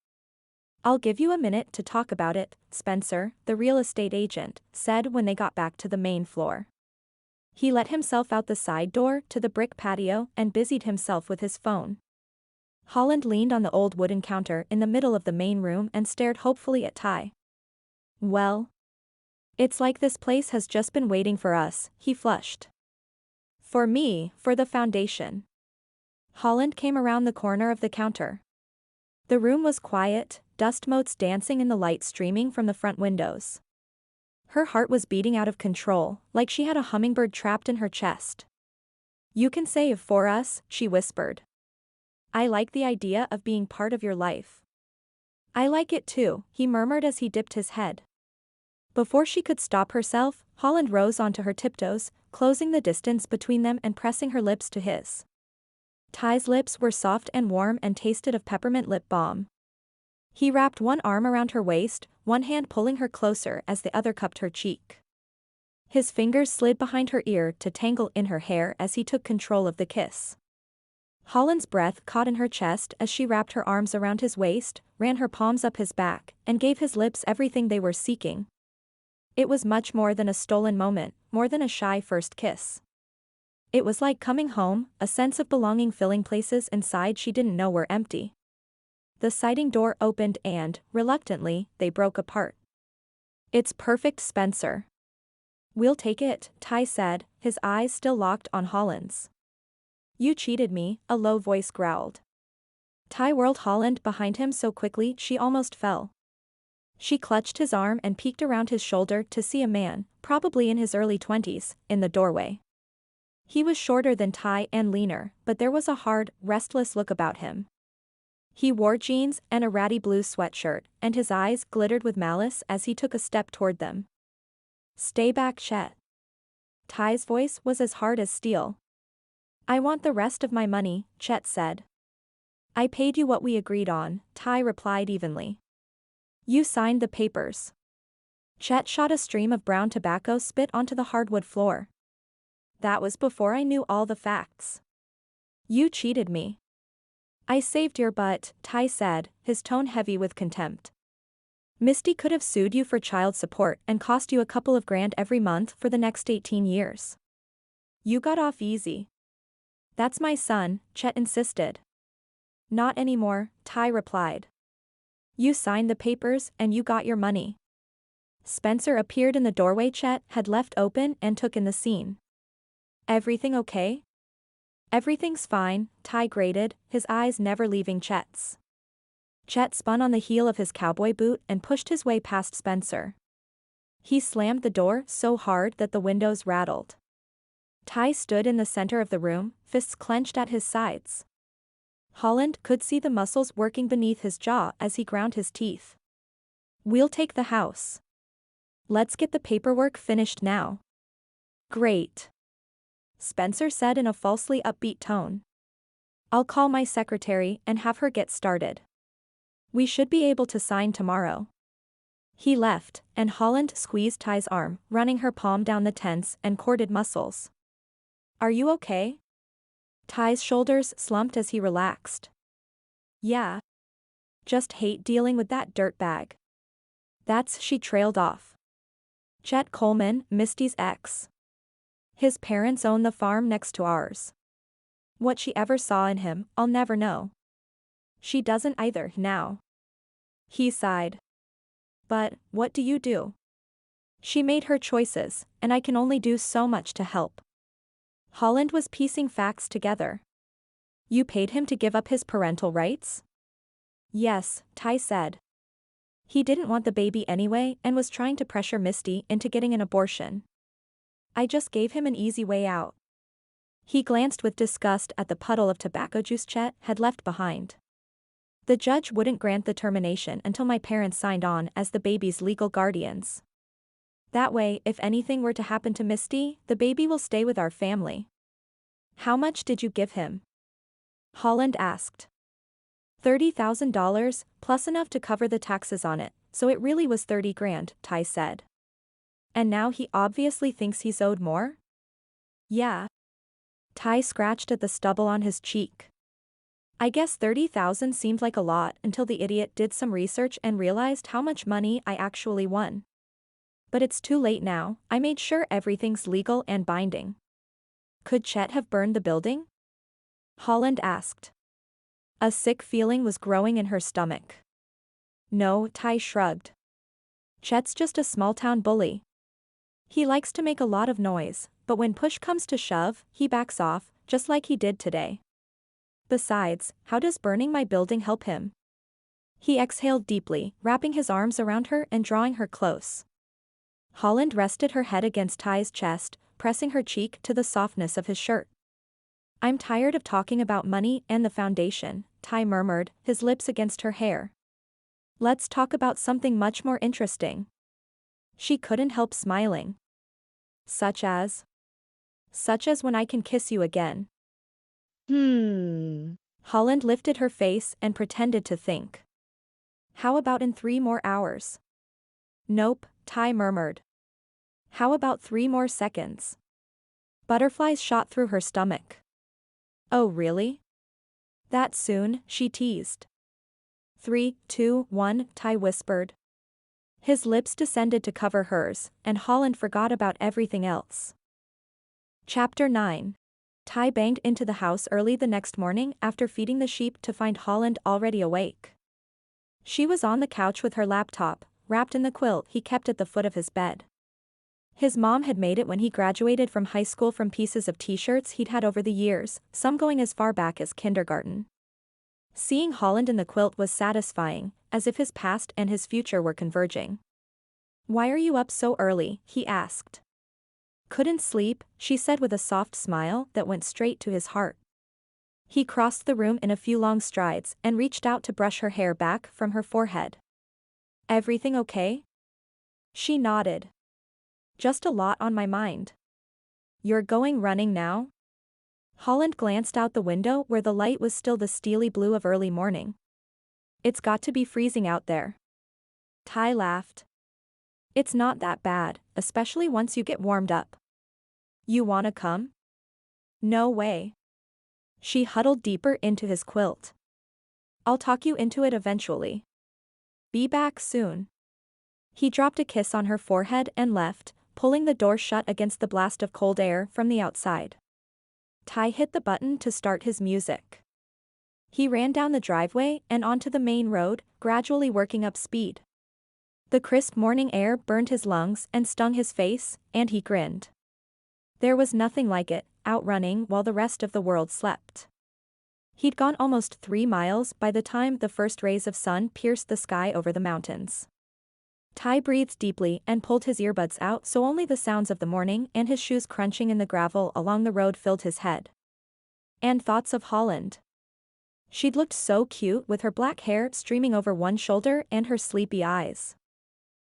"I'll give you a minute to talk about it," Spencer, the real estate agent, said when they got back to the main floor. He let himself out the side door to the brick patio and busied himself with his phone. Holland leaned on the old wooden counter in the middle of the main room and stared hopefully at Ty. "Well, it's like this place has just been waiting for us," he flushed. "For me, for the foundation." Holland came around the corner of the counter. The room was quiet, dust motes dancing in the light streaming from the front windows. Her heart was beating out of control, like she had a hummingbird trapped in her chest. "You can save for us," she whispered. "I like the idea of being part of your life." "I like it too," he murmured as he dipped his head. Before she could stop herself, Holland rose onto her tiptoes, closing the distance between them and pressing her lips to his. Ty's lips were soft and warm and tasted of peppermint lip balm. He wrapped one arm around her waist, one hand pulling her closer as the other cupped her cheek. His fingers slid behind her ear to tangle in her hair as he took control of the kiss. Holland's breath caught in her chest as she wrapped her arms around his waist, ran her palms up his back, and gave his lips everything they were seeking. It was much more than a stolen moment, more than a shy first kiss. It was like coming home, a sense of belonging filling places inside she didn't know were empty. The siding door opened and, reluctantly, they broke apart. "It's perfect, Spencer." "We'll take it," Ty said, his eyes still locked on Holland's. "You cheated me," a low voice growled. Ty whirled Holland behind him so quickly she almost fell. She clutched his arm and peeked around his shoulder to see a man, probably in his early 20s, in the doorway. He was shorter than Ty and leaner, but there was a hard, restless look about him. He wore jeans and a ratty blue sweatshirt, and his eyes glittered with malice as he took a step toward them. "Stay back, Chet." Ty's voice was as hard as steel. "I want the rest of my money," Chet said. "I paid you what we agreed on," Ty replied evenly. "You signed the papers." Chet shot a stream of brown tobacco spit onto the hardwood floor. "That was before I knew all the facts. You cheated me." "I saved your butt," Ty said, his tone heavy with contempt. "Misty could have sued you for child support and cost you a couple of grand every month for the next 18 years. You got off easy." "That's my son," Chet insisted. "Not anymore," Ty replied. "You signed the papers and you got your money." Spencer appeared in the doorway Chet had left open and took in the scene. "Everything okay?" "Everything's fine," Ty grated, his eyes never leaving Chet's. Chet spun on the heel of his cowboy boot and pushed his way past Spencer. He slammed the door so hard that the windows rattled. Ty stood in the center of the room, fists clenched at his sides. Holland could see the muscles working beneath his jaw as he ground his teeth. "We'll take the house. Let's get the paperwork finished now." "Great," Spencer said in a falsely upbeat tone. "I'll call my secretary and have her get started. We should be able to sign tomorrow." He left, and Holland squeezed Ty's arm, running her palm down the tense and corded muscles. "Are you okay?" Ty's shoulders slumped as he relaxed. "Yeah. Just hate dealing with that dirtbag." She trailed off. "Chet Coleman, Misty's ex. His parents own the farm next to ours. What she ever saw in him, I'll never know. She doesn't either, now." He sighed. "But, what do you do? She made her choices, and I can only do so much to help." Holland was piecing facts together. "You paid him to give up his parental rights?" "Yes," Ty said. "He didn't want the baby anyway and was trying to pressure Misty into getting an abortion. I just gave him an easy way out." He glanced with disgust at the puddle of tobacco juice Chet had left behind. The judge wouldn't grant the termination until my parents signed on as the baby's legal guardians. That way, if anything were to happen to Misty, the baby will stay with our family. How much did you give him? Holland asked. $30,000, plus enough to cover the taxes on it, so it really was 30 grand, Ty said. And now he obviously thinks he's owed more? Yeah. Ty scratched at the stubble on his cheek. I guess 30,000 seemed like a lot until the idiot did some research and realized how much money I actually won. But it's too late now, I made sure everything's legal and binding. Could Chet have burned the building? Holland asked. A sick feeling was growing in her stomach. No, Ty shrugged. Chet's just a small-town bully. He likes to make a lot of noise, but when push comes to shove, he backs off, just like he did today. Besides, how does burning my building help him? He exhaled deeply, wrapping his arms around her and drawing her close. Holland rested her head against Ty's chest, pressing her cheek to the softness of his shirt. I'm tired of talking about money and the foundation, Ty murmured, his lips against her hair. Let's talk about something much more interesting. She couldn't help smiling. Such as when I can kiss you again. Holland lifted her face and pretended to think. How about in 3 more hours? Nope, Ty murmured. How about 3 more seconds? Butterflies shot through her stomach. Oh really? That soon, she teased. 3, 2, 1, Ty whispered. His lips descended to cover hers, and Holland forgot about everything else. Chapter 9. Ty banged into the house early the next morning after feeding the sheep to find Holland already awake. She was on the couch with her laptop, wrapped in the quilt he kept at the foot of his bed. His mom had made it when he graduated from high school from pieces of t-shirts he'd had over the years, some going as far back as kindergarten. Seeing Holland in the quilt was satisfying, as if his past and his future were converging. Why are you up so early? He asked. Couldn't sleep, she said with a soft smile that went straight to his heart. He crossed the room in a few long strides and reached out to brush her hair back from her forehead. Everything okay? She nodded. Just a lot on my mind. You're going running now? Holland glanced out the window where the light was still the steely blue of early morning. It's got to be freezing out there. Ty laughed. It's not that bad, especially once you get warmed up. You wanna come? No way. She huddled deeper into his quilt. I'll talk you into it eventually. Be back soon. He dropped a kiss on her forehead and left, pulling the door shut against the blast of cold air from the outside. Ty hit the button to start his music. He ran down the driveway and onto the main road, gradually working up speed. The crisp morning air burned his lungs and stung his face, and he grinned. There was nothing like it, outrunning while the rest of the world slept. He'd gone almost 3 miles by the time the first rays of sun pierced the sky over the mountains. Ty breathed deeply and pulled his earbuds out so only the sounds of the morning and his shoes crunching in the gravel along the road filled his head. And thoughts of Holland. She'd looked so cute with her black hair streaming over one shoulder and her sleepy eyes.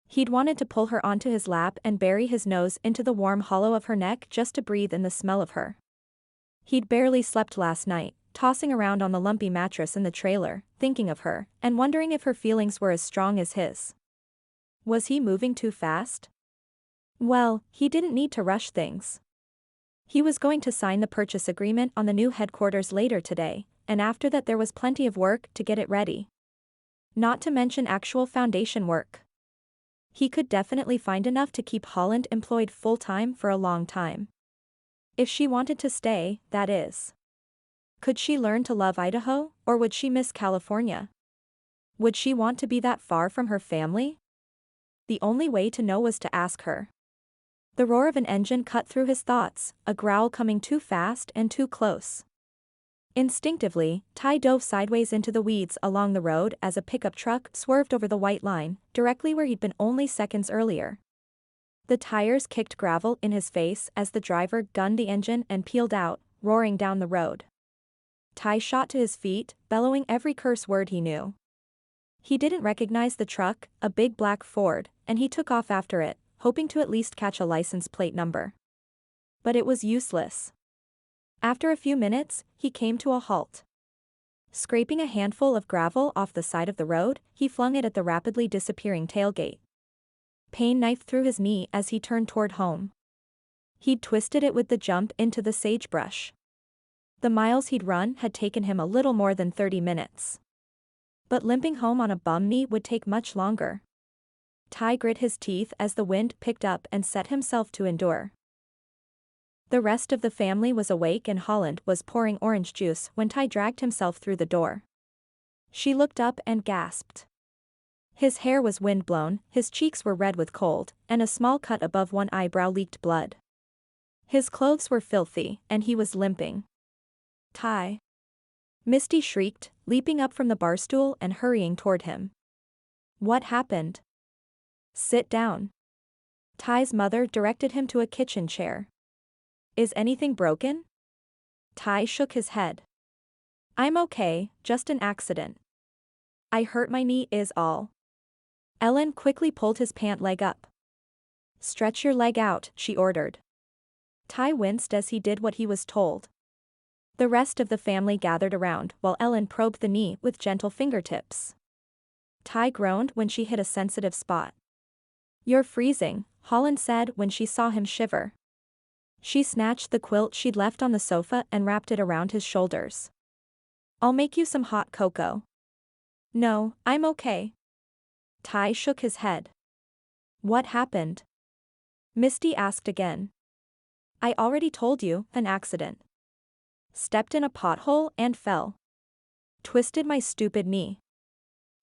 He'd wanted to pull her onto his lap and bury his nose into the warm hollow of her neck just to breathe in the smell of her. He'd barely slept last night, tossing around on the lumpy mattress in the trailer, thinking of her, and wondering if her feelings were as strong as his. Was he moving too fast? Well, he didn't need to rush things. He was going to sign the purchase agreement on the new headquarters later today, and after that there was plenty of work to get it ready. Not to mention actual foundation work. He could definitely find enough to keep Holland employed full-time for a long time. If she wanted to stay, that is. Could she learn to love Idaho, or would she miss California? Would she want to be that far from her family? The only way to know was to ask her. The roar of an engine cut through his thoughts, a growl coming too fast and too close. Instinctively, Ty dove sideways into the weeds along the road as a pickup truck swerved over the white line, directly where he'd been only seconds earlier. The tires kicked gravel in his face as the driver gunned the engine and peeled out, roaring down the road. Ty shot to his feet, bellowing every curse word he knew. He didn't recognize the truck, a big black Ford, and he took off after it, hoping to at least catch a license plate number. But it was useless. After a few minutes, he came to a halt. Scraping a handful of gravel off the side of the road, he flung it at the rapidly disappearing tailgate. Pain knifed through his knee as he turned toward home. He'd twisted it with the jump into the sagebrush. The miles he'd run had taken him a little more than 30 minutes. But limping home on a bum knee would take much longer. Ty grit his teeth as the wind picked up and set himself to endure. The rest of the family was awake and Holland was pouring orange juice when Ty dragged himself through the door. She looked up and gasped. His hair was windblown, his cheeks were red with cold, and a small cut above one eyebrow leaked blood. His clothes were filthy, and he was limping. Ty! Misty shrieked, leaping up from the bar stool and hurrying toward him. What happened? Sit down. Ty's mother directed him to a kitchen chair. Is anything broken? Ty shook his head. I'm okay, just an accident. I hurt my knee is all. Ellen quickly pulled his pant leg up. Stretch your leg out, she ordered. Ty winced as he did what he was told. The rest of the family gathered around while Ellen probed the knee with gentle fingertips. Ty groaned when she hit a sensitive spot. You're freezing, Holland said when she saw him shiver. She snatched the quilt she'd left on the sofa and wrapped it around his shoulders. I'll make you some hot cocoa. No, I'm okay. Ty shook his head. What happened? Misty asked again. I already told you, an accident. Stepped in a pothole and fell. Twisted my stupid knee.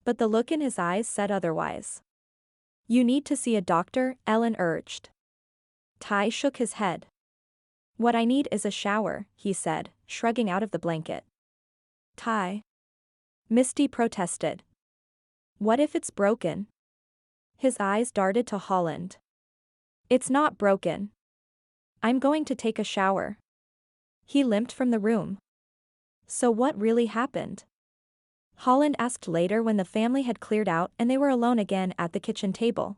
But the look in his eyes said otherwise. You need to see a doctor, Ellen urged. Ty shook his head. What I need is a shower, he said, shrugging out of the blanket. Ty. Misty protested. What if it's broken? His eyes darted to Holland. It's not broken. I'm going to take a shower. He limped from the room. So what really happened? Holland asked later when the family had cleared out and they were alone again at the kitchen table.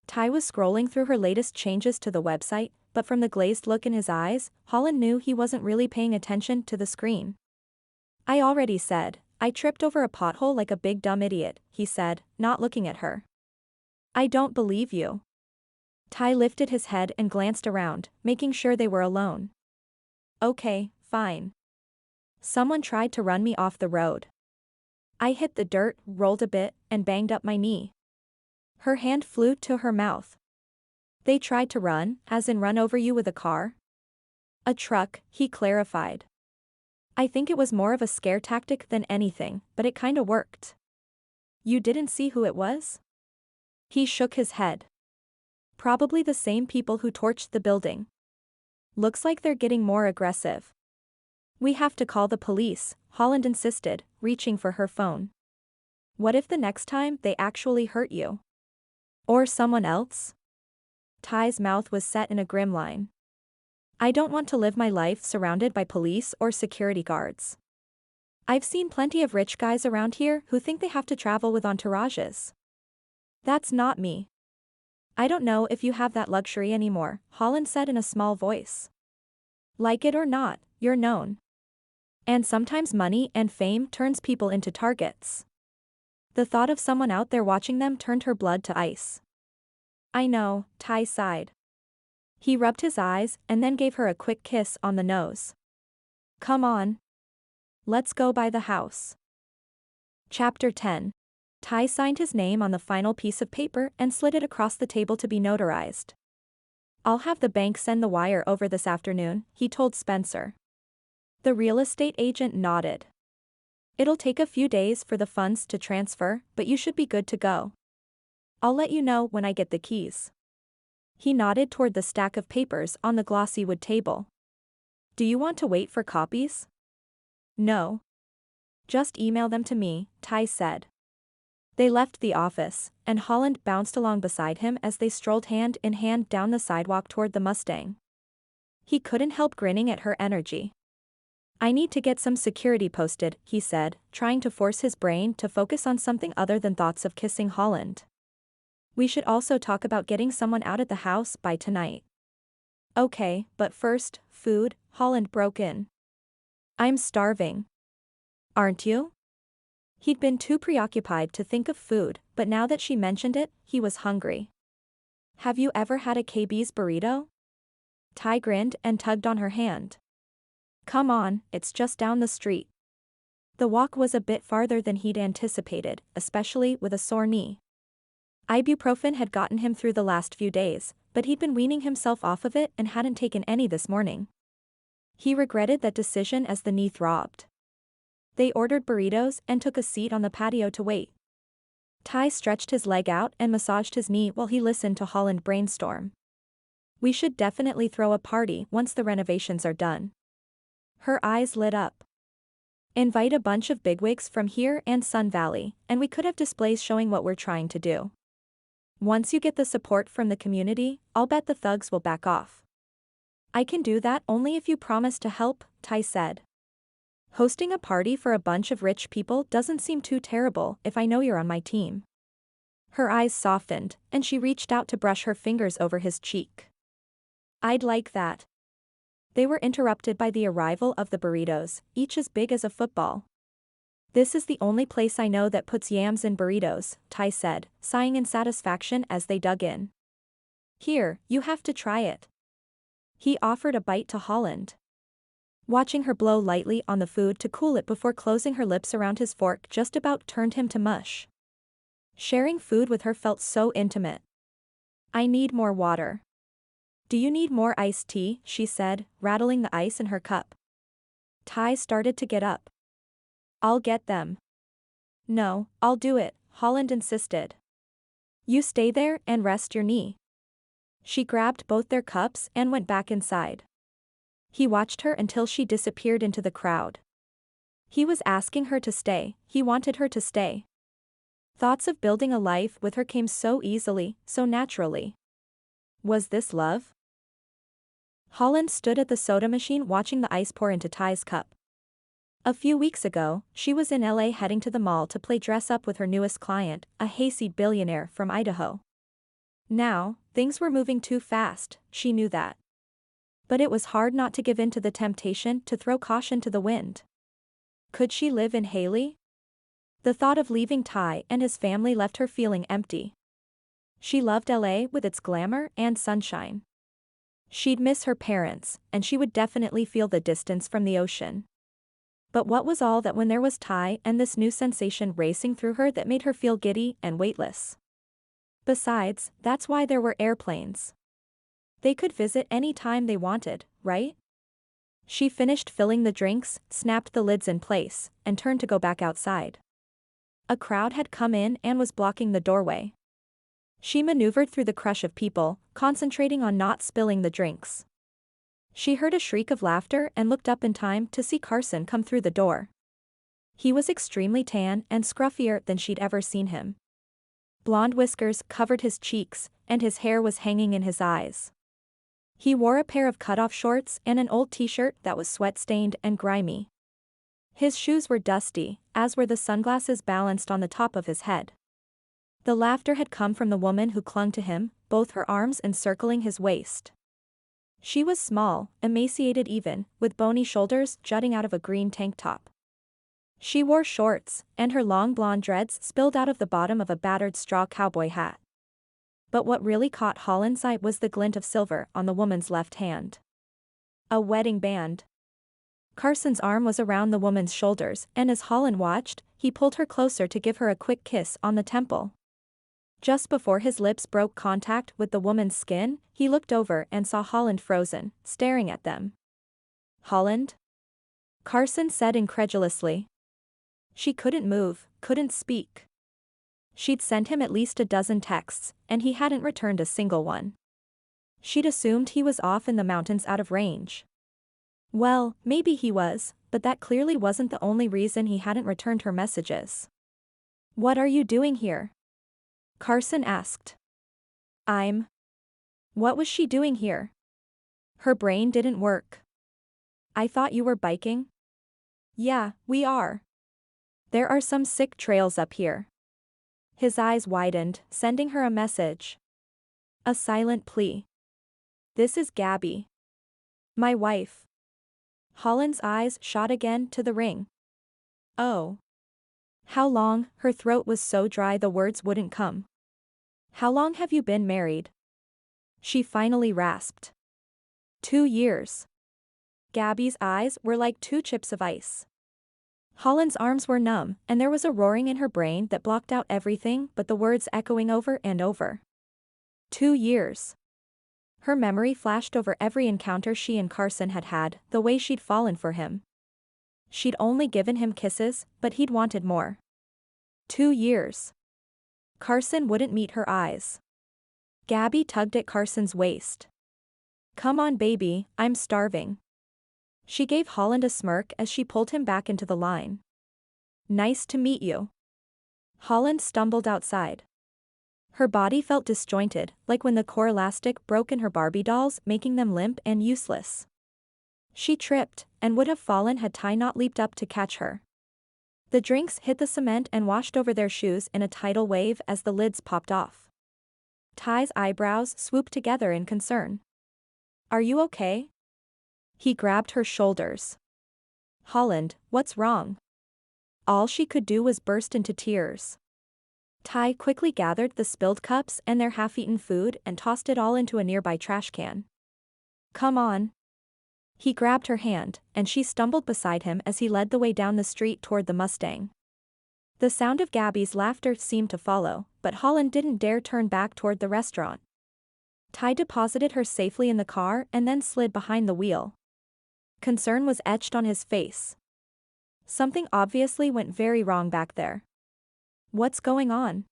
Ty was scrolling through her latest changes to the website, but from the glazed look in his eyes, Holland knew he wasn't really paying attention to the screen. I already said, I tripped over a pothole like a big dumb idiot, he said, not looking at her. I don't believe you. Ty lifted his head and glanced around, making sure they were alone. Okay, fine. Someone tried to run me off the road. I hit the dirt, rolled a bit, and banged up my knee. Her hand flew to her mouth. They tried to run, as in run over you with a car? A truck, he clarified. I think it was more of a scare tactic than anything, but it kinda worked. You didn't see who it was? He shook his head. Probably the same people who torched the building. Looks like they're getting more aggressive. We have to call the police, Holland insisted, reaching for her phone. What if the next time they actually hurt you? Or someone else? Ty's mouth was set in a grim line. I don't want to live my life surrounded by police or security guards. I've seen plenty of rich guys around here who think they have to travel with entourages. That's not me. I don't know if you have that luxury anymore, Holland said in a small voice. Like it or not, you're known. And sometimes money and fame turns people into targets. The thought of someone out there watching them turned her blood to ice. I know, Ty sighed. He rubbed his eyes and then gave her a quick kiss on the nose. Come on. Let's go by the house. Chapter 10. Ty signed his name on the final piece of paper and slid it across the table to be notarized. I'll have the bank send the wire over this afternoon, he told Spencer. The real estate agent nodded. It'll take a few days for the funds to transfer, but you should be good to go. I'll let you know when I get the keys. He nodded toward the stack of papers on the glossy wood table. Do you want to wait for copies? No. Just email them to me, Ty said. They left the office, and Holland bounced along beside him as they strolled hand in hand down the sidewalk toward the Mustang. He couldn't help grinning at her energy. I need to get some security posted, he said, trying to force his brain to focus on something other than thoughts of kissing Holland. We should also talk about getting someone out of the house by tonight. Okay, but first, food, Holland broke in. I'm starving. Aren't you? He'd been too preoccupied to think of food, but now that she mentioned it, he was hungry. Have you ever had a KB's burrito? Ty grinned and tugged on her hand. Come on, it's just down the street. The walk was a bit farther than he'd anticipated, especially with a sore knee. Ibuprofen had gotten him through the last few days, but he'd been weaning himself off of it and hadn't taken any this morning. He regretted that decision as the knee throbbed. They ordered burritos and took a seat on the patio to wait. Ty stretched his leg out and massaged his knee while he listened to Holland brainstorm. We should definitely throw a party once the renovations are done. Her eyes lit up. Invite a bunch of bigwigs from here and Sun Valley, and we could have displays showing what we're trying to do. Once you get the support from the community, I'll bet the thugs will back off. I can do that only if you promise to help, Ty said. Hosting a party for a bunch of rich people doesn't seem too terrible if I know you're on my team. Her eyes softened, and she reached out to brush her fingers over his cheek. I'd like that. They were interrupted by the arrival of the burritos, each as big as a football. This is the only place I know that puts yams in burritos, Ty said, sighing in satisfaction as they dug in. Here, you have to try it. He offered a bite to Holland. Watching her blow lightly on the food to cool it before closing her lips around his fork just about turned him to mush. Sharing food with her felt so intimate. I need more water. Do you need more iced tea? She said, rattling the ice in her cup. Ty started to get up. I'll get them. No, I'll do it, Holland insisted. You stay there and rest your knee. She grabbed both their cups and went back inside. He watched her until she disappeared into the crowd. He was asking her to stay, he wanted her to stay. Thoughts of building a life with her came so easily, so naturally. Was this love? Holland stood at the soda machine watching the ice pour into Ty's cup. A few weeks ago, she was in LA heading to the mall to play dress up with her newest client, a hayseed billionaire from Idaho. Now, things were moving too fast, she knew that. But it was hard not to give in to the temptation to throw caution to the wind. Could she live in Hailey? The thought of leaving Ty and his family left her feeling empty. She loved LA with its glamour and sunshine. She'd miss her parents, and she would definitely feel the distance from the ocean. But what was all that when there was Ty and this new sensation racing through her that made her feel giddy and weightless? Besides, that's why there were airplanes. They could visit any time they wanted, right? She finished filling the drinks, snapped the lids in place, and turned to go back outside. A crowd had come in and was blocking the doorway. She maneuvered through the crush of people, concentrating on not spilling the drinks. She heard a shriek of laughter and looked up in time to see Carson come through the door. He was extremely tan and scruffier than she'd ever seen him. Blonde whiskers covered his cheeks, and his hair was hanging in his eyes. He wore a pair of cutoff shorts and an old t-shirt that was sweat-stained and grimy. His shoes were dusty, as were the sunglasses balanced on the top of his head. The laughter had come from the woman who clung to him, both her arms encircling his waist. She was small, emaciated even, with bony shoulders jutting out of a green tank top. She wore shorts, and her long blonde dreads spilled out of the bottom of a battered straw cowboy hat. But what really caught Holland's eye was the glint of silver on the woman's left hand. A wedding band. Carson's arm was around the woman's shoulders, and as Holland watched, he pulled her closer to give her a quick kiss on the temple. Just before his lips broke contact with the woman's skin, he looked over and saw Holland frozen, staring at them. Holland? Carson said incredulously. She couldn't move, couldn't speak. She'd sent him at least a dozen texts, and he hadn't returned a single one. She'd assumed he was off in the mountains out of range. Well, maybe he was, but that clearly wasn't the only reason he hadn't returned her messages. What are you doing here? Carson asked. What was she doing here? Her brain didn't work. I thought you were biking? Yeah, we are. There are some sick trails up here. His eyes widened, sending her a message. A silent plea. This is Gabby. My wife. Holland's eyes shot again to the ring. Oh. How long? Her throat was so dry the words wouldn't come. How long have you been married? She finally rasped. 2 years. Gabby's eyes were like 2 chips of ice. Holland's arms were numb, and there was a roaring in her brain that blocked out everything but the words echoing over and over. 2 years. Her memory flashed over every encounter she and Carson had had, the way she'd fallen for him. She'd only given him kisses, but he'd wanted more. 2 years. Carson wouldn't meet her eyes. Gabby tugged at Carson's waist. Come on baby, I'm starving. She gave Holland a smirk as she pulled him back into the line. Nice to meet you. Holland stumbled outside. Her body felt disjointed, like when the core elastic broke in her Barbie dolls, making them limp and useless. She tripped, and would have fallen had Ty not leaped up to catch her. The drinks hit the cement and washed over their shoes in a tidal wave as the lids popped off. Ty's eyebrows swooped together in concern. Are you okay? He grabbed her shoulders. Holland, what's wrong? All she could do was burst into tears. Ty quickly gathered the spilled cups and their half-eaten food and tossed it all into a nearby trash can. Come on. He grabbed her hand, and she stumbled beside him as he led the way down the street toward the Mustang. The sound of Gabby's laughter seemed to follow, but Holland didn't dare turn back toward the restaurant. Ty deposited her safely in the car and then slid behind the wheel. Concern was etched on his face. Something obviously went very wrong back there. What's going on?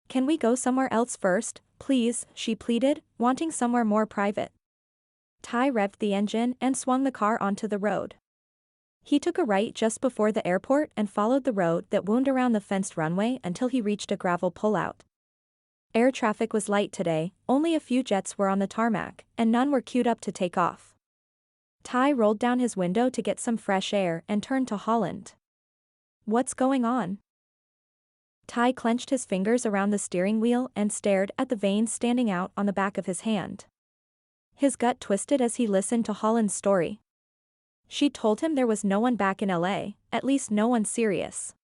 Can we go somewhere else first, please? She pleaded, wanting somewhere more private. Ty revved the engine and swung the car onto the road. He took a right just before the airport and followed the road that wound around the fenced runway until he reached a gravel pullout. Air traffic was light today, only a few jets were on the tarmac, and none were queued up to take off. Ty rolled down his window to get some fresh air and turned to Holland. What's going on? Ty clenched his fingers around the steering wheel and stared at the veins standing out on the back of his hand. His gut twisted as he listened to Holland's story. She told him there was no one back in LA, at least no one serious.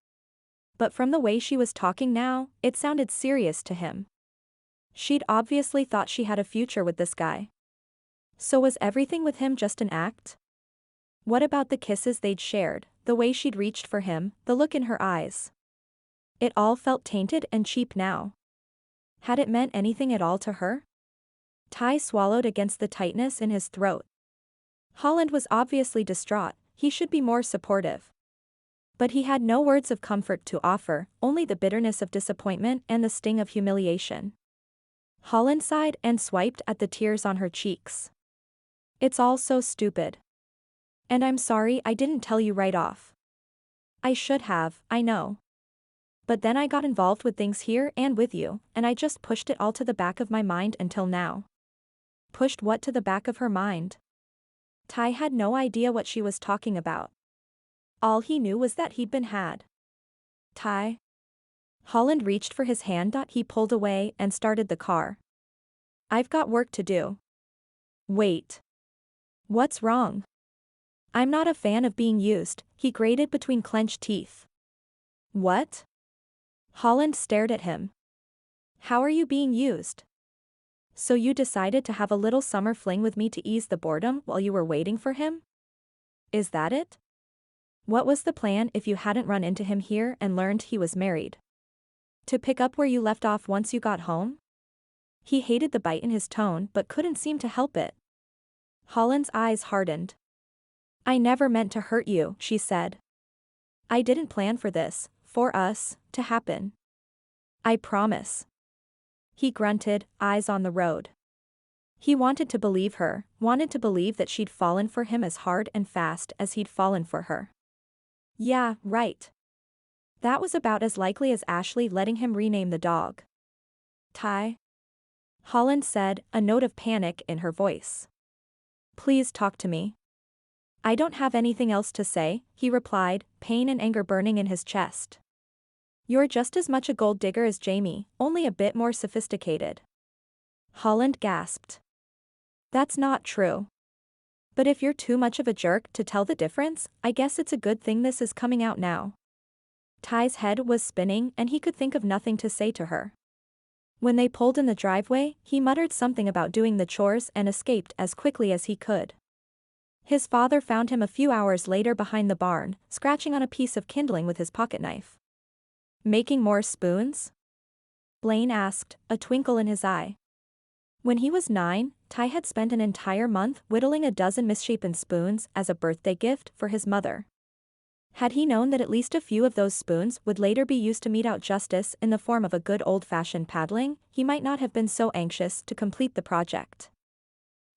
But from the way she was talking now, it sounded serious to him. She'd obviously thought she had a future with this guy. So was everything with him just an act? What about the kisses they'd shared, the way she'd reached for him, the look in her eyes? It all felt tainted and cheap now. Had it meant anything at all to her? Ty swallowed against the tightness in his throat. Holland was obviously distraught, he should be more supportive. But he had no words of comfort to offer, only the bitterness of disappointment and the sting of humiliation. Holland sighed and swiped at the tears on her cheeks. It's all so stupid. And I'm sorry I didn't tell you right off. I should have, I know. But then I got involved with things here and with you, and I just pushed it all to the back of my mind until now. Pushed what to the back of her mind? Ty had no idea what she was talking about. All he knew was that he'd been had. Ty? Holland reached for his hand. He pulled away and started the car. I've got work to do. Wait. What's wrong? I'm not a fan of being used, he grated between clenched teeth. What? Holland stared at him. How are you being used? So you decided to have a little summer fling with me to ease the boredom while you were waiting for him? Is that it? What was the plan if you hadn't run into him here and learned he was married? To pick up where you left off once you got home? He hated the bite in his tone but couldn't seem to help it. Holland's eyes hardened. I never meant to hurt you, she said. I didn't plan for this, for us, to happen. I promise. He grunted, eyes on the road. He wanted to believe her, wanted to believe that she'd fallen for him as hard and fast as he'd fallen for her. Yeah, right. That was about as likely as Ashley letting him rename the dog. Ty? Holland said, a note of panic in her voice. Please talk to me. I don't have anything else to say, he replied, pain and anger burning in his chest. You're just as much a gold digger as Jamie, only a bit more sophisticated. Holland gasped. That's not true. But if you're too much of a jerk to tell the difference, I guess it's a good thing this is coming out now. Ty's head was spinning and he could think of nothing to say to her. When they pulled in the driveway, he muttered something about doing the chores and escaped as quickly as he could. His father found him a few hours later behind the barn, scratching on a piece of kindling with his pocketknife. Making more spoons? Blaine asked, a twinkle in his eye. When he was 9, Ty had spent an entire month whittling a dozen misshapen spoons as a birthday gift for his mother. Had he known that at least a few of those spoons would later be used to mete out justice in the form of a good old-fashioned paddling, he might not have been so anxious to complete the project.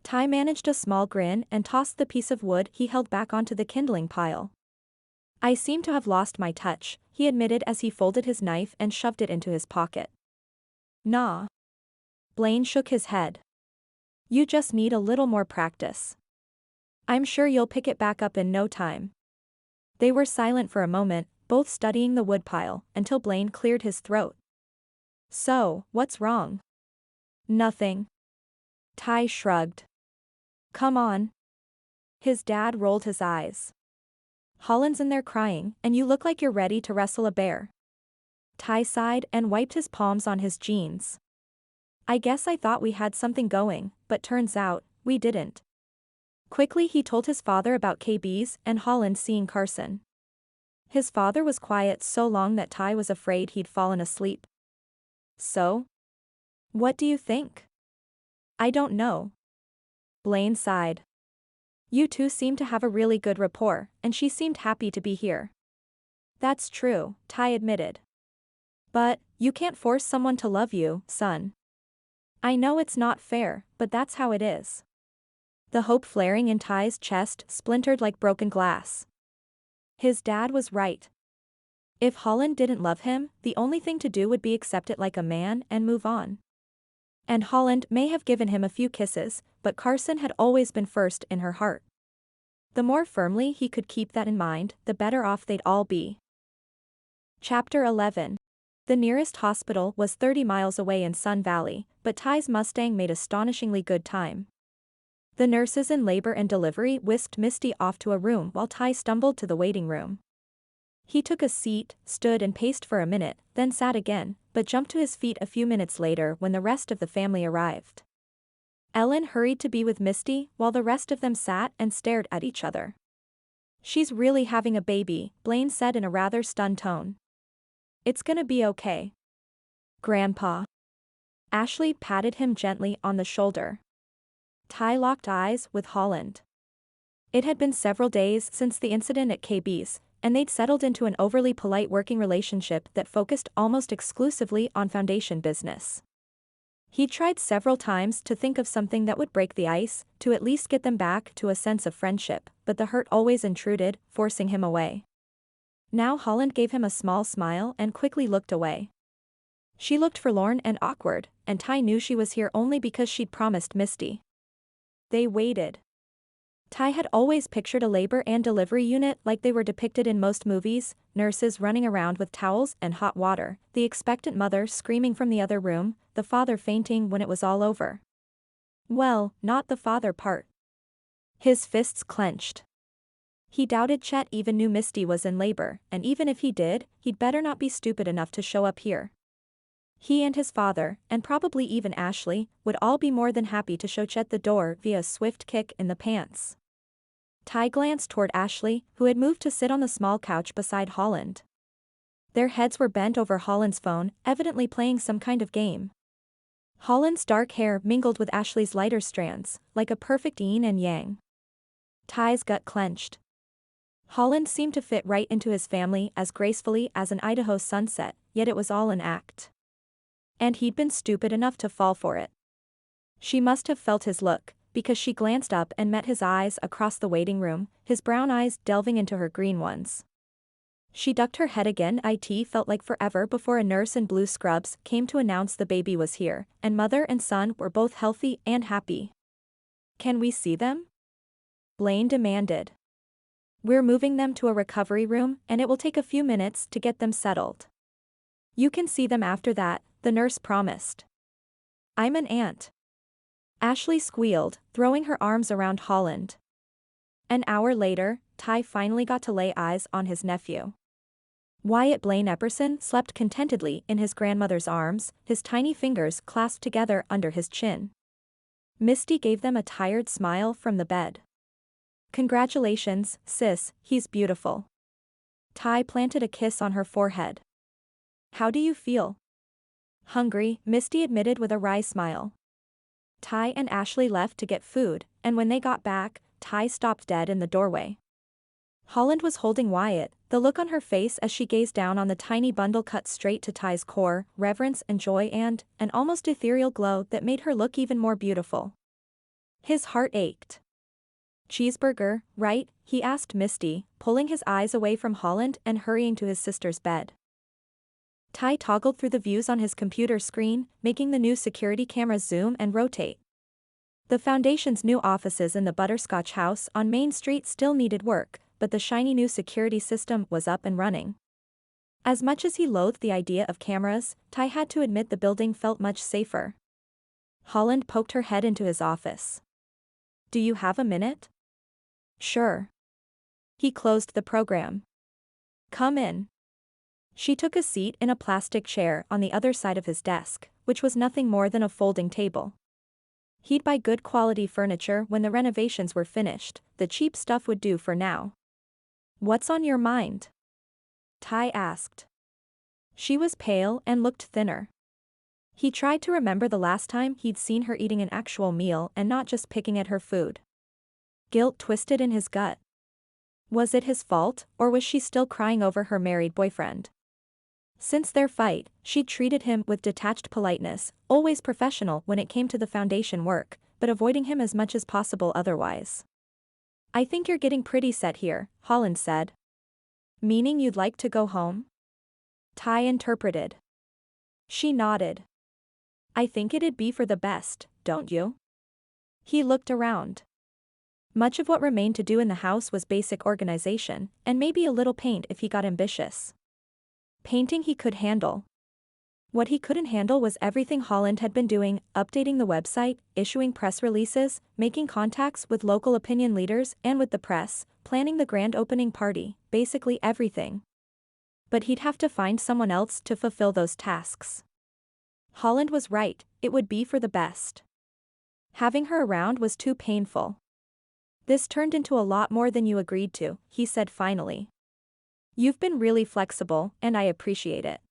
Ty managed a small grin and tossed the piece of wood he held back onto the kindling pile. I seem to have lost my touch, he admitted as he folded his knife and shoved it into his pocket. Nah. Blaine shook his head. You just need a little more practice. I'm sure you'll pick it back up in no time. They were silent for a moment, both studying the woodpile, until Blaine cleared his throat. So, what's wrong? Nothing. Ty shrugged. Come on. His dad rolled his eyes. Holland's in there crying, and you look like you're ready to wrestle a bear. Ty sighed and wiped his palms on his jeans. I guess I thought we had something going, but turns out, we didn't. Quickly he told his father about KB's and Holland seeing Carson. His father was quiet so long that Ty was afraid he'd fallen asleep. So? What do you think? I don't know. Blaine sighed. You two seem to have a really good rapport, and she seemed happy to be here. That's true, Ty admitted. But, you can't force someone to love you, son. I know it's not fair, but that's how it is. The hope flaring in Ty's chest splintered like broken glass. His dad was right. If Holland didn't love him, the only thing to do would be accept it like a man and move on. And Holland may have given him a few kisses, but Carson had always been first in her heart. The more firmly he could keep that in mind, the better off they'd all be. Chapter 11. The nearest hospital was 30 miles away in Sun Valley, but Ty's Mustang made astonishingly good time. The nurses in labor and delivery whisked Misty off to a room while Ty stumbled to the waiting room. He took a seat, stood and paced for a minute, then sat again, but jumped to his feet a few minutes later when the rest of the family arrived. Ellen hurried to be with Misty while the rest of them sat and stared at each other. She's really having a baby, Blaine said in a rather stunned tone. It's gonna be okay. Grandpa. Ashley patted him gently on the shoulder. Ty locked eyes with Holland. It had been several days since the incident at KB's, and they'd settled into an overly polite working relationship that focused almost exclusively on foundation business. He tried several times to think of something that would break the ice, to at least get them back to a sense of friendship, but the hurt always intruded, forcing him away. Now Holland gave him a small smile and quickly looked away. She looked forlorn and awkward, and Ty knew she was here only because she'd promised Misty. They waited. Ty had always pictured a labor and delivery unit like they were depicted in most movies, nurses running around with towels and hot water, the expectant mother screaming from the other room, the father fainting when it was all over. Well, not the father part. His fists clenched. He doubted Chet even knew Misty was in labor, and even if he did, he'd better not be stupid enough to show up here. He and his father, and probably even Ashley, would all be more than happy to show Chet the door via a swift kick in the pants. Ty glanced toward Ashley, who had moved to sit on the small couch beside Holland. Their heads were bent over Holland's phone, evidently playing some kind of game. Holland's dark hair mingled with Ashley's lighter strands, like a perfect yin and yang. Ty's gut clenched. Holland seemed to fit right into his family as gracefully as an Idaho sunset, yet it was all an act. And he'd been stupid enough to fall for it. She must have felt his look, because she glanced up and met his eyes across the waiting room, his brown eyes delving into her green ones. She ducked her head again. It felt like forever before a nurse in blue scrubs came to announce the baby was here, and mother and son were both healthy and happy. Can we see them? Blaine demanded. We're moving them to a recovery room and it will take a few minutes to get them settled. You can see them after that, the nurse promised. I'm an aunt. Ashley squealed, throwing her arms around Holland. An hour later, Ty finally got to lay eyes on his nephew. Wyatt Blaine Epperson slept contentedly in his grandmother's arms, his tiny fingers clasped together under his chin. Misty gave them a tired smile from the bed. Congratulations, sis, he's beautiful. Ty planted a kiss on her forehead. How do you feel? Hungry, Misty admitted with a wry smile. Ty and Ashley left to get food, and when they got back, Ty stopped dead in the doorway. Holland was holding Wyatt, the look on her face as she gazed down on the tiny bundle cut straight to Ty's core, reverence and joy and an almost ethereal glow that made her look even more beautiful. His heart ached. Cheeseburger, right? He asked Misty, pulling his eyes away from Holland and hurrying to his sister's bed. Ty toggled through the views on his computer screen, making the new security cameras zoom and rotate. The Foundation's new offices in the Butterscotch House on Main Street still needed work, but the shiny new security system was up and running. As much as he loathed the idea of cameras, Ty had to admit the building felt much safer. Holland poked her head into his office. Do you have a minute? Sure. He closed the program. Come in. She took a seat in a plastic chair on the other side of his desk, which was nothing more than a folding table. He'd buy good quality furniture when the renovations were finished, the cheap stuff would do for now. What's on your mind? Ty asked. She was pale and looked thinner. He tried to remember the last time he'd seen her eating an actual meal and not just picking at her food. Guilt twisted in his gut. Was it his fault, or was she still crying over her married boyfriend? Since their fight, she'd treated him with detached politeness, always professional when it came to the Foundation work, but avoiding him as much as possible otherwise. I think you're getting pretty set here, Holland said. Meaning you'd like to go home? Ty interpreted. She nodded. I think it'd be for the best, don't you? He looked around. Much of what remained to do in the house was basic organization, and maybe a little paint if he got ambitious. Painting he could handle. What he couldn't handle was everything Holland had been doing, updating the website, issuing press releases, making contacts with local opinion leaders and with the press, planning the grand opening party, basically everything. But he'd have to find someone else to fulfill those tasks. Holland was right, it would be for the best. Having her around was too painful. This turned into a lot more than you agreed to, he said finally. You've been really flexible, and I appreciate it.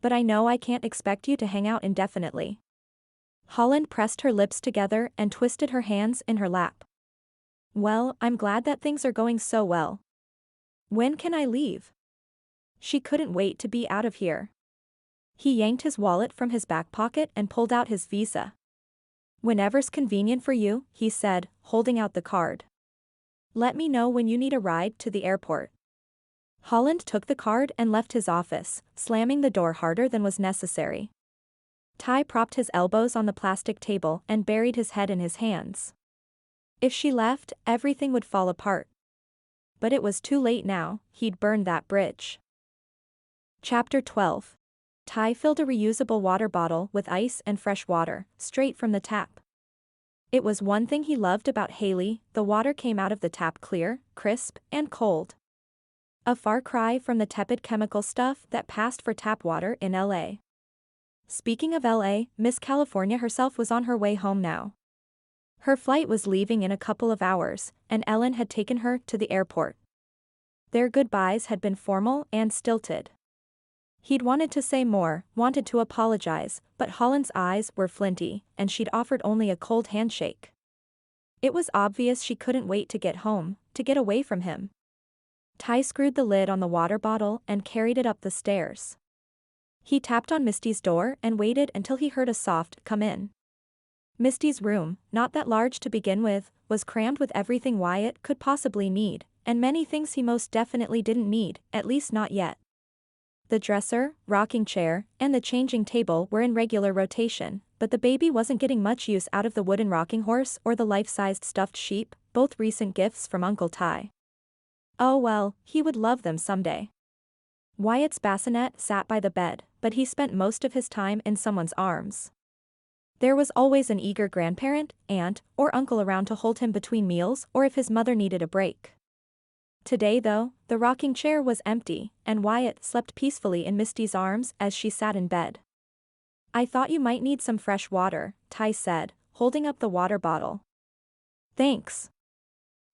But I know I can't expect you to hang out indefinitely. Holland pressed her lips together and twisted her hands in her lap. Well, I'm glad that things are going so well. When can I leave? She couldn't wait to be out of here. He yanked his wallet from his back pocket and pulled out his visa. Whenever's convenient for you, he said, holding out the card. Let me know when you need a ride to the airport. Holland took the card and left his office, slamming the door harder than was necessary. Ty propped his elbows on the plastic table and buried his head in his hands. If she left, everything would fall apart. But it was too late now, he'd burned that bridge. Chapter 12. Ty filled a reusable water bottle with ice and fresh water, straight from the tap. It was one thing he loved about Hailey, the water came out of the tap clear, crisp, and cold. A far cry from the tepid chemical stuff that passed for tap water in LA. Speaking of LA, Miss California herself was on her way home now. Her flight was leaving in a couple of hours, and Ellen had taken her to the airport. Their goodbyes had been formal and stilted. He'd wanted to say more, wanted to apologize, but Holland's eyes were flinty, and she'd offered only a cold handshake. It was obvious she couldn't wait to get home, to get away from him. Ty screwed the lid on the water bottle and carried it up the stairs. He tapped on Misty's door and waited until he heard a soft "come in." Misty's room, not that large to begin with, was crammed with everything Wyatt could possibly need, and many things he most definitely didn't need, at least not yet. The dresser, rocking chair, and the changing table were in regular rotation, but the baby wasn't getting much use out of the wooden rocking horse or the life-sized stuffed sheep, both recent gifts from Uncle Ty. Oh well, he would love them someday. Wyatt's bassinet sat by the bed, but he spent most of his time in someone's arms. There was always an eager grandparent, aunt, or uncle around to hold him between meals or if his mother needed a break. Today though, the rocking chair was empty, and Wyatt slept peacefully in Misty's arms as she sat in bed. I thought you might need some fresh water, Ty said, holding up the water bottle. Thanks.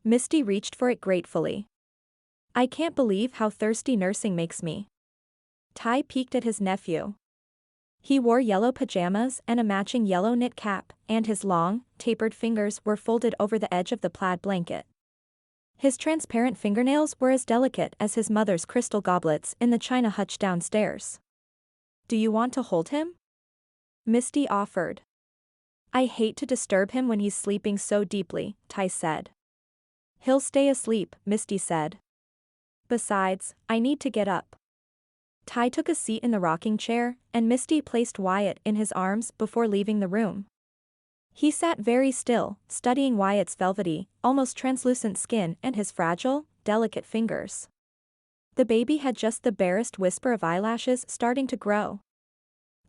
Misty reached for it gratefully. I can't believe how thirsty nursing makes me. Ty peeked at his nephew. He wore yellow pajamas and a matching yellow knit cap, and his long, tapered fingers were folded over the edge of the plaid blanket. His transparent fingernails were as delicate as his mother's crystal goblets in the china hutch downstairs. Do you want to hold him? Misty offered. I hate to disturb him when he's sleeping so deeply, Ty said. He'll stay asleep, Misty said. Besides, I need to get up. Ty took a seat in the rocking chair, and Misty placed Wyatt in his arms before leaving the room. He sat very still, studying Wyatt's velvety, almost translucent skin and his fragile, delicate fingers. The baby had just the barest whisper of eyelashes starting to grow.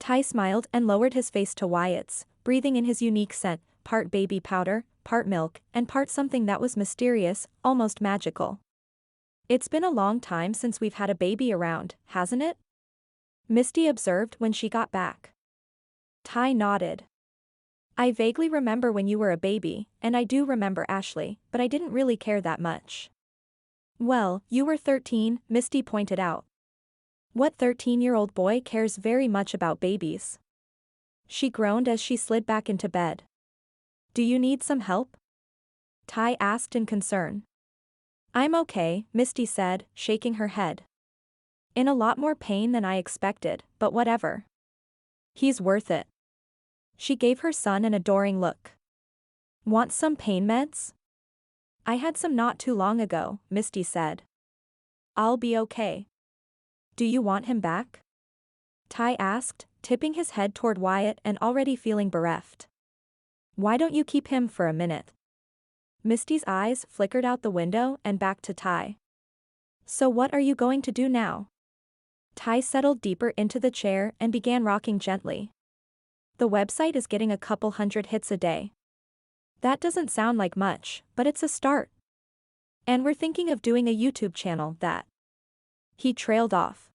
Ty smiled and lowered his face to Wyatt's, breathing in his unique scent, part baby powder, part milk, and part something that was mysterious, almost magical. It's been a long time since we've had a baby around, hasn't it? Misty observed when she got back. Ty nodded. I vaguely remember when you were a baby, and I do remember Ashley, but I didn't really care that much. Well, you were 13, Misty pointed out. What 13-year-old boy cares very much about babies? She groaned as she slid back into bed. Do you need some help? Ty asked in concern. I'm okay, Misty said, shaking her head. In a lot more pain than I expected, but whatever. He's worth it. She gave her son an adoring look. Want some pain meds? I had some not too long ago, Misty said. I'll be okay. Do you want him back? Ty asked, tipping his head toward Wyatt and already feeling bereft. Why don't you keep him for a minute? Misty's eyes flickered out the window and back to Ty. So what are you going to do now? Ty settled deeper into the chair and began rocking gently. The website is getting a couple hundred hits a day. That doesn't sound like much, but it's a start. And we're thinking of doing a YouTube channel that. He trailed off.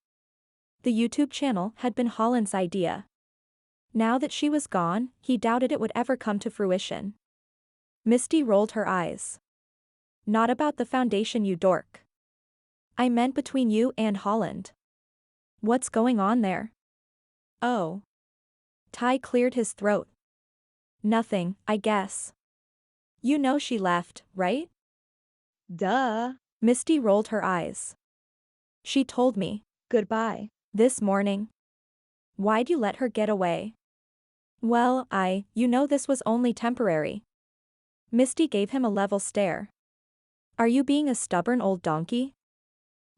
The YouTube channel had been Holland's idea. Now that she was gone, he doubted it would ever come to fruition. Misty rolled her eyes. Not about the foundation, you dork. I meant between you and Holland. What's going on there? Oh. Ty cleared his throat. Nothing, I guess. You know she left, right? Duh. Misty rolled her eyes. She told me, goodbye, this morning. Why'd you let her get away? Well, you know this was only temporary. Misty gave him a level stare. Are you being a stubborn old donkey?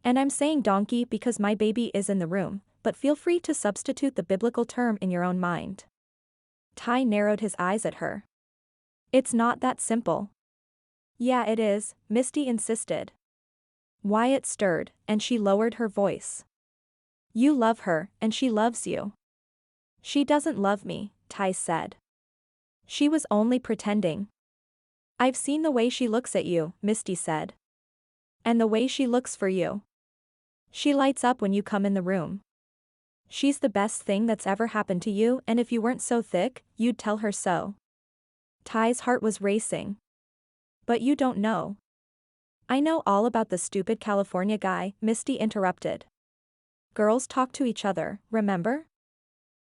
And I'm saying donkey because my baby is in the room, but feel free to substitute the biblical term in your own mind. Ty narrowed his eyes at her. It's not that simple. Yeah, it is, Misty insisted. Wyatt stirred, and she lowered her voice. You love her, and she loves you. She doesn't love me, Ty said. She was only pretending. I've seen the way she looks at you, Misty said. And the way she looks for you. She lights up when you come in the room. She's the best thing that's ever happened to you, and if you weren't so thick, you'd tell her so. Ty's heart was racing. But you don't know. I know all about the stupid California guy, Misty interrupted. Girls talk to each other, remember?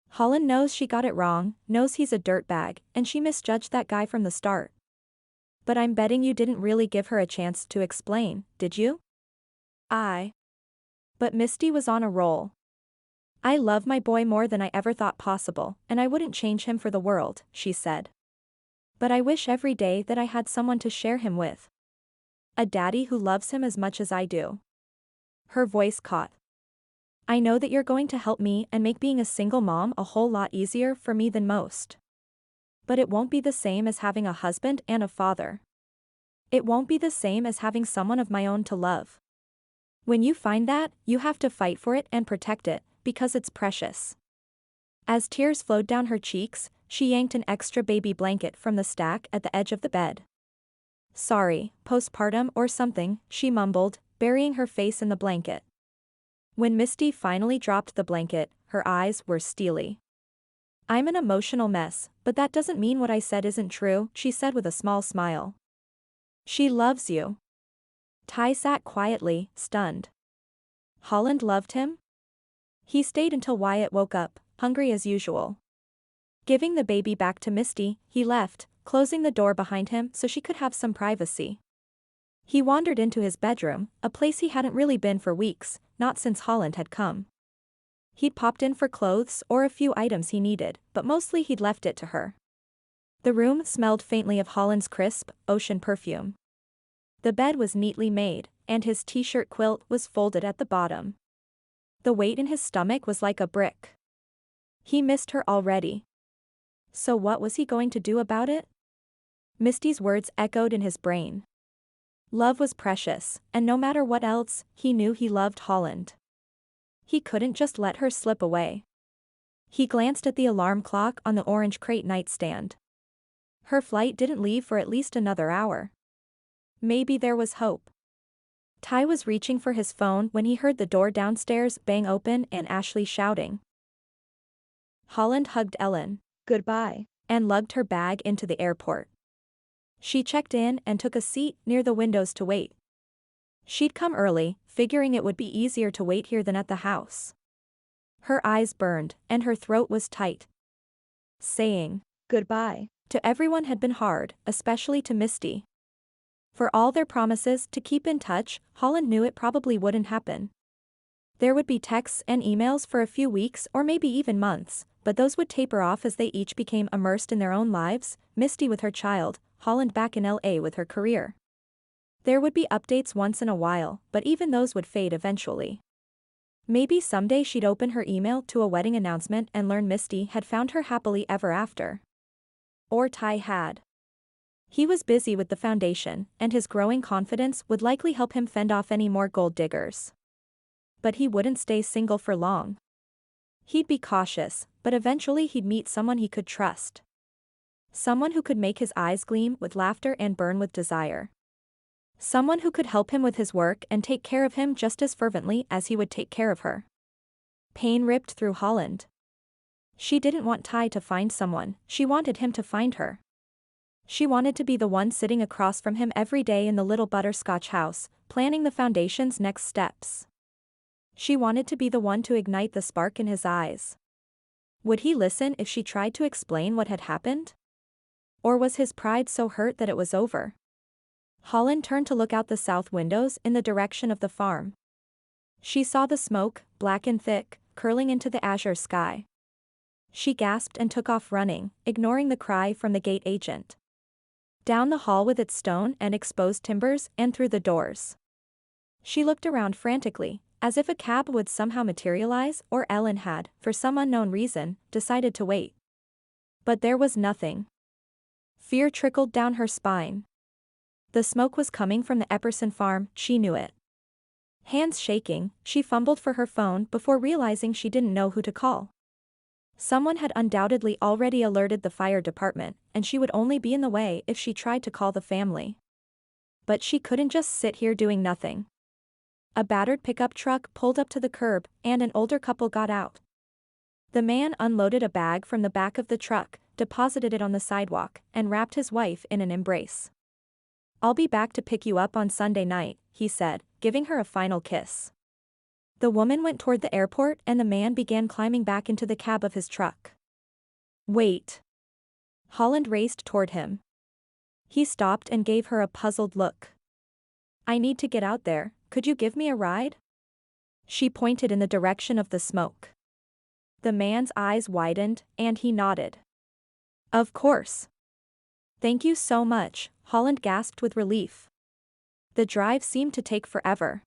Holland knows she got it wrong, knows he's a dirtbag, and she misjudged that guy from the start. But I'm betting you didn't really give her a chance to explain, did you? But Misty was on a roll. I love my boy more than I ever thought possible, and I wouldn't change him for the world, she said. But I wish every day that I had someone to share him with. A daddy who loves him as much as I do. Her voice caught. I know that you're going to help me and make being a single mom a whole lot easier for me than most. But it won't be the same as having a husband and a father. It won't be the same as having someone of my own to love. When you find that, you have to fight for it and protect it, because it's precious. As tears flowed down her cheeks, she yanked an extra baby blanket from the stack at the edge of the bed. Sorry, postpartum or something, she mumbled, burying her face in the blanket. When Misty finally dropped the blanket, her eyes were steely. I'm an emotional mess, but that doesn't mean what I said isn't true, she said with a small smile. She loves you. Ty sat quietly, stunned. Holland loved him? He stayed until Wyatt woke up, hungry as usual. Giving the baby back to Misty, he left, closing the door behind him so she could have some privacy. He wandered into his bedroom, a place he hadn't really been for weeks, not since Holland had come. He'd popped in for clothes or a few items he needed, but mostly he'd left it to her. The room smelled faintly of Holland's crisp, ocean perfume. The bed was neatly made, and his t-shirt quilt was folded at the bottom. The weight in his stomach was like a brick. He missed her already. So what was he going to do about it? Misty's words echoed in his brain. Love was precious, and no matter what else, he knew he loved Holland. He couldn't just let her slip away. He glanced at the alarm clock on the orange crate nightstand. Her flight didn't leave for at least another hour. Maybe there was hope. Ty was reaching for his phone when he heard the door downstairs bang open and Ashley shouting. Holland hugged Ellen, goodbye, and lugged her bag into the airport. She checked in and took a seat near the windows to wait. She'd come early, figuring it would be easier to wait here than at the house. Her eyes burned, and her throat was tight. Saying goodbye to everyone had been hard, especially to Misty. For all their promises to keep in touch, Holland knew it probably wouldn't happen. There would be texts and emails for a few weeks or maybe even months, but those would taper off as they each became immersed in their own lives, Misty with her child, Holland back in LA with her career. There would be updates once in a while, but even those would fade eventually. Maybe someday she'd open her email to a wedding announcement and learn Misty had found her happily ever after. Or Ty had. He was busy with the foundation, and his growing confidence would likely help him fend off any more gold diggers. But he wouldn't stay single for long. He'd be cautious, but eventually he'd meet someone he could trust. Someone who could make his eyes gleam with laughter and burn with desire. Someone who could help him with his work and take care of him just as fervently as he would take care of her. Pain ripped through Holland. She didn't want Ty to find someone, she wanted him to find her. She wanted to be the one sitting across from him every day in the little butterscotch house, planning the foundation's next steps. She wanted to be the one to ignite the spark in his eyes. Would he listen if she tried to explain what had happened? Or was his pride so hurt that it was over? Holland turned to look out the south windows in the direction of the farm. She saw the smoke, black and thick, curling into the azure sky. She gasped and took off running, ignoring the cry from the gate agent. Down the hall with its stone and exposed timbers and through the doors. She looked around frantically, as if a cab would somehow materialize or Ellen had, for some unknown reason, decided to wait. But there was nothing. Fear trickled down her spine. The smoke was coming from the Epperson farm, she knew it. Hands shaking, she fumbled for her phone before realizing she didn't know who to call. Someone had undoubtedly already alerted the fire department, and she would only be in the way if she tried to call the family. But she couldn't just sit here doing nothing. A battered pickup truck pulled up to the curb, and an older couple got out. The man unloaded a bag from the back of the truck, deposited it on the sidewalk, and wrapped his wife in an embrace. I'll be back to pick you up on Sunday night, he said, giving her a final kiss. The woman went toward the airport and the man began climbing back into the cab of his truck. Wait. Holland raced toward him. He stopped and gave her a puzzled look. I need to get out there, could you give me a ride? She pointed in the direction of the smoke. The man's eyes widened, and he nodded. Of course. Thank you so much, Holland gasped with relief. The drive seemed to take forever.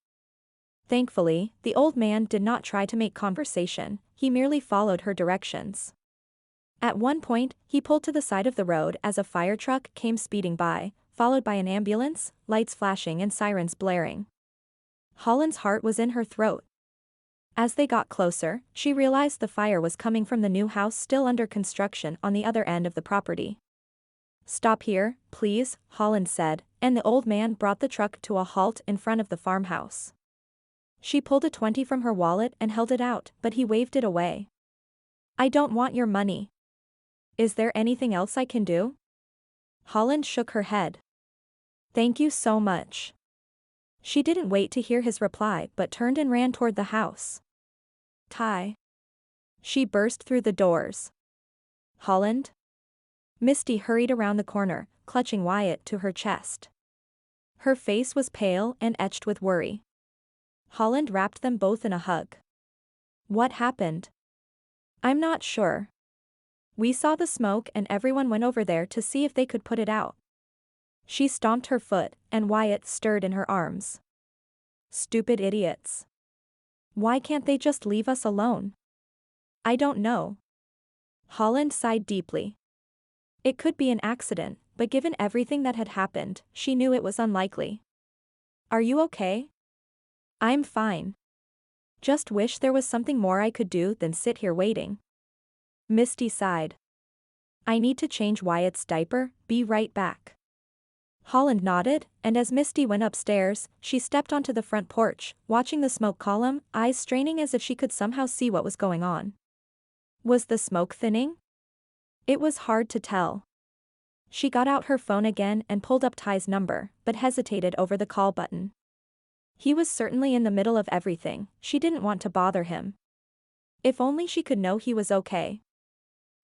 Thankfully, the old man did not try to make conversation, he merely followed her directions. At one point, he pulled to the side of the road as a fire truck came speeding by, followed by an ambulance, lights flashing and sirens blaring. Holland's heart was in her throat. As they got closer, she realized the fire was coming from the new house still under construction on the other end of the property. "Stop here, please," Holland said, and the old man brought the truck to a halt in front of the farmhouse. She pulled a 20 from her wallet and held it out, but he waved it away. "I don't want your money. Is there anything else I can do?" Holland shook her head. "Thank you so much." She didn't wait to hear his reply but turned and ran toward the house. "Ty." She burst through the doors. "Holland?" Misty hurried around the corner, clutching Wyatt to her chest. Her face was pale and etched with worry. Holland wrapped them both in a hug. "What happened?" "I'm not sure. We saw the smoke and everyone went over there to see if they could put it out." She stomped her foot, and Wyatt stirred in her arms. "Stupid idiots. Why can't they just leave us alone?" "I don't know." Holland sighed deeply. It could be an accident, but given everything that had happened, she knew it was unlikely. "Are you okay?" "I'm fine. Just wish there was something more I could do than sit here waiting." Misty sighed. "I need to change Wyatt's diaper, be right back." Holland nodded, and as Misty went upstairs, she stepped onto the front porch, watching the smoke column, eyes straining as if she could somehow see what was going on. Was the smoke thinning? It was hard to tell. She got out her phone again and pulled up Ty's number, but hesitated over the call button. He was certainly in the middle of everything, she didn't want to bother him. If only she could know he was okay.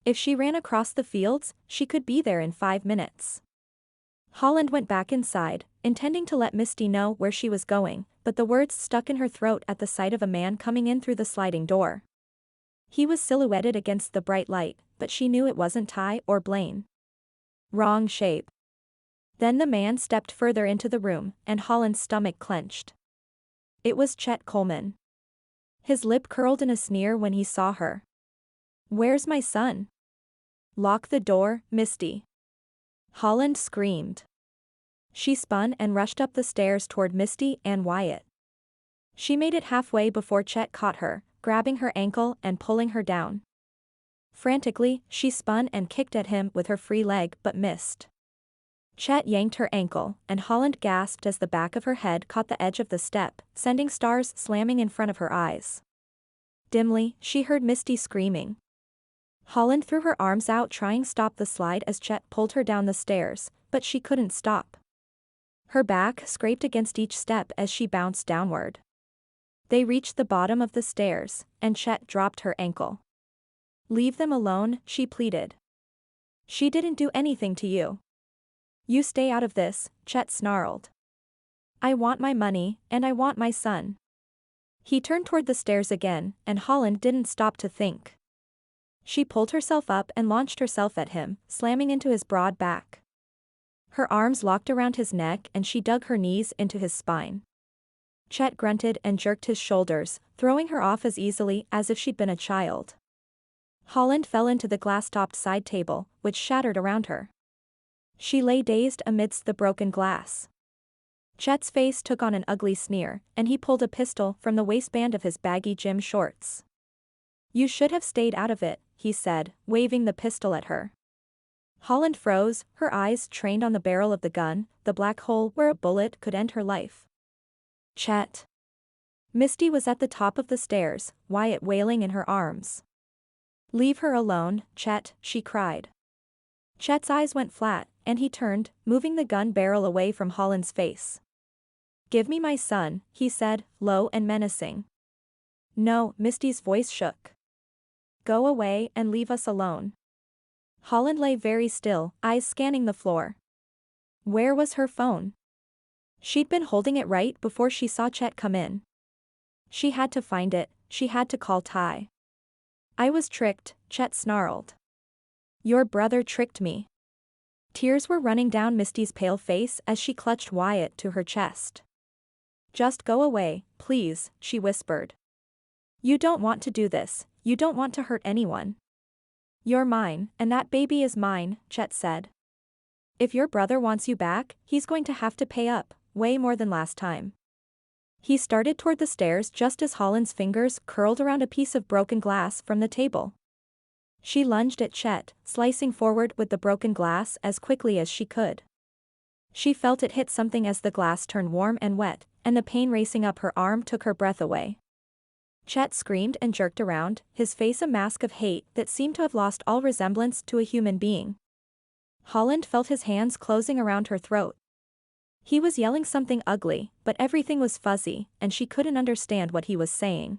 If she ran across the fields, she could be there in 5 minutes. Holland went back inside, intending to let Misty know where she was going, but the words stuck in her throat at the sight of a man coming in through the sliding door. He was silhouetted against the bright light, but she knew it wasn't Ty or Blaine. Wrong shape. Then the man stepped further into the room, and Holland's stomach clenched. It was Chet Coleman. His lip curled in a sneer when he saw her. "Where's my son?" "Lock the door, Misty." Holland screamed. She spun and rushed up the stairs toward Misty and Wyatt. She made it halfway before Chet caught her, grabbing her ankle and pulling her down. Frantically, she spun and kicked at him with her free leg but missed. Chet yanked her ankle, and Holland gasped as the back of her head caught the edge of the step, sending stars slamming in front of her eyes. Dimly, she heard Misty screaming. Holland threw her arms out trying to stop the slide as Chet pulled her down the stairs, but she couldn't stop. Her back scraped against each step as she bounced downward. They reached the bottom of the stairs, and Chet dropped her ankle. "Leave them alone," she pleaded. "She didn't do anything to you." "You stay out of this," Chet snarled. "I want my money, and I want my son." He turned toward the stairs again, and Holland didn't stop to think. She pulled herself up and launched herself at him, slamming into his broad back. Her arms locked around his neck and she dug her knees into his spine. Chet grunted and jerked his shoulders, throwing her off as easily as if she'd been a child. Holland fell into the glass-topped side table, which shattered around her. She lay dazed amidst the broken glass. Chet's face took on an ugly sneer, and he pulled a pistol from the waistband of his baggy gym shorts. "You should have stayed out of it," he said, waving the pistol at her. Holland froze, her eyes trained on the barrel of the gun, the black hole where a bullet could end her life. "Chet." Misty was at the top of the stairs, Wyatt wailing in her arms. "Leave her alone, Chet," she cried. Chet's eyes went flat, and he turned, moving the gun barrel away from Holland's face. "Give me my son," he said, low and menacing. "No," Misty's voice shook. "Go away and leave us alone." Holland lay very still, eyes scanning the floor. Where was her phone? She'd been holding it right before she saw Chet come in. She had to find it, she had to call Ty. "I was tricked," Chet snarled. "Your brother tricked me." Tears were running down Misty's pale face as she clutched Wyatt to her chest. "Just go away, please," she whispered. "You don't want to do this, you don't want to hurt anyone." "You're mine, and that baby is mine," Chet said. "If your brother wants you back, he's going to have to pay up, way more than last time." He started toward the stairs just as Holland's fingers curled around a piece of broken glass from the table. She lunged at Chet, slicing forward with the broken glass as quickly as she could. She felt it hit something as the glass turned warm and wet, and the pain racing up her arm took her breath away. Chet screamed and jerked around, his face a mask of hate that seemed to have lost all resemblance to a human being. Holland felt his hands closing around her throat. He was yelling something ugly, but everything was fuzzy, and she couldn't understand what he was saying.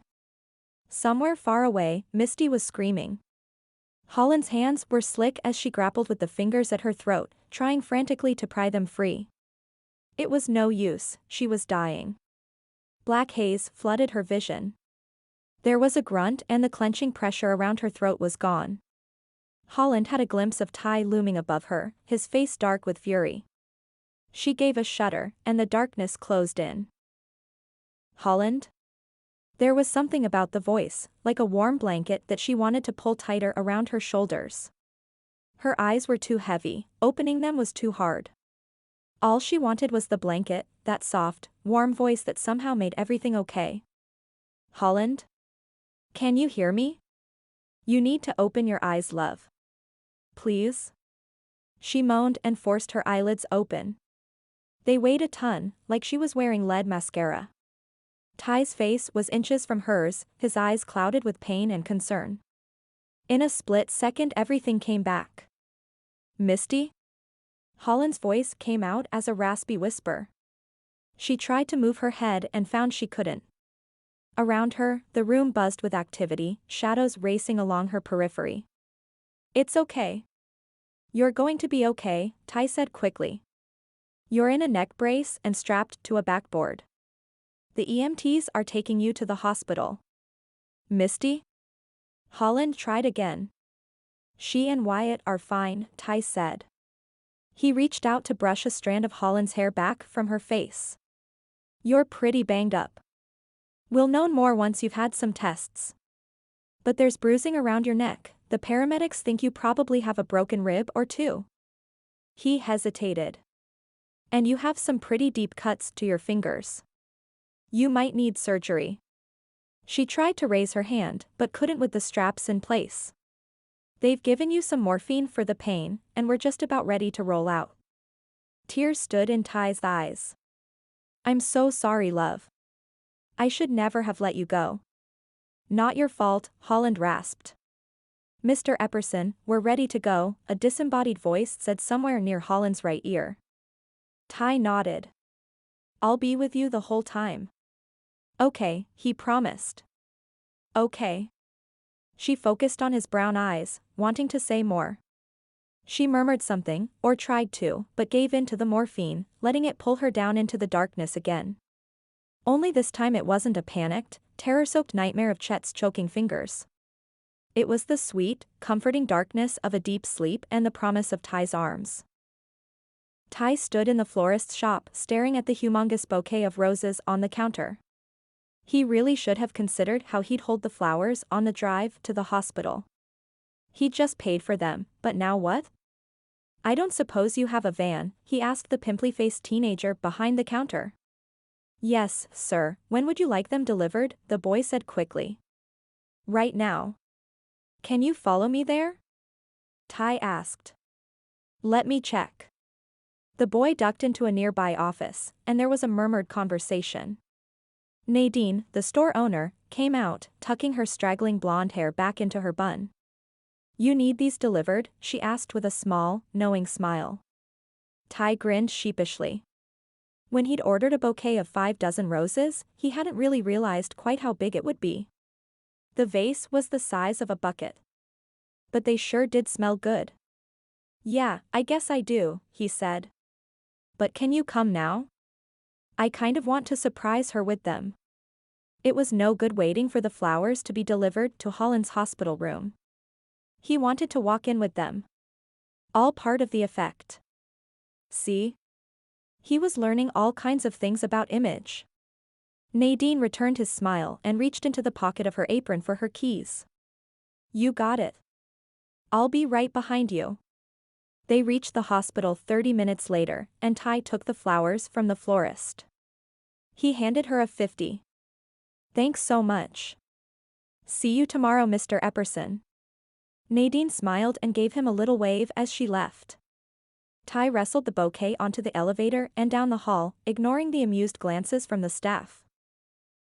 Somewhere far away, Misty was screaming. Holland's hands were slick as she grappled with the fingers at her throat, trying frantically to pry them free. It was no use, she was dying. Black haze flooded her vision. There was a grunt and the clenching pressure around her throat was gone. Holland had a glimpse of Ty looming above her, his face dark with fury. She gave a shudder, and the darkness closed in. Holland? There was something about the voice, like a warm blanket that she wanted to pull tighter around her shoulders. Her eyes were too heavy, opening them was too hard. All she wanted was the blanket, that soft, warm voice that somehow made everything okay. Holland? Can you hear me? You need to open your eyes, love. Please? She moaned and forced her eyelids open. They weighed a ton, like she was wearing lead mascara. Ty's face was inches from hers, his eyes clouded with pain and concern. In a split second everything came back. Misty? Holland's voice came out as a raspy whisper. She tried to move her head and found she couldn't. Around her, the room buzzed with activity, shadows racing along her periphery. It's okay. You're going to be okay, Ty said quickly. You're in a neck brace and strapped to a backboard. The EMTs are taking you to the hospital. Misty? Holland tried again. She and Wyatt are fine, Ty said. He reached out to brush a strand of Holland's hair back from her face. You're pretty banged up. We'll know more once you've had some tests. But there's bruising around your neck, the paramedics think you probably have a broken rib or two. He hesitated. And you have some pretty deep cuts to your fingers. You might need surgery. She tried to raise her hand, but couldn't with the straps in place. They've given you some morphine for the pain, and we're just about ready to roll out. Tears stood in Ty's eyes. I'm so sorry, love. I should never have let you go. Not your fault, Holland rasped. Mr. Epperson, we're ready to go, a disembodied voice said somewhere near Holland's right ear. Ty nodded. I'll be with you the whole time. Okay, he promised. Okay. She focused on his brown eyes, wanting to say more. She murmured something, or tried to, but gave in to the morphine, letting it pull her down into the darkness again. Only this time it wasn't a panicked, terror-soaked nightmare of Chet's choking fingers. It was the sweet, comforting darkness of a deep sleep and the promise of Ty's arms. Ty stood in the florist's shop staring at the humongous bouquet of roses on the counter. He really should have considered how he'd hold the flowers on the drive to the hospital. He'd just paid for them, but now what? I don't suppose you have a van, he asked the pimply-faced teenager behind the counter. Yes, sir, when would you like them delivered? The boy said quickly. Right now. Can you follow me there? Ty asked. Let me check. The boy ducked into a nearby office, and there was a murmured conversation. Nadine, the store owner, came out, tucking her straggling blonde hair back into her bun. You need these delivered? She asked with a small, knowing smile. Ty grinned sheepishly. When he'd ordered a bouquet of 5 dozen roses, he hadn't really realized quite how big it would be. The vase was the size of a bucket. But they sure did smell good. Yeah, I guess I do, he said. But can you come now? I kind of want to surprise her with them. It was no good waiting for the flowers to be delivered to Holland's hospital room. He wanted to walk in with them. All part of the effect. See? He was learning all kinds of things about image. Nadine returned his smile and reached into the pocket of her apron for her keys. You got it. I'll be right behind you. They reached the hospital 30 minutes later, and Ty took the flowers from the florist. He handed her a 50. Thanks so much. See you tomorrow, Mr. Epperson. Nadine smiled and gave him a little wave as she left. Ty wrestled the bouquet onto the elevator and down the hall, ignoring the amused glances from the staff.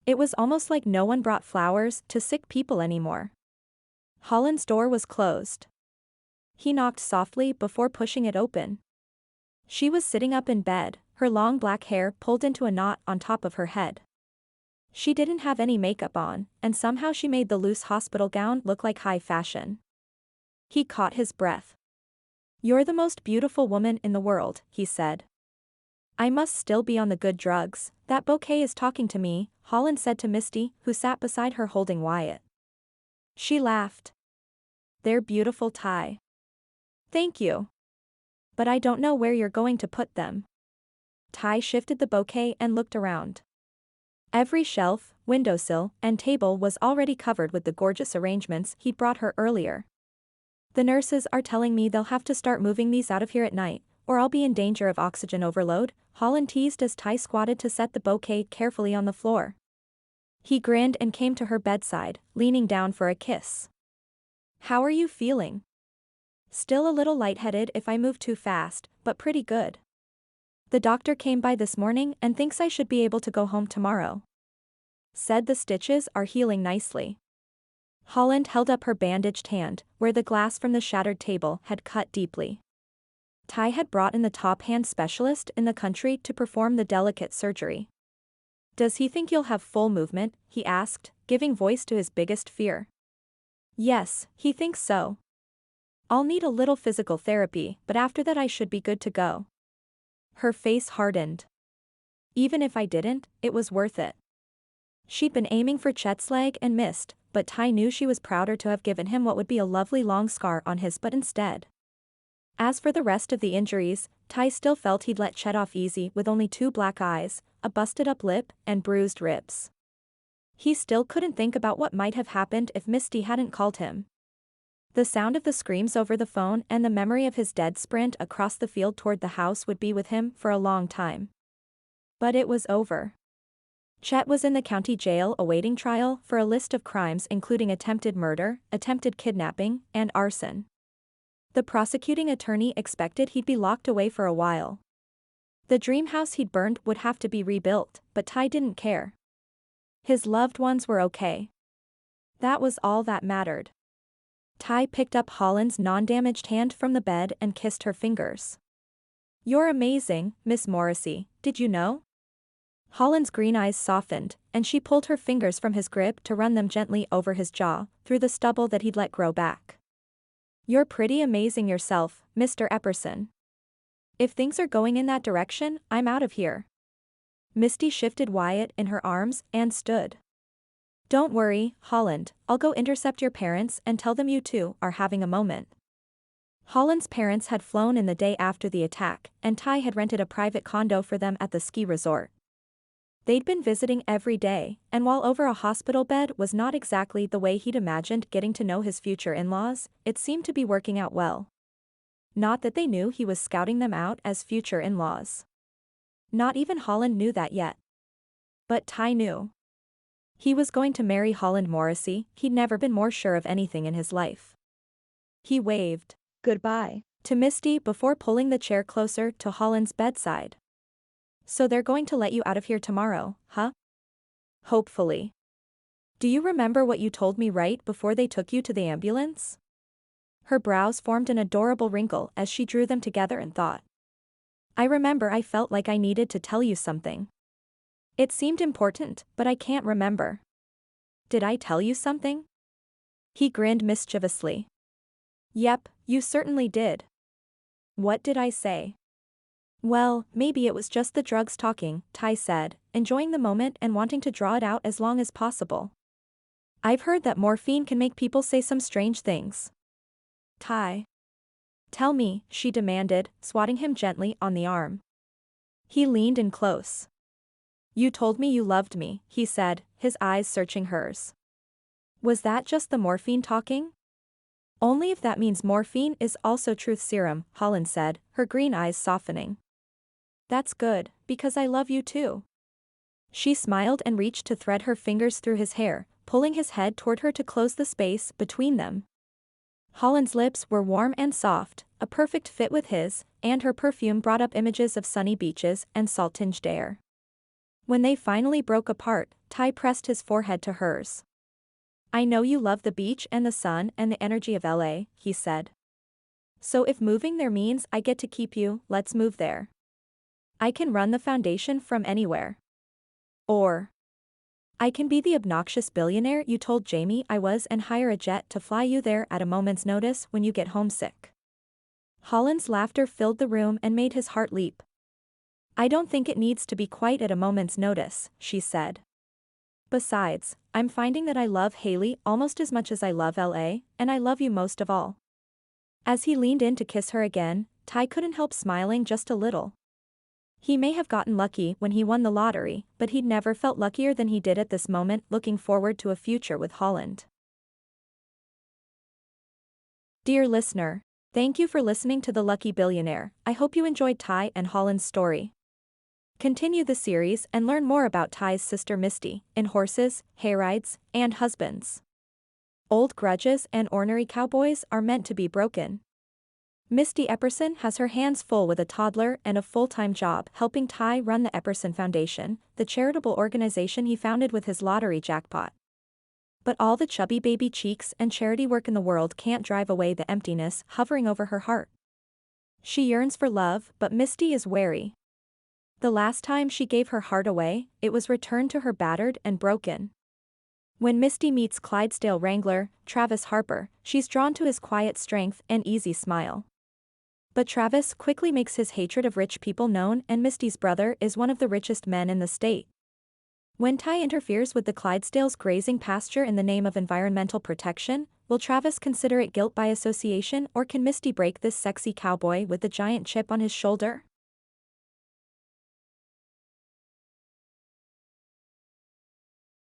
It was almost like no one brought flowers to sick people anymore. Holland's door was closed. He knocked softly before pushing it open. She was sitting up in bed, her long black hair pulled into a knot on top of her head. She didn't have any makeup on, and somehow she made the loose hospital gown look like high fashion. He caught his breath. "You're the most beautiful woman in the world," he said. "I must still be on the good drugs. That bouquet is talking to me," Holland said to Misty, who sat beside her holding Wyatt. She laughed. "They're beautiful, Ty." "Thank you. But I don't know where you're going to put them." Ty shifted the bouquet and looked around. Every shelf, windowsill, and table was already covered with the gorgeous arrangements he'd brought her earlier. "The nurses are telling me they'll have to start moving these out of here at night, or I'll be in danger of oxygen overload," Holland teased as Ty squatted to set the bouquet carefully on the floor. He grinned and came to her bedside, leaning down for a kiss. "How are you feeling?" "Still a little lightheaded if I move too fast, but pretty good. The doctor came by this morning and thinks I should be able to go home tomorrow. Said the stitches are healing nicely." Holland held up her bandaged hand, where the glass from the shattered table had cut deeply. Ty had brought in the top hand specialist in the country to perform the delicate surgery. "Does he think you'll have full movement?" he asked, giving voice to his biggest fear. "Yes, he thinks so. I'll need a little physical therapy, but after that I should be good to go." Her face hardened. Even if I didn't, it was worth it. She'd been aiming for Chet's leg and missed, but Ty knew she was prouder to have given him what would be a lovely long scar on his butt instead. As for the rest of the injuries, Ty still felt he'd let Chet off easy with only 2 black eyes, a busted-up lip, and bruised ribs. He still couldn't think about what might have happened if Misty hadn't called him. The sound of the screams over the phone and the memory of his dead sprint across the field toward the house would be with him for a long time. But it was over. Chet was in the county jail awaiting trial for a list of crimes including attempted murder, attempted kidnapping, and arson. The prosecuting attorney expected he'd be locked away for a while. The dream house he'd burned would have to be rebuilt, but Ty didn't care. His loved ones were okay. That was all that mattered. Ty picked up Holland's non-damaged hand from the bed and kissed her fingers. "You're amazing, Miss Morrissey, did you know?" Holland's green eyes softened, and she pulled her fingers from his grip to run them gently over his jaw, through the stubble that he'd let grow back. "You're pretty amazing yourself, Mr. Epperson. If things are going in that direction, I'm out of here." Misty shifted Wyatt in her arms and stood. "Don't worry, Holland, I'll go intercept your parents and tell them you two are having a moment." Holland's parents had flown in the day after the attack, and Ty had rented a private condo for them at the ski resort. They'd been visiting every day, and while over a hospital bed was not exactly the way he'd imagined getting to know his future in-laws, it seemed to be working out well. Not that they knew he was scouting them out as future in-laws. Not even Holland knew that yet. But Ty knew. He was going to marry Holland Morrissey. He'd never been more sure of anything in his life. He waved goodbye to Misty before pulling the chair closer to Holland's bedside. "So they're going to let you out of here tomorrow, huh?" "Hopefully. Do you remember what you told me right before they took you to the ambulance?" Her brows formed an adorable wrinkle as she drew them together and thought. "I remember I felt like I needed to tell you something. It seemed important, but I can't remember. Did I tell you something?" He grinned mischievously. "Yep, you certainly did." "What did I say?" "Well, maybe it was just the drugs talking," Ty said, enjoying the moment and wanting to draw it out as long as possible. "I've heard that morphine can make people say some strange things." "Ty. Tell me," she demanded, swatting him gently on the arm. He leaned in close. "You told me you loved me," he said, his eyes searching hers. "Was that just the morphine talking?" "Only if that means morphine is also truth serum," Holland said, her green eyes softening. "That's good, because I love you too." She smiled and reached to thread her fingers through his hair, pulling his head toward her to close the space between them. Holland's lips were warm and soft, a perfect fit with his, and her perfume brought up images of sunny beaches and salt-tinged air. When they finally broke apart, Ty pressed his forehead to hers. "I know you love the beach and the sun and the energy of LA," he said. "So if moving there means I get to keep you, let's move there. I can run the foundation from anywhere. Or I can be the obnoxious billionaire you told Jamie I was and hire a jet to fly you there at a moment's notice when you get homesick." Holland's laughter filled the room and made his heart leap. "I don't think it needs to be quite at a moment's notice," she said. "Besides, I'm finding that I love Hailey almost as much as I love LA, and I love you most of all." As he leaned in to kiss her again, Ty couldn't help smiling just a little. He may have gotten lucky when he won the lottery, but he'd never felt luckier than he did at this moment, looking forward to a future with Holland. Dear listener, thank you for listening to The Lucky Billionaire. I hope you enjoyed Ty and Holland's story. Continue the series and learn more about Ty's sister Misty, in horses, hayrides, and husbands. Old grudges and ornery cowboys are meant to be broken. Misty Epperson has her hands full with a toddler and a full-time job helping Ty run the Epperson Foundation, the charitable organization he founded with his lottery jackpot. But all the chubby baby cheeks and charity work in the world can't drive away the emptiness hovering over her heart. She yearns for love, but Misty is wary. The last time she gave her heart away, it was returned to her battered and broken. When Misty meets Clydesdale Wrangler, Travis Harper, she's drawn to his quiet strength and easy smile. But Travis quickly makes his hatred of rich people known, and Misty's brother is one of the richest men in the state. When Ty interferes with the Clydesdales' grazing pasture in the name of environmental protection, will Travis consider it guilt by association, or can Misty break this sexy cowboy with the giant chip on his shoulder?